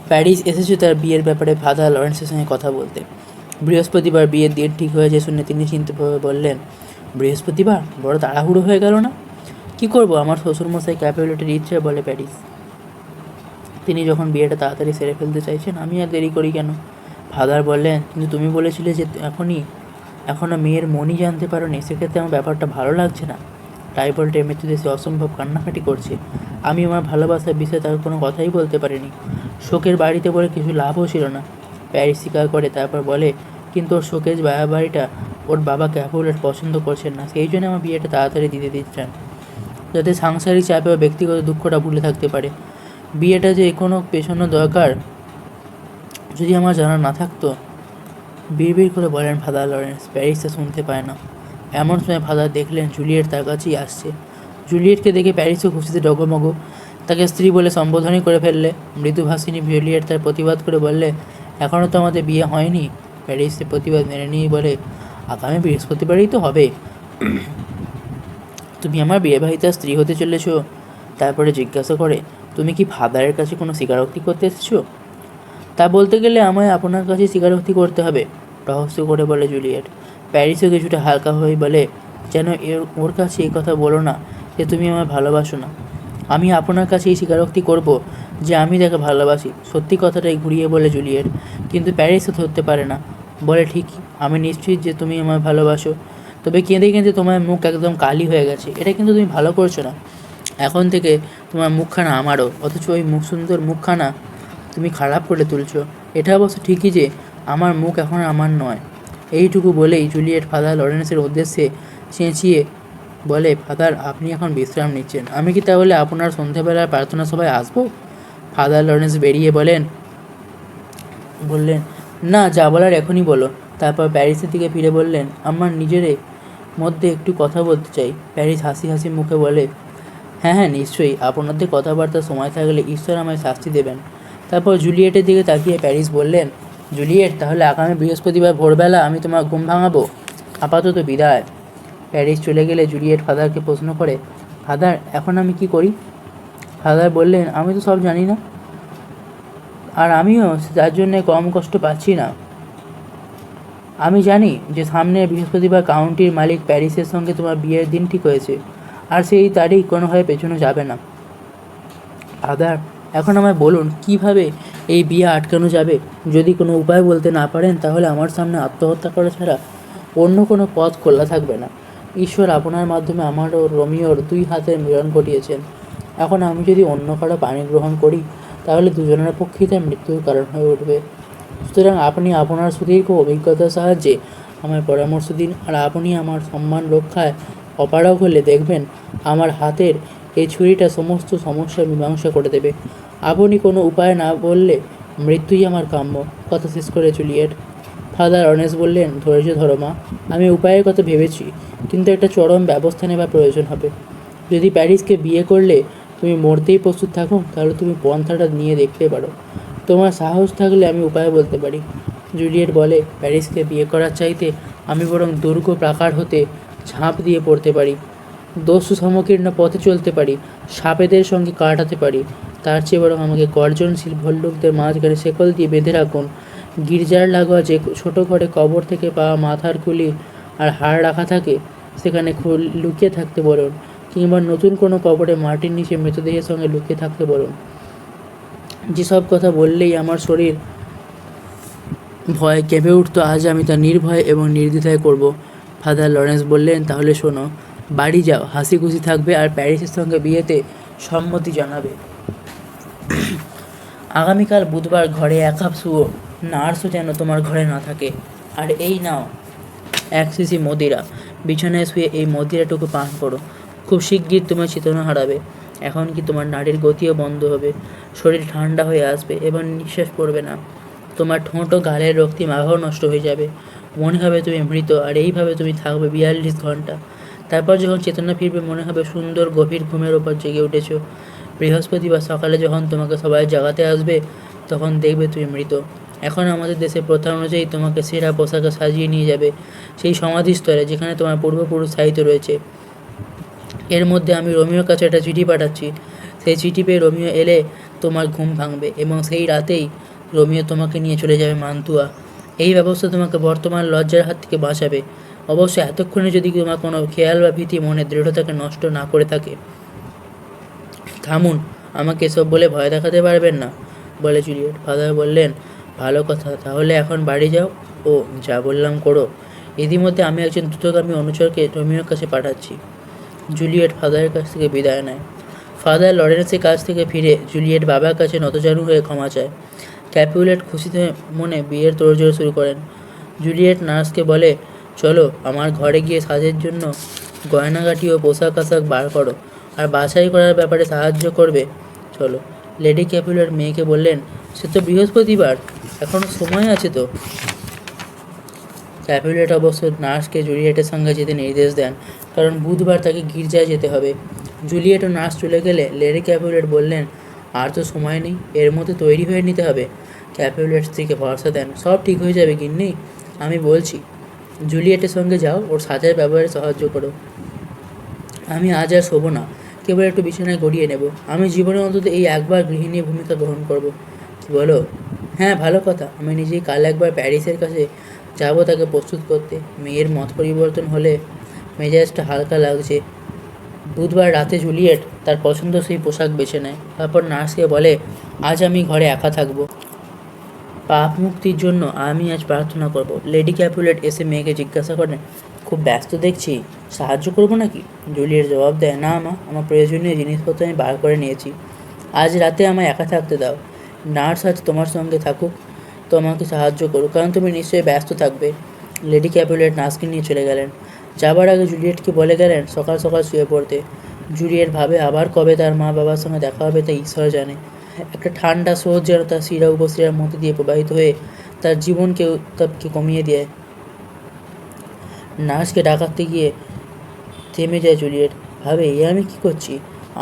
প্যারিস এসেছে তার বিয়ের ব্যাপারে ফাদার লরেন্সের সঙ্গে কথা বলতে। বৃহস্পতিবার বিয়ের দিন ঠিক হয়ে যায় শুনে তিনি চিন্তিতভাবে বললেন, বৃহস্পতিবার? বড় তাড়াহুড়ো হয়ে গেল না? কি করব, আমার শ্বশুরমশাই ক্যাপুলেটের ইচ্ছে, বলে প্যারিস। তিনি যখন বিয়েটা তাড়াতাড়ি সেরে ফেলতে চাইছেন, আমি আর দেরি করি কেন? ফাদার বললেন, কিন্তু তুমি বলেছিলে যে এখনও মেয়ের মনই জানতে পারোনি। সেক্ষেত্রে আমার ব্যাপারটা ভালো লাগছে না। টাইফয়েডে মৃত্যুতে সে অসম্ভব কান্নাকাটি করছে। আমি আমার ভালোবাসার বিষয়ে তার কোনো কথাই বলতে পারিনি। শোকের বাড়িতে বলে কিছু লাভও ছিল না। প্যারিস স্বীকার করে, তারপর বলে, কিন্তু ওর শোকের বাড়িটা ওর বাবা ক্যাপুলেট পছন্দ করছেন না, সেই জন্য আমার বিয়েটা তাড়াতাড়ি দিতে দিচ্ছেন, যাতে সাংসারিক চাপে ও ব্যক্তিগত দুঃখটা ভুলে থাকতে পারে। বিয়েটা যে কোনো পেছানো দরকার যদি আমার জানা না থাকতো, বিড়বিড় করে বলেন ফাদার লরেন্স। প্যারিসটা শুনতে পায় না। এমন সময় ফাদার দেখলেন জুলিয়েট তার কাছেই আসছে। জুলিয়েটকে দেখে প্যারিসও খুশিতে ডগমগ। তাকে স্ত্রী বলে সম্বোধনই করে ফেললে। মৃদুভাষিনী জুলিয়েট তার প্রতিবাদ করে বললে, এখনও তো আমাদের বিয়ে হয়নি। প্যারিসের প্রতিবাদ মেনে নিয়ে বলে, আগামী বৃহস্পতিবারই তো হবে। তুমি আমার বিয়েবাহিতা স্ত্রী হতে চলেছ। তারপরে জিজ্ঞাসা করে, তুমি কি ফাদারের কাছে কোনো স্বীকারোক্তি করতে এসেছো? তা বলতে গেলে আমায় আপনার কাছে স্বীকারোক্তি করতে হবে, রহস্য করে বলে জুলিয়েট। প্যারিসও কিছুটা হালকা হয়ে বলে, যেন ওর কাছে এই কথা বলো না যে তুমি আমায় ভালোবাসো না। আমি আপনার কাছে এই স্বীকারোক্তি করব যে আমি তাকে ভালোবাসি। সত্যি কথাটাই ঘুরিয়ে বলে জুলিয়েট। কিন্তু প্যারিসও ধরতে পারে না। বলে, ঠিকই, আমি নিশ্চিত যে তুমি আমায় ভালোবাসো। তবে কেঁদে কেঁদে তোমার মুখ একদম কালি হয়ে গেছে। এটা কিন্তু তুমি ভালো করছো না। এখন থেকে তোমার মুখখানা আমারও, অথচ ওই সুন্দর মুখখানা তুমি খারাপ করে তুলছো। এটা অবশ্য ঠিকই যে আমার মুখ এখন আমার নয়। এইটুকু বলেই জুলিয়েট ফাদার লরেন্সের উদ্দেশ্যে চেঁচিয়ে বলে, ফাদার, আপনি এখন বিশ্রাম নিচ্ছেন, আমি কি তাহলে আপনার সন্ধ্যাবেলার প্রার্থনা সভায় আসবো? ফাদার লরেন্স বেরিয়ে বললেন, না, যা বলার এখনই বলো। তারপর প্যারিসের দিকে ফিরে বললেন, আমার নিজের মধ্যে একটু কথা বলতে চাই। প্যারিস হাসি হাসি মুখে বলে, হ্যাঁ হ্যাঁ, নিশ্চয়ই, আপনাদের কথাবার্তার সময় থাকলে ঈশ্বর আমায় শাস্তি দেবেন। তারপর জুলিয়েটের দিকে তাকিয়ে প্যারিস বললেন, জুলিয়েট, তাহলে আগামী বৃহস্পতিবার ভোরবেলা আমি তোমার ঘুম ভাঙাবো। আপাতত বিদায়। প্যারিস চলে গেলে জুলিয়েট ফাদারকে প্রশ্ন করে, ফাদার, এখন আমি কি করি? ফাদার বললেন, আমি তো সব জানি না, আর আমিও তার জন্যে কম কষ্ট পাচ্ছি না। আমি জানি যে সামনের বৃহস্পতিবার কাউন্টির মালিক প্যারিসের সঙ্গে তোমার বিয়ের দিন ঠিক হয়েছে, আর সেই তারিখ কোনোভাবে পেছনো যাবে না। ফাদার, এখন আমায় বলুন, কিভাবে এই বিয়ে আটকানো যাবে? যদি কোনো উপায় বলতে না পারেন, তাহলে আমার সামনে আত্মহত্যা করা ছাড়া অন্য কোনো পথ খোলা থাকবে না। ঈশ্বর আপনার মাধ্যমে আমার ও রোমিওর 2 হাতের মিলন ঘটিয়েছেন। এখন আমি যদি অন্য কারো পানি গ্রহণ করি, তাহলে দুজনের পক্ষেই তার মৃত্যুর কারণ হয়ে উঠবে। সুতরাং আপনি আপনার সুদীর্ঘ অভিজ্ঞতার সাহায্যে আমায় পরামর্শ দিন, আর আপনি আমার সম্মান রক্ষায় অপারগ হলে দেখবেন আমার হাতের এই ছুরিটা সমস্ত সমস্যার মীমাংসা করে দেবে। আপনি কোনো উপায় না বললে মৃত্যুই আমার কাম্য। কথা শেষ করে জুলিয়েট। ফাদার অনেস বললেন, ধৈর্য ধরো মা, আমি উপায়ের কথা ভেবেছি, কিন্তু একটা চরম ব্যবস্থা নেওয়ার প্রয়োজন হবে। যদি প্যারিসকে বিয়ে করলে তুমি মরতেই প্রস্তুত থাকো, তাহলে তুমি পন্থাটা নিয়ে দেখতে পারো। তোমার সাহস থাকলে আমি উপায় বলতে পারি। জুলিয়েট বলে, প্যারিসকে বিয়ে করার চাইতে আমি বরং দুর্গ প্রাকার হতে ঝাঁপ দিয়ে পড়তে পারি, দস্যু সংকীর্ণ পথে চলতে পারি, সাপেদের সঙ্গে কাটাতে পারি। তার চেয়ে বরং আমাকে গর্জনশীল ভল্লুকদের মাঝখানে শেকল দিয়ে বেঁধে রাখুন। গির্জার লাগোয়া যে ছোট ঘরে কবর থেকে পাওয়া মাথার খুলি আর হাড় রাখা থাকে, সেখানে লুকিয়ে থাকতে বলুন, কিংবা নতুন কোনো কবরে মাটির নিচে মৃতদেহের সঙ্গে লুকিয়ে থাকতে বলুন। যেসব কথা বললেই আমার শরীর ভয় কেঁপে উঠত, আজ আমি তা নির্ভয় এবং নির্দ্বিধায় করব। ফাদার লরেন্স বললেন, তাহলে শোনো, বাড়ি যাও, হাসি খুশি থাকবে, আর প্যারিসের সঙ্গে বিয়েতে সম্মতি জানাবে। আগামীকাল বুধবার ঘরে 1 কাপ শুয়ো, নার্সও যেন তোমার ঘরে না থাকে। আর এই নাও 1 শিশি মদিরা, বিছানায় শুয়ে এই মদিরাটুকু পান করো। খুব শিগগির তোমার চেতনা হারাবে। এখন কি তোমার নাড়ির গতিও বন্ধ হবে, শরীর ঠান্ডা হয়ে আসবে এবং নিঃশ্বাস পড়বে না। তোমার ঠোঁট ও গালের রক্তিম আভাও নষ্ট হয়ে যাবে, মনে হবে তুমি মৃত। আর এইভাবে তুমি থাকবে 42 ঘন্টা। তারপর যখন চেতনা ফিরবে মনে হবে সুন্দর গভীর ঘুমের ওপর জেগে উঠেছো। বৃহস্পতিবার সকালে যখন তোমাকে সবাই জাগাতে আসবে তখন দেখবে তুমি মৃত। এখন আমাদের দেশে প্রথা অনুযায়ী তোমাকে সেরা পোশাকে সাজিয়ে নিয়ে যাবে সেই সমাধিস্থলে যেখানে তোমার পূর্বপুরুষ সাহিত্য রয়েছে। এর মধ্যে আমি রোমিওর কাছে একটা চিঠি পাঠাচ্ছি। সেই চিঠি পেয়ে রোমিও এলে তোমার ঘুম ভাঙবে এবং সেই রাতেই রোমিও তোমাকে নিয়ে চলে যাবে মান্তুয়া। এই ব্যবস্থা তোমাকে বর্তমান লজ্জার হাত থেকে বাঁচাবে, অবশ্য এতক্ষণে যদি তোমার কোনো খেয়াল বা ভীতি মনে দৃঢ়তাকে নষ্ট না করে থাকে। থামুন, আমাকে এসব বলে ভয় দেখাতে পারবেন না, বলে জুলিয়েট। ফাদার বললেন, ভালো কথা, তাহলে এখন বাড়ি যাও ও যা বললাম করো। ইতিমধ্যে আমি একজন দ্রুতগামী অনুচরকে রোমিওর কাছে পাঠাচ্ছি। জুলিয়েট ফাদারের কাছ থেকে বিদায় নেয়। ফাদার লরেন্সের কাছ থেকে ফিরে জুলিয়েট বাবার কাছে নতজানু হয়ে ক্ষমা চায়। ক্যাপুলেট খুশিতে মনে বিয়ের তোড়জোড় শুরু করেন। জুলিয়েট নার্সকে বলে, চলো আমার ঘরে গিয়ে সাজের জন্য গয়নাগাটি ও পোশাক আশাক বার করো, আর বাছাই করার ব্যাপারে সাহায্য করবে। চলো। লেডি ক্যাপুলেট মেয়েকে বললেন, সে তো বৃহস্পতিবার, এখনও সময় আছে তো। ক্যাপুলেট অবশ্য নার্সকে জুলিয়েটের সঙ্গে যেতে নির্দেশ দেন, কারণ বুধবার তাকে গির্জায় যেতে হবে। জুলিয়েট ও নার্স চলে গেলে লেডি ক্যাপুলেট বললেন, আর তো সময় নেই, এর মধ্যে তৈরি হয়ে নিতে হবে। ক্যাপুলেট স্ত্রীকে ভরসা দেন, সব ঠিক হয়ে যাবে গিন্নি, আমি বলছি। জুলিয়েটের সঙ্গে যাও, ওর সাজার ব্যবহারে সাহায্য করো। আমি আজ আর শোবো না, কেবল একটু বিছানায় গড়িয়ে নেব। আমি জীবনে অন্তত এই একবার গৃহিণী ভূমিকা গ্রহণ করব। কি বলো? হ্যাঁ, ভালো কথা। আমি নিজেই কাল একবার প্যারিসের কাছে যাবো তাকে প্রস্তুত করতে। মেয়ের মত পরিবর্তন হলে মেজাজটা হালকা লাগছে। বুধবার রাতে জুলিয়েট তার পছন্দ সেই পোশাক বেছে নেয়। তারপর নার্সকে বলে, আজ আমি ঘরে একা থাকবো, পাপ মুক্তির জন্য আমি আজ প্রার্থনা করব। লেডি ক্যাপুলেট এসে মেয়েকে জিজ্ঞাসা করেন, খুব ব্যস্ত দেখছি, সাহায্য করবো নাকি? জুলিয়েট জবাব দেয়, না মা, আমার প্রয়োজনীয় জিনিসপত্র আমি বার করে নিয়েছি, আজ রাতে আমায় একা থাকতে দাও। নার্স আজ তোমার সঙ্গে থাকুক, তোমাকে সাহায্য করুক, কারণ তুমি নিশ্চয়ই ব্যস্ত থাকবে। লেডি ক্যাপুলেট নার্সকে নিয়ে চলে গেলেন। যাবার আগে জুলিয়েটকে বলে গেলেন সকাল সকাল শুয়ে পড়তে। জুলিয়েট ভাবে আবার কবে তার মা বাবার সঙ্গে দেখা হবে তা ঈশ্বর জানে। একটা ঠান্ডা স্রোত যেন তার শিরা উপশিরার মধ্যে দিয়ে প্রবাহিত হয়ে তার জীবনকে উত্তাপকে কমিয়ে দেয়। নার্সকে ডাকাতে গিয়ে থেমে যায় জুলিয়েট, ভাবে এ আমি কি করছি,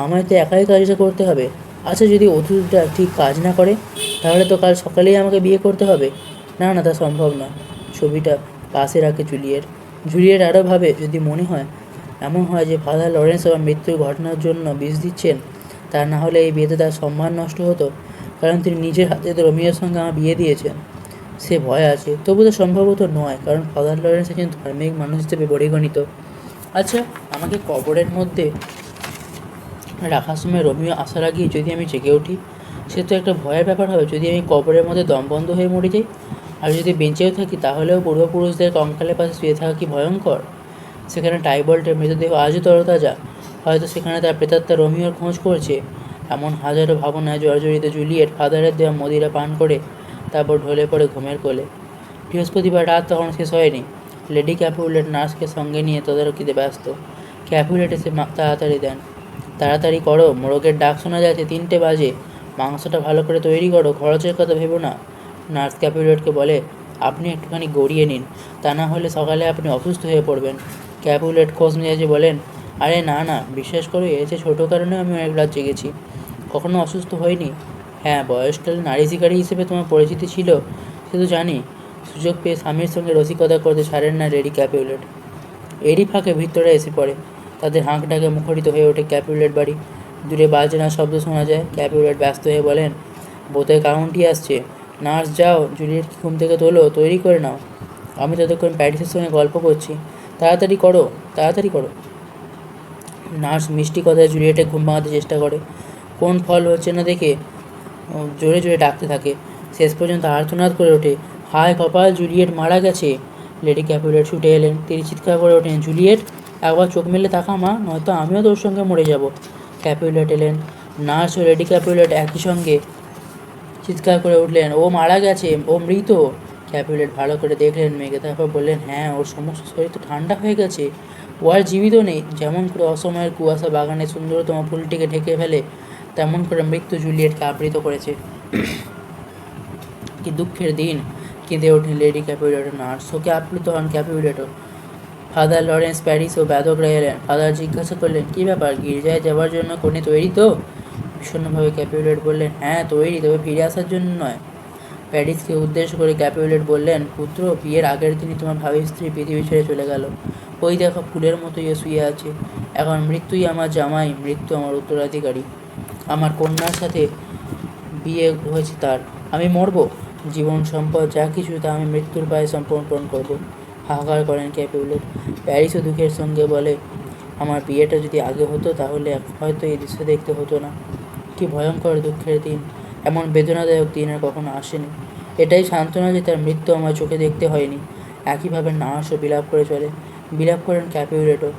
আমায় তো একাই কাজটা করতে হবে। আচ্ছা, যদি অতিথিটা ঠিক কাজ না করে, তাহলে তো কাল সকালেই আমাকে বিয়ে করতে হবে। না না, তা সম্ভব নয়। ছবিটা পাশে রাখে জুলিয়েট। জুলিয়েট আরও ভাবে, যদি মনে হয় এমন হয় যে ফাদার লরেন্স আমার মৃত্যুর ঘটনার জন্য বিষ দিচ্ছেন, তা না হলে এই বিয়েতে তার সম্মান নষ্ট হতো, কারণ তিনি নিজের হাতে তো রোমিওর সঙ্গে আমার বিয়ে দিয়েছেন। সে ভয় আছে, তবু তো সম্ভবত নয়, কারণ ফাদার লরেন্স একজন ধার্মিক মানুষ হিসেবে পরিগণিত। আচ্ছা, আমাকে কবরের মধ্যে রাখার সময় রোমিও আসার আগেই যদি আমি জেগে উঠি, সে তো একটা ভয়ের ব্যাপার হবে। যদি আমি কবরের মধ্যে দম বন্ধ হয়ে মরে যাই, আর যদি বেঁচেও থাকি, তাহলেও পূর্বপুরুষদের কঙ্কালের পাশে শুয়ে থাকা কি ভয়ঙ্কর? সেখানে টাইবল্টের মৃতদেহ আজও তরতাজা, হয়তো সেখানে তার প্রেতাত্মা রোমিওর খোঁজ করছে। এমন হাজারো ভাবনায় জর্জরিত জুলিয়েট ফাদারের দেওয়া মদিরা পান করে তারপর ঢলে পড়ে ঘুমের কোলে। বৃহস্পতিবার রাত তখন শেষ হয়নি। লেডি ক্যাপুলেট নার্সকে সঙ্গে নিয়ে তদারকিতে ব্যস্ত। ক্যাপুলেট এসে তাড়াতাড়ি দেন, তাড়াতাড়ি করো, মোরগের ডাক শোনা যাচ্ছে, 3টে বাজে, মাংসটা ভালো করে তৈরি করো, খরচের কথা ভেবো না। নার্স ক্যাপুলেটকে বলে, আপনি একটুখানি গড়িয়ে নিন, তা না হলে সকালে আপনি অসুস্থ হয়ে পড়বেন। ক্যাপুলেট খোঁজ মেজাজে বলেন, আরে না না, বিশ্বাস করো, এর যে ছোটো কারণে আমি অনেক রাত জেগেছি, কখনো অসুস্থ হয়নি। হ্যাঁ, বয়সকালে নারী শিকারী হিসেবে তোমার পরিচিতি ছিল, সে তো জানি। সুযোগ পেয়ে স্বামীর সঙ্গে রসিকতা করতে ছাড়েন না লেডি ক্যাপুলেট। এরই ফাঁকে ভিতরে এসে পড়ে। তাদের হাঁক ডাকে মুখরিত হয়ে ওঠে ক্যাপুলেট বাড়ি। দূরে বাজনার শব্দ শোনা যায়। ক্যাপুলেট ব্যস্ত হয়ে বলেন, বোধহয় কাউন্টি আসছে। নার্স, যাও জুলিয়েটকে ঘুম থেকে তোলো, তৈরি করে নাও, আমি ততক্ষণ প্যারিসের সঙ্গে গল্প করছি, তাড়াতাড়ি করো, তাড়াতাড়ি করো। নার্স মিষ্টি কথায় জুলিয়েটে ঘুম ভাঙাতে চেষ্টা করে। কোন ফল হচ্ছে না দেখে জোরে জোরে ডাকতে থাকে। শেষ পর্যন্ত আর্তনাদ করে ওঠে, হায় কপাল, জুলিয়েট মারা গেছে। লেডি ক্যাপুলেট ছুটে এলেন। তিনি চিৎকার করে ওঠেন, জুলিয়েট, একবার চোখ মেলে তাকা মা, নয়তো আমিও তোর সঙ্গে মরে যাব। ক্যাপুলেট এলেন। নার্স ও লেডি ক্যাপুলেট একই সঙ্গে চিৎকার করে উঠলেন, ও মারা গেছে, ও মৃত। ক্যাপুলেট ভালো করে দেখলেন মেয়েকে, তারপর বললেন, হ্যাঁ, ওর সমস্ত শরীর তো ঠান্ডা হয়ে গেছে, ও আর জীবিত নেই। যেমন করে অসময়ের কুয়াশা বাগানে সুন্দরতম ফুলটিকে ঢেকে ফেলে, তেমন করে মৃত্যু জুলিয়েটকে আবৃত করেছে। কি দুঃখের দিন! কেঁদে ওঠেন লেডি ক্যাপুলেটর। নার্স শোকে আপ্লুত হন ক্যাপুলেটর। ফাদার লরেন্স প্যারিস ও ব্যাধকরা এলেন। ফাদার জিজ্ঞাসা করলেন, কী ব্যাপার, গির্জায় যাওয়ার জন্য কোণে তৈরি তো? ভীষণভাবে ক্যাপুলেট বললেন, হ্যাঁ তৈরি, তবে ফিরে আসার জন্য নয়। প্যারিসকে উদ্দেশ্য করে ক্যাপুলেট বললেন, পুত্র, বিয়ের আগের দিনই তোমার ভাবি স্ত্রী পৃথিবী ছেড়ে চলে গেল। ওই দেখো ফুলের মতো শুয়ে আছে। এখন মৃত্যুই আমার জামাই, মৃত্যু আমার উত্তরাধিকারী। আমার কন্যার সাথে বিয়ে হয়েছে তার। আমি মরব। জীবন সম্পদ যা কিছু তা আমি মৃত্যুর পায়ে সমর্পণ করব। হাহাকার করেন ক্যাপুলেট। প্যারিসও দুঃখের সঙ্গে বলে, আমার বিয়েটা যদি আগে হতো তাহলে হয়তো এই দৃশ্য দেখতে হতো না। কি ভয়ঙ্কর দুঃখের দিন! এমন বেদনাদায়ক দিন আর কখনো আসেনি। এটাই সান্ত্বনা যে তার মৃত্যু আমার চোখে দেখতে হয়নি। একইভাবে নার্সও বিলাপ করে চলে। বিলাপ করেন ক্যাপুলেটও।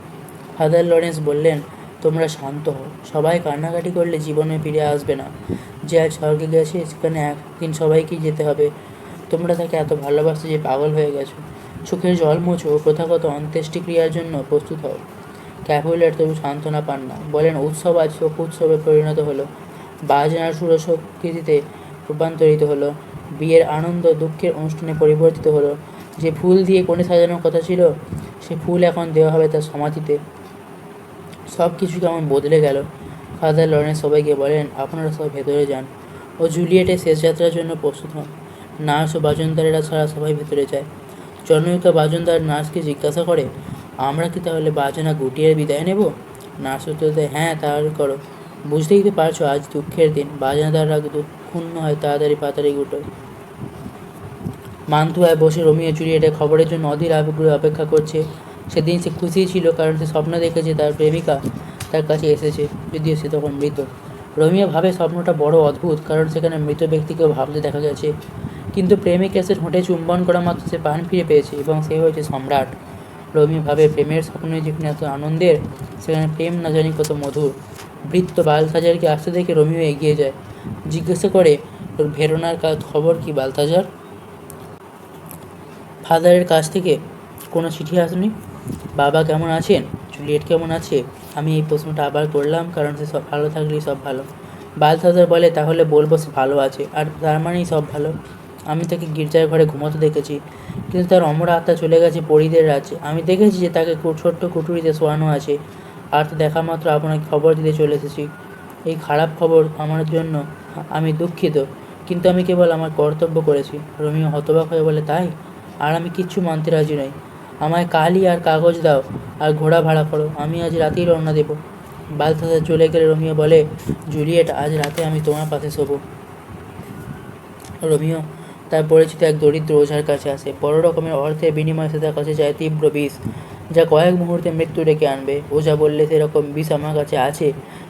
ফাদার লরেন্স বললেন, তোমরা শান্ত হও। সবাই কান্নাকাটি করলে জীবনে ফিরে আসবে না। যে আজ স্বর্গে গেছে সেখানে একদিন সবাইকেই যেতে হবে। তোমরা তাকে এত ভালোবাসো যে পাগল হয়ে গেছো। চোখের জল মোছো ও প্রথাগত অন্ত্যেষ্টিক্রিয়ার জন্য প্রস্তুত হও। ক্যাপুলেট তবু সান্ত্বনা পান না। বলেন, উৎসব আজ শোক উৎসবে পরিণত হলো। বাজনার সুরশক্তিতে রূপান্তরিত হলো। বিয়ের আনন্দ দুঃখের অনুষ্ঠানে পরিবর্তিত হলো। যে ফুল দিয়ে কোণে সাজানোর কথা ছিল, সে ফুল এখন দেওয়া হবে তার সমাধিতে। সব কিছু কেমন বদলে গেল। ফাদার লরেন্স সবাইকে বলেন, আপনারা সব ভেতরে যান ও জুলিয়েটের শেষ যাত্রার জন্য প্রস্তুত হন। নার্স ও বাজনদারেরা ছাড়া সবাই ভেতরে যায়। জনৈকা বাজনদার নার্সকে জিজ্ঞাসা করে, আমরা কি তাহলে বাজনা গুটিয়ে বিদায় নেব? নার্স উত্তর দেয়, হ্যাঁ তাহলে করো। বুঝতেই তো পারছো আজ দুঃখের দিন। বাজনাদাররা দুঃখূর্ণ হয় তাড়াতাড়ি পাতাড়ি গুটোয়। মান্তুয়ায় বসে রোমিও জুলিয়েটের খবরের জন্য অধীর আগ্রহে অপেক্ষা করছে। সেদিন সে খুশি ছিল কারণ সে স্বপ্ন দেখেছে তার প্রেমিকা তার কাছে এসেছে, যদিও সে তখন মৃত। রোমিও ভাবে স্বপ্নটা বড় অদ্ভুত, কারণ সেখানে মৃত ব্যক্তিকেও ভাবতে দেখা গেছে। কিন্তু প্রেমিকা সে ঠোঁটে চুম্বন করা মাত্র সে প্রাণ ফিরে পেয়েছে এবং সে হয়েছে সম্রাট। রোমিও ভাবে প্রেমের স্বপ্নে যেখানে এত আনন্দের, সেখানে প্রেম না জানি কত মধুর। বৃত্ত বালতাজারকে আসতে দেখে রোমিও এগিয়ে যায়। জিজ্ঞাসা করে, তোর ভেরোনার খবর কি বালতাজার? ফাদারের কাছ থেকে কোনো চিঠি আসেনি? বাবা কেমন আছেন? জুলিয়েট কেমন আছে? আমি এই প্রশ্নটা আবার করলাম কারণ সে সব ভালো থাকলেই সব ভালো। বালথাজার বলে, তাহলে বলবো সে ভালো আছে, আর তার মানেই সব ভালো। আমি তাকে গির্জার ঘরে ঘুমোতে দেখেছি, কিন্তু তার অমর আত্মা চলে গেছে পরীদের রাজ্যে। আমি দেখেছি যে তাকে ছোট্ট কুঠুরিতে শোয়ানো আছে, আর তো দেখা মাত্র আপনাকে খবর দিতে চলে এসেছি। এই খারাপ খবর আমার জন্য আমি দুঃখিত, কিন্তু আমি কেবল আমার কর্তব্য করেছি। রোমিও হতবাক হয়ে বলে, তাই? আর আমি কিচ্ছু মানতে রাজি নই। আমায় কালি আর কাগজ দাও আর ঘোড়া ভাড়া করো, আমি আজ রাতেই রওনা দেবো। বালথাজার চলে গেলে রোমিও বলে, জুলিয়েট, আজ রাতে আমি তোমার পাশে শোবো। রোমিও তার পরিচিত এক দরিদ্র ওঝার কাছে আসে। বড় রকমের অর্থের বিনিময়ে সে তার কাছে চায় তীব্র বিষ, যা কয়েক মুহূর্তে মৃত্যু ডেকে আনবে। ওঝা বললে, সেরকম বিষ আমার কাছে আছে,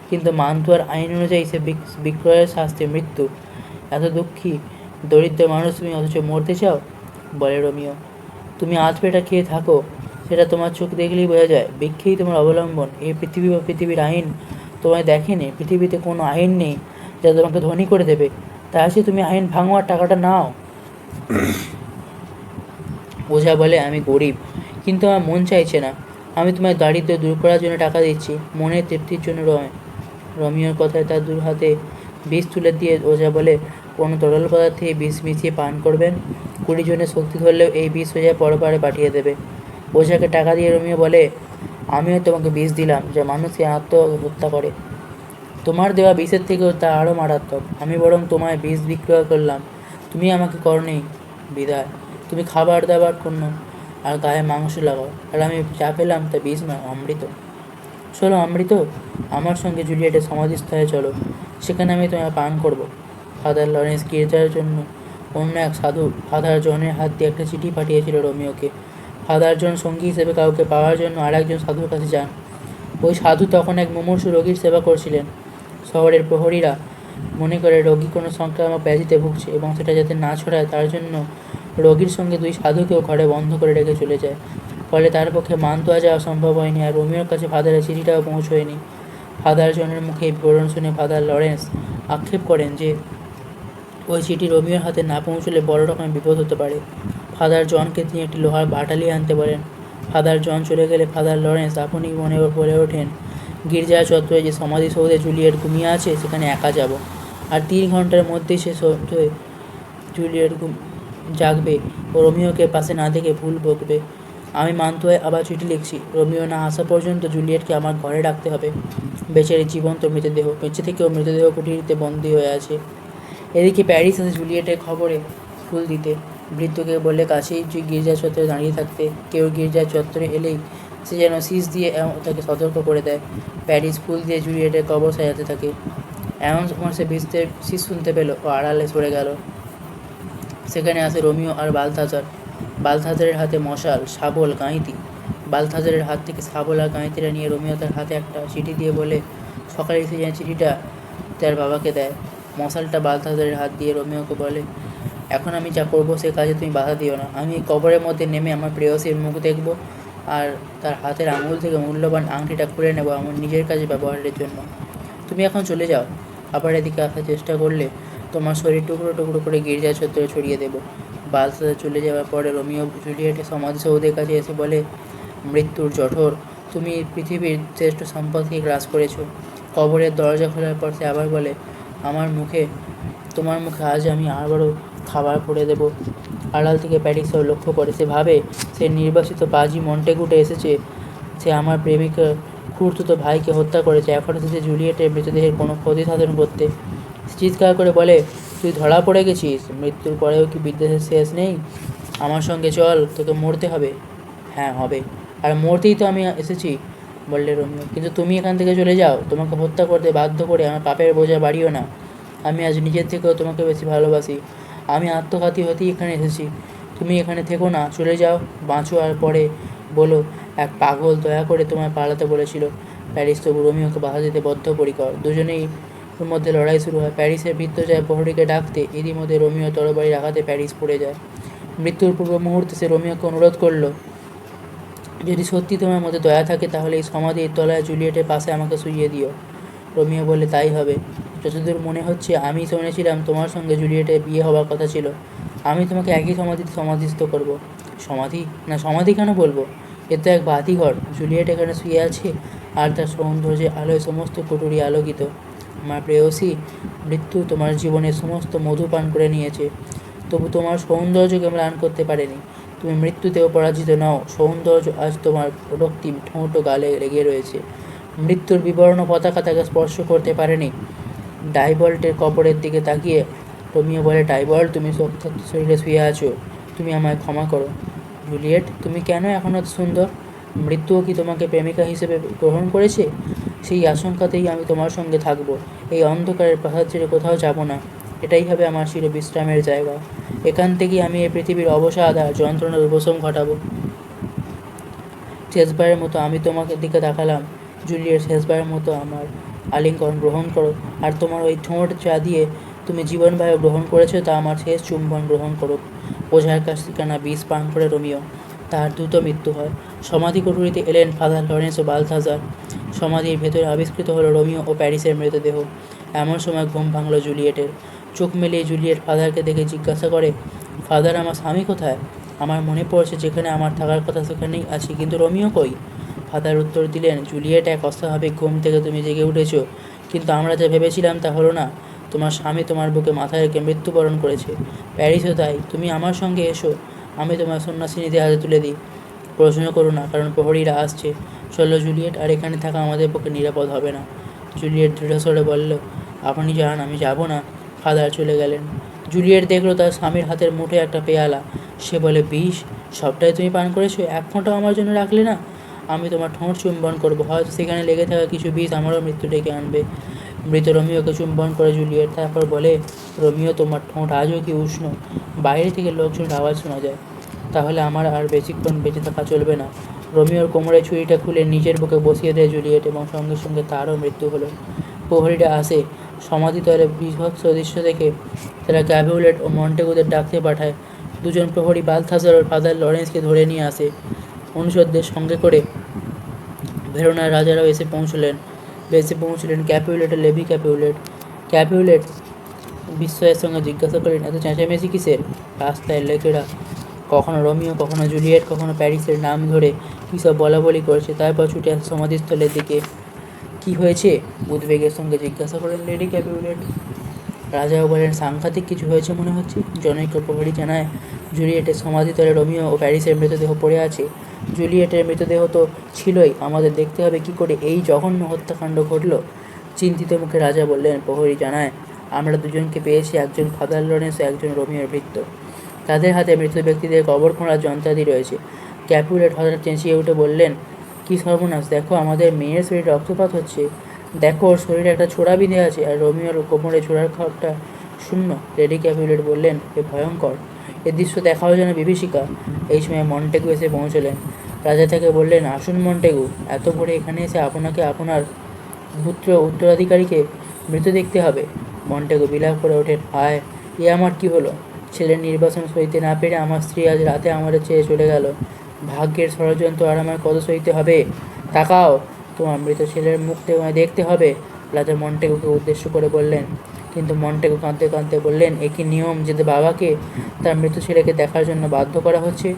কিন্তু মান্তুয়ার আইন অনুযায়ী সে বিক্রয়ের শাস্তি মৃত্যু। এত দুঃখী দরিদ্র মানুষ তুমি, অথচ মরতে চাও? বলে রোমিও, তুমি আধ পেটা খেয়ে থাকো, সেটা তোমার চোখ দেখলেই বোঝা যায়। ভিক্ষেই তোমার অবলম্বন। এই পৃথিবী বা পৃথিবীর আইন তোমায় দেখেনি। পৃথিবীতে কোনো আইন নেই যা তোমাকে ধনী করে দেবে। তা আছে তুমি আইন ভাঙো আর টাকাটা নাও। ওঝা বলে, আমি গরিব, কিন্তু আমার মন চাইছে না। আমি তোমার দারিদ্র্য দূর করার জন্য টাকা দিচ্ছি, মনের তৃপ্তির জন্য নয়। রোমিওর কথায় তার দূর হাতে বিষ তুলে দিয়ে ওঝা বলে, কোনো তরল পদার্থে এই বিষ মিশিয়ে পান করবেন। 20 জনের শক্তি ধরলেও এই বিষ ওঝা পরপারে পাঠিয়ে দেবে। ওঝাকে টাকা দিয়ে রোমিও বলে, আমিও তোমাকে বিষ দিলাম যা মানুষকে আত্মহত্যা করে। তোমার দেওয়া বিষের থেকেও তা আরও মারাত্মক। আমি বরং তোমায় বিষ বিক্রয় করলাম, তুমি আমাকে করনি বিদায়। তুমি খাবার দাবার করো আর গায়ে মাংস লাগাও, আর আমি যা পেলাম তা বিষ নয়, অমৃত। চলো অমৃত, আমার সঙ্গে জুলিয়েটের সমাধিস্থলে চলো, সেখানে আমি তোমায় পান করব। ফাদার লরেন্স গির্জার জন্য অন্য এক সাধু ফাদার জনের হাত দিয়ে একটা চিঠি পাঠিয়েছিল রোমিওকে। ফাদার জন সঙ্গী হিসেবে কাউকে পাওয়ার জন্য আরেকজন সাধুর কাছে যান। ওই সাধু তখন এক মুমূর্ষু রোগীর সেবা করছিলেন। শহরের প্রহরীরা মনে করে রোগী কোনো সংক্রামক ব্যাধিতে ভুগছে এবং সেটা যাতে না ছড়ায় তার জন্য রোগীর সঙ্গে 2 সাধুকেও ঘরে বন্ধ করে রেখে চলে যায়। ফলে তার পক্ষে মান্তুয়া যাওয়া সম্ভব হয়নি, আর রোমিওর কাছে ফাদারের চিঠিটাও পৌঁছয়নি। ফাদার জনের মুখে এই বিবরণ শুনে ফাদার লরেন্স আক্ষেপ করেন যে ওই চিঠি রোমিওর হাতে না পৌঁছলে বড় রকমের বিপদ হতে পারে। ফাদার জনকে তিনি একটি লোহার বাটালি আনতে বলেন। ফাদার জন চলে গেলে ফাদার লরেন্স আপনি মনে বলে ওঠেন, গির্জা চত্বরে যে সমাধিসৌধে জুলিয়েট ঘুমিয়ে আছে সেখানে একা যাব, আর 3 ঘন্টার মধ্যেই সে সৌধে জুলিয়েট জাগবে ও রোমিওকে পাশে না দেখে ভুল বকবে। আমি মান্তুয়ায় আবার চিঠি লিখছি, রোমিও না আসা পর্যন্ত জুলিয়েটকে আমার ঘরে রাখতে হবে। বেচারি জীবন্ত মৃতদেহ, বেঁচে থেকেও মৃতদেহ কুঠিরিতে বন্দী হয়ে আছে। এদিকে প্যারিস আসে জুলিয়েটের খবরে ফুল দিতে। বৃদ্ধকে বললে কাছেই গির্জা চত্বরে দাঁড়িয়ে থাকতে। কেউ গির্জার চত্বরে এলেই সে যেন শীষ দিয়ে তাকে সতর্ক করে দেয়। প্যারিস ফুল দিয়ে জুলিয়েটের কবর সাজাতে থাকে। এমন সময় সে ভিজতে শীষ শুনতে পেল ও আড়ালে সরে গেল। সেখানে আসে রোমিও আর বালথাজার। বালথাজারের হাতে মশাল, শাবল, গাঁইতি। বালথাজারের হাত থেকে শাবল আর গাঁইতিটা নিয়ে রোমিও তার হাতে একটা চিঠি দিয়ে বলে সকালে এসে যেন চিঠিটা তার বাবাকে দেয়। মশালটা বালথাজারের হাত দিয়ে রোমিওকে বলে, এখন আমি যা করবো সে কাজে তুমি বাধা দিও না। আমি কবরের মধ্যে নেমে আমার প্রেয়সীর মুখ দেখব আর তার হাতের আঙুল থেকে মূল্যবান আংটিটা খুলে নেব আমার নিজের কাজে ব্যবহারের জন্য। তুমি এখন চলে যাও। আবার এদিকে আসার চেষ্টা করলে তোমার শরীর টুকরো টুকরো করে গির্জা চত্বরে ছড়িয়ে দেবো। বালথাজার চলে যাওয়ার পরে রোমিও জুলিয়েটের সমাধিসৌধের কাছে এসে বলে, মৃত্যুর জঠর, তুমি পৃথিবীর শ্রেষ্ঠ সম্পদকে গ্রাস করেছো। কবরের দরজা খোলার পর সে আবার বলে, তোমার মুখে আজ আমি আবারও খাবার পড়ে দেব। আড়াল থেকে প্যারিস লক্ষ্য করে। সে ভাবে সে নির্বাসিত পাজি মন্টেগুটে এসেছে। সে আমার প্রেমিকা খুড়তুতো ভাইকে হত্যা করেছে, এখন এসেছে জুলিয়েটের মৃতদেহের কোনো ক্ষতি সাধন করতে। চিৎকার করে বলে, তুই ধরা পড়ে গেছিস? মৃত্যুর পরেও কি বিদ্বেষের শেষ নেই? আমার সঙ্গে চল, তোকে মরতে হবে। হ্যাঁ হবে, আর মরতেই তো আমি এসেছি, বললে রোমিও। কিন্তু তুমি এখান থেকে চলে যাও, তোমাকে হত্যা করতে বাধ্য করে আমার পাপের বোঝা বাড়িও না। আমি আজ নিজের থেকেও তোমাকে বেশি ভালোবাসি। আমি আত্মঘাতী হতেই এখানে এসেছি। তুমি এখানে থেকো না, চলে যাও, বাঁচো আর পরে বলো এক পাগল দয়া করে তোমায় পালাতে বলেছিল। প্যারিস তবু রোমিওকে বাধা দিতে বদ্ধপরিকর। দুজনেই মধ্যে লড়াই শুরু হয়। প্যারিসের ভৃত্য যায় প্রহরীকে ডাকতে, এরই রোমিও তরবারির আঘাতে প্যারিস পড়ে যায়। মৃত্যুর পূর্ব মুহূর্তে সে রোমিওকে অনুরোধ করলো, যদি সত্যি তোমার মধ্যে দয়া থাকে তাহলে এই সমাধির তলায় জুলিয়েটের পাশে আমাকে শুইয়ে দিও। রোমিও বলে, তাই হবে। যতদূর মনে হচ্ছে আমি শুনেছিলাম তোমার সঙ্গে জুলিয়েটের বিয়ে হওয়ার কথা ছিল। আমি তোমাকে একই সমাধিতে সমাধিস্থ করব। সমাধি না, সমাধি কেন বলবো, এ তো এক বাতিঘর। জুলিয়েট এখানে শুয়ে আছে আর তার সৌন্দর্যের আলোয় সমস্ত কুটুরি আলোকিত। আমার প্রেয়সী মৃত্যু তোমার জীবনের সমস্ত মধু পান করে নিয়েছে, তবু তোমার সৌন্দর্যকে ম্লান করতে পারেনি। তুমি মৃত্যুতেও পরাজিত নও। সৌন্দর্য আজ তোমার রক্তিম ঠোঁট ও গালে লেগে রয়েছে। মৃত্যুর বিবর্ণ পতাকা তাকে স্পর্শ করতে পারেনি। ডাইবল্টের কবরের দিকে তাকিয়ে রোমিও বলে, ডাইবল্ট, তুমি শরীরে শুয়ে আছো, তুমি আমায় ক্ষমা করো। জুলিয়েট, তুমি কেন এখন এত সুন্দর? মৃত্যুও কি তোমাকে প্রেমিকা হিসেবে গ্রহণ করেছে? সেই আশঙ্কাতেই আমি তোমার সঙ্গে থাকবো। এই অন্ধকারের প্রাসাদ ছেড়ে কোথাও যাব না। এটাই হবে আমার চির বিশ্রামের জায়গা। এখান থেকেই আমি এই পৃথিবীর অবসাদ আর যন্ত্রণার উপশম ঘটাবো। শেষবারের মতো আমি তোমাকে দিকে তাকালাম। জুলিয়েট, শেষবারের মতো আমার আলিঙ্গন গ্রহণ করো, আর তোমার ওই ঠোঁট যা দিয়ে তুমি জীবনবায়ু গ্রহণ করেছো তা আমার শেষ চুম্বন গ্রহণ করো। ওঝার কাছ ঠিকানা বিষ পান করে রোমিও। তার দ্রুত মৃত্যু হয়। সমাধি কুঠুরিতে এলেন ফাদার লরেন্স ও বালথাজার। সমাধির ভেতরে আবিষ্কৃত হলো রোমিও ও প্যারিসের মৃতদেহ। এমন সময় ঘুম ভাঙল জুলিয়েটের। চোখ মেলিয়ে জুলিয়েট ফাদারকে দেখে জিজ্ঞাসা করে, ফাদার, আমার স্বামী কোথায়? আমার মনে পড়ছে যেখানে আমার থাকার কথা সেখানেই আছি, কিন্তু রোমিও কই? ফাদার উত্তর দিলেন, জুলিয়েট, এক অস্বাভাবিক ঘুম থেকে তুমি জেগে উঠেছো, কিন্তু আমরা যা ভেবেছিলাম তা হলো না। তোমার স্বামী তোমার বুকে মাথা রেখে মৃত্যুবরণ করেছে। প্যারিসও তাই। তুমি আমার সঙ্গে এসো, আমি তোমার সন্ন্যাসিনীদের হাতে তুলে দিই। প্রশ্ন করো না, কারণ প্রহরীরা আসছে। চলো জুলিয়েট, আর এখানে থাকা আমাদের পক্ষে নিরাপদ হবে না। জুলিয়েট দৃঢ়স্বরে বলল, আপনি যান, আমি যাব না। ফাদার চলে গেলেন। জুলিয়েট দেখলো তার স্বামীর হাতের মুঠে একটা পেয়ালা। সে বলে, বিষ? সবটাই তুমি পান করেছো? এক ফোঁটাও আমার জন্য রাখলে না? আমি তোমার ঠোঁট চুম্বন করবো, হয়তো সেখানে লেগে থাকা কিছু বিষ আমারও মৃত্যু ডেকে আনবে। মৃত রোমিওকে চুম্বন করে জুলিয়েট, তারপর বলে, রোমিও, তোমার ঠোঁট আজও কি উষ্ণ? বাইরে থেকে লোকজনের আওয়াজ শোনা যায়। তাহলে আমার আর বেশিক্ষণ বেঁচে থাকা চলবে না। রোমিওর কোমরে ছুরিটা খুলে নিজের বুকে বসিয়ে দেয় জুলিয়েট, এবং সঙ্গে সঙ্গে তারও মৃত্যু হলো। প্রহরীরা আসে। সমাধিতলে বিভৎস দৃশ্য দেখে তারা ক্যাভিউলেট ও মন্টেগুদের ডাকতে পাঠায়। দুজন প্রহরী বালথাজার ও ফাদার লরেন্সকে ধরে নিয়ে আসে। অনুচরদের সঙ্গে করে ভেরোনার রাজারাও এসে পৌঁছলেন ক্যাপিউলেট ও লেভি ক্যাপিউলেট। ক্যাপিউলেট বিস্ময়ের সঙ্গে জিজ্ঞাসা করলেন, এত চেঁচামেচি কিসের? রাস্তায় লোকেরা কখনো রোমিও, কখনো জুলিয়েট, কখনো প্যারিসের নাম ধরে কী সব বলাবলি করেছে। তারপর ছুটে আসে সমাধিস্থলের দিকে। কি হয়েছে? উদ্বেগের সঙ্গে জিজ্ঞাসা করেন লেডি ক্যাপুলেট। রাজাও বলেন, সাংঘাতিক কিছু হয়েছে মনে হচ্ছে। জনৈক প্রহরী জানায়, জুলিয়েটের সমাধিতলে রোমিও ও প্যারিসের মৃতদেহ পড়ে আছে। জুলিয়েটের মৃতদেহ তো ছিলই, আমাদের দেখতে হবে কি করে এই জঘন্য হত্যাকাণ্ড ঘটল। চিন্তিত মুখে রাজা বললেন, প্রহরী জানায়, আমরা দুজনকে পেয়েছি, একজন ফাদার লরেন্স ও একজন রোমিওর ভৃত্য। তাদের হাতে মৃত ব্যক্তিদের কবর খোঁড়ার যন্ত্রাদি রয়েছে। ক্যাপুলেট হঠাৎ চেঁচিয়ে উঠে বললেন, কি সর্বনাশ! দেখো, আমাদের মেয়ের শরীরে রক্তপাত হচ্ছে। দেখো, ওর শরীরে একটা ছোড়া বিঁধে আছে, আর রোমিওর কোমরে ছোড়ার খাপটা শূন্য। লেডি ক্যাপুলেট বললেন, এ ভয়ঙ্কর। এ দৃশ্য দেখাও যেন বিভীষিকা। এই সময় মন্টেগু এসে পৌঁছলেন। রাজা তাকে বললেন, আসুন মন্টেগু, এত ভোরে এখানে এসে আপনাকে আপনার পুত্র উত্তরাধিকারীকে মৃত দেখতে হবে। মন্টেগু বিলাপ করে ওঠেন, হায়, এ আমার কি হলো! ছেলের নির্বাসন সইতে না পেরে আমার স্ত্রী আজ রাতে আমাদের ছেড়ে চলে গেল। ভাগ্যের ষড়যন্ত্র আর আমার কত সইতে হবে! তাকাও, তোমার মৃত ছেলের মুখ তোমায় দেখতে হবে, রাজা মন্টেগুকে উদ্দেশ্য করে বললেন। কিন্তু মন্টেগু কাঁদতে কাঁদতে বললেন, এ কি নিয়ম যে বাবাকে তার মৃত ছেলেকে দেখার জন্য বাধ্য করা হচ্ছে?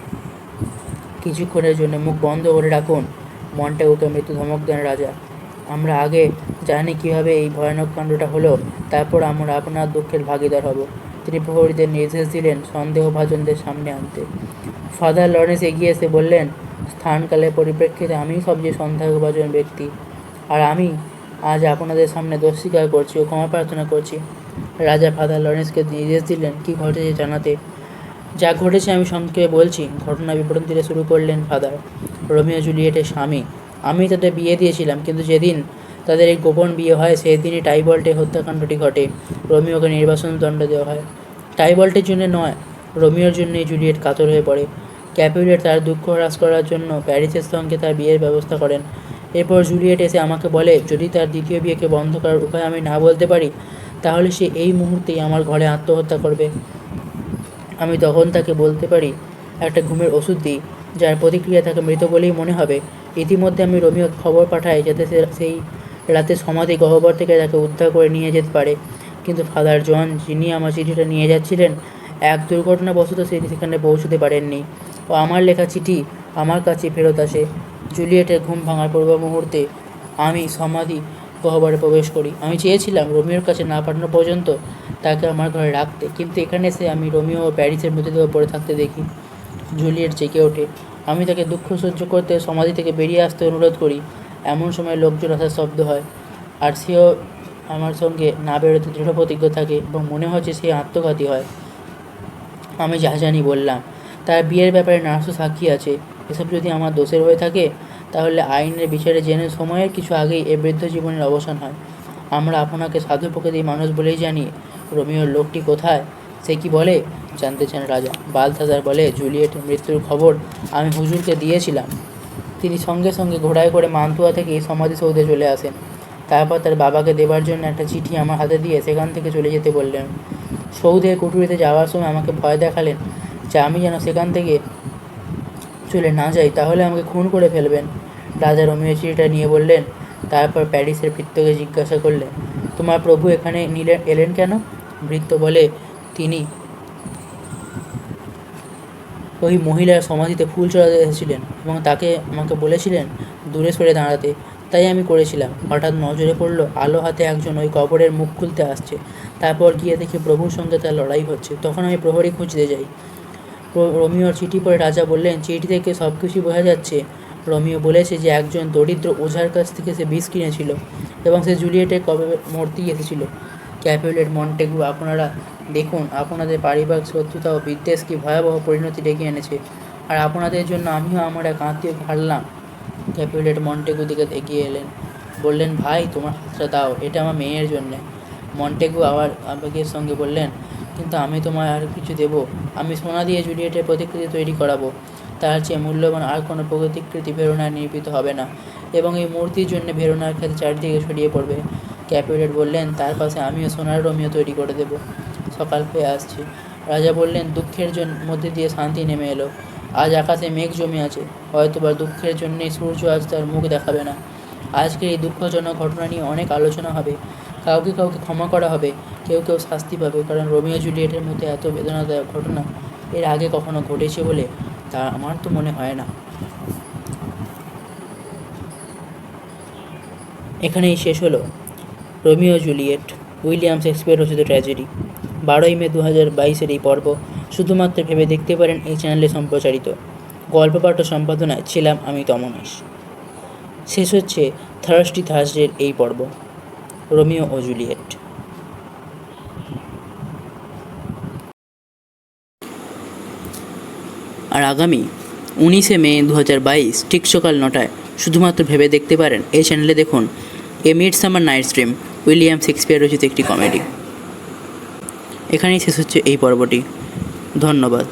কিছুক্ষণের জন্য মুখ বন্ধ করে রাখুন। মন্টেগুকে মৃত্যু ধমক দেন রাজা। আমরা আগে জানি কিভাবে এই ভয়ানক কাণ্ডটা হলো, তারপর আমরা আপনার দুঃখের ভাগিদার হব। তিনি প্রহরীদের নির্দেশ দিলেন সন্দেহভাজনদের সামনে আনতে। ফাদার লরেন্স এগিয়ে এসে বললেন, স্থানকালের পরিপ্রেক্ষিতে আমিই সবচেয়ে সন্দেহভাজন ব্যক্তি, আর আমি আজ আপনাদের সামনে দোষ স্বীকার করছি ও ক্ষমা প্রার্থনা করছি। রাজা ফাদার লরেন্সকে নির্দেশ দিলেন কী ঘটেছে জানাতে। যা ঘটেছে আমি সংক্ষেপে বলছি। ঘটনা বিবরণ দিতে শুরু করলেন ফাদার। রোমিও জুলিয়েটের স্বামী। আমি তাদের বিয়ে দিয়েছিলাম, কিন্তু যেদিন তাদের এই গোপন বিয়ে হয় সেই দিনই টাইবল্টে হত্যাকাণ্ডটি ঘটে। রোমিওকে নির্বাসন দণ্ড দেওয়া হয়। টাইবল্টের জন্য নয়, রোমিওর জন্যই জুলিয়েট কাতর হয়ে পড়ে। ক্যাপুলেট তার দুঃখ হ্রাস করার জন্য প্যারিসের সঙ্গে তার বিয়ের ব্যবস্থা করেন। এরপর জুলিয়েট এসে আমাকে বলে, যদি তার দ্বিতীয় বিয়েকে বন্ধ করার উপায় আমি না বলতে পারি, তাহলে সে এই মুহূর্তেই আমার ঘরে আত্মহত্যা করবে। আমি তখন তাকে বলতে পারি একটা ঘুমের ওষুধ দিই, যার প্রতিক্রিয়া তাকে মৃত বলেই মনে হবে। ইতিমধ্যে আমি রোমিওকে খবর পাঠাই যাতে সে সেই রাতে সমাধি গহ্বর থেকে তাকে উদ্ধার করে নিয়ে যেতে পারে। কিন্তু ফাদার জন, যিনি আমার চিঠিটা নিয়ে যাচ্ছিলেন, এক দুর্ঘটনাবশত সেখানে পৌঁছতে পারেননি ও আমার লেখা চিঠি আমার কাছে ফেরত আসে। জুলিয়েটের ঘুম ভাঙার পূর্ব মুহূর্তে আমি সমাধি গহ্বরে প্রবেশ করি। আমি চেয়েছিলাম রোমিওর কাছে না পাঠানো পর্যন্ত তাকে আমার ঘরে রাখতে, কিন্তু এখানে এসে আমি রোমিও ও প্যারিসের মৃতদেহ পড়ে থাকতে দেখি। জুলিয়েট জেগে ওঠে। আমি তাকে দুঃখ সহ্য করতে সমাধি থেকে বেরিয়ে আসতে অনুরোধ করি। এমন সময় লোকজন আসার শব্দ হয়, আর সেও আমার সঙ্গে না বেরোতে দৃঢ় প্রতিজ্ঞ থাকে এবং মনে হচ্ছে সে আত্মঘাতী হয়। আমি যা জানি বললাম। তার বিয়ের ব্যাপারে নার্সও সাক্ষী আছে। এসব যদি আমার দোষের হয়ে থাকে, তাহলে আইনের বিচারে জেনে সময়ের কিছু আগেই এ বৃদ্ধ জীবনের অবসান হয়। আমরা আপনাকে সাধু প্রকৃতির মানুষ বলেই জানি। রোমিওর লোকটি কোথায়, সে কি বলে? জানতে চান রাজা। বালথাজার বলে, জুলিয়েটের মৃত্যুর খবর আমি হুজুরকে দিয়েছিলাম। তিনি সঙ্গে সঙ্গে ঘোড়ায় করে মান্তুয়া থেকে সমাধিসৌধে চলে আসেন। তারপর তার বাবাকে দেবার জন্য একটা চিঠি আমার হাতে দিয়ে সেখান থেকে চলে যেতে বললেন। সৌধের কুঠুরিতে যাওয়ার সময় আমাকে ভয় দেখালেন যে আমি যেন সেখান থেকে চলে না যাই, তাহলে আমাকে খুন করে ফেলবেন। রাজা রোমিও চিঠিটা নিয়ে বললেন। তারপর প্যারিসের ভৃত্যকে জিজ্ঞাসা করলেন, তোমার প্রভু এখানে এলেন কেন? ভৃত্য বলে, তিনি ওই মহিলার সমাধিতে ফুল চড়াতে এসেছিলেন এবং তাকে আমাকে বলেছিলেন দূরে সরে দাঁড়াতে, তাই আমি করেছিলাম। হঠাৎ নজরে পড়ল আলো হাতে একজন ওই কবরের মুখ খুলতে আসছে। তারপর গিয়ে দেখি প্রভুর সঙ্গে তার লড়াই হচ্ছে। তখন আমি প্রহরী খুঁজতে যাই। রোমিওর চিঠি পড়ে রাজা বললেন, চিঠি থেকে সব কিছুই বোঝা যাচ্ছে। রোমিও বলেছে যে একজন দরিদ্র ওঝার কাছ থেকে সে বিষ কিনেছিল এবং সে জুলিয়েটের কবে মরতেই এসেছিল। ক্যাপুলেট, মন্টেগু, আপনারা দেখুন আপনাদের পারিবারিক শত্রুতা ও বিদ্বেষ কী ভয়াবহ পরিণতি ডেকে এনেছে, আর আপনাদের জন্য আমিও আমার এক আত্মীয়কে হারলাম। ক্যাপুলেট মন্টেগু দিকে এগিয়ে এলেন, বললেন, ভাই, তোমার হাতটা দাও, এটা আমার মেয়ের জন্যে। মন্টেগু আবার আবেগের সঙ্গে বললেন, কিন্তু আমি তোমায় আর কিছু দেব। আমি সোনা দিয়ে জুলিয়েটের প্রতিকৃতি তৈরি করাবো। তার চেয়ে মূল্যবান আর কোনো প্রতিকৃতি ভেরোনায় নির্মিত হবে না, এবং এই মূর্তির জন্য ভেরোনার খ্যাতি চারিদিকে ছড়িয়ে পড়বে। ক্যাপুলেট বললেন, তার পাশে আমিও সোনার রোমিও তৈরি করে দেব। সকাল হয়ে আসছে। রাজা বললেন, দুঃখের মধ্যে দিয়ে শান্তি নেমে এলো। আজ আকাশে মেঘ জমে আছে, হয়তোবা দুঃখের জন্যেই সূর্য আজ তার মুখ দেখাবে না। আজকে এই দুঃখজনক ঘটনা নিয়ে অনেক আলোচনা হবে। কাউকে ক্ষমা করা হবে, কেউ শাস্তি পাবে, কারণ রোমিও জুলিয়েটের মধ্যে এত বেদনাদায়ক ঘটনা এর আগে কখনো ঘটেছে বলে তা আমার তো মনে হয় না। এখানেই শেষ হলো রোমিও জুলিয়েট, উইলিয়াম শেক্সপিয়ার রচিত ট্র্যাজেডি। 12ই মে 2022 এই পর্ব শুধুমাত্র ভেবে দেখতে পারেন এই চ্যানেলে সম্প্রচারিত। গল্প পাঠ ও সম্পাদনায় ছিলাম আমি তমনাশ। শেষ হচ্ছে থার্সডে থার্সডের এই পর্ব, রোমিও ও জুলিয়েট। আর আগামী 19শে মে 2022 ঠিক সকাল 9টায় শুধুমাত্র ভেবে দেখতে পারেন এই চ্যানেলে দেখুন A Midsummer Night's Dream, William Shakespeare রচিত একটি কমেডি। এখানেই শেষ হচ্ছে এই পর্বটি। ধন্যবাদ।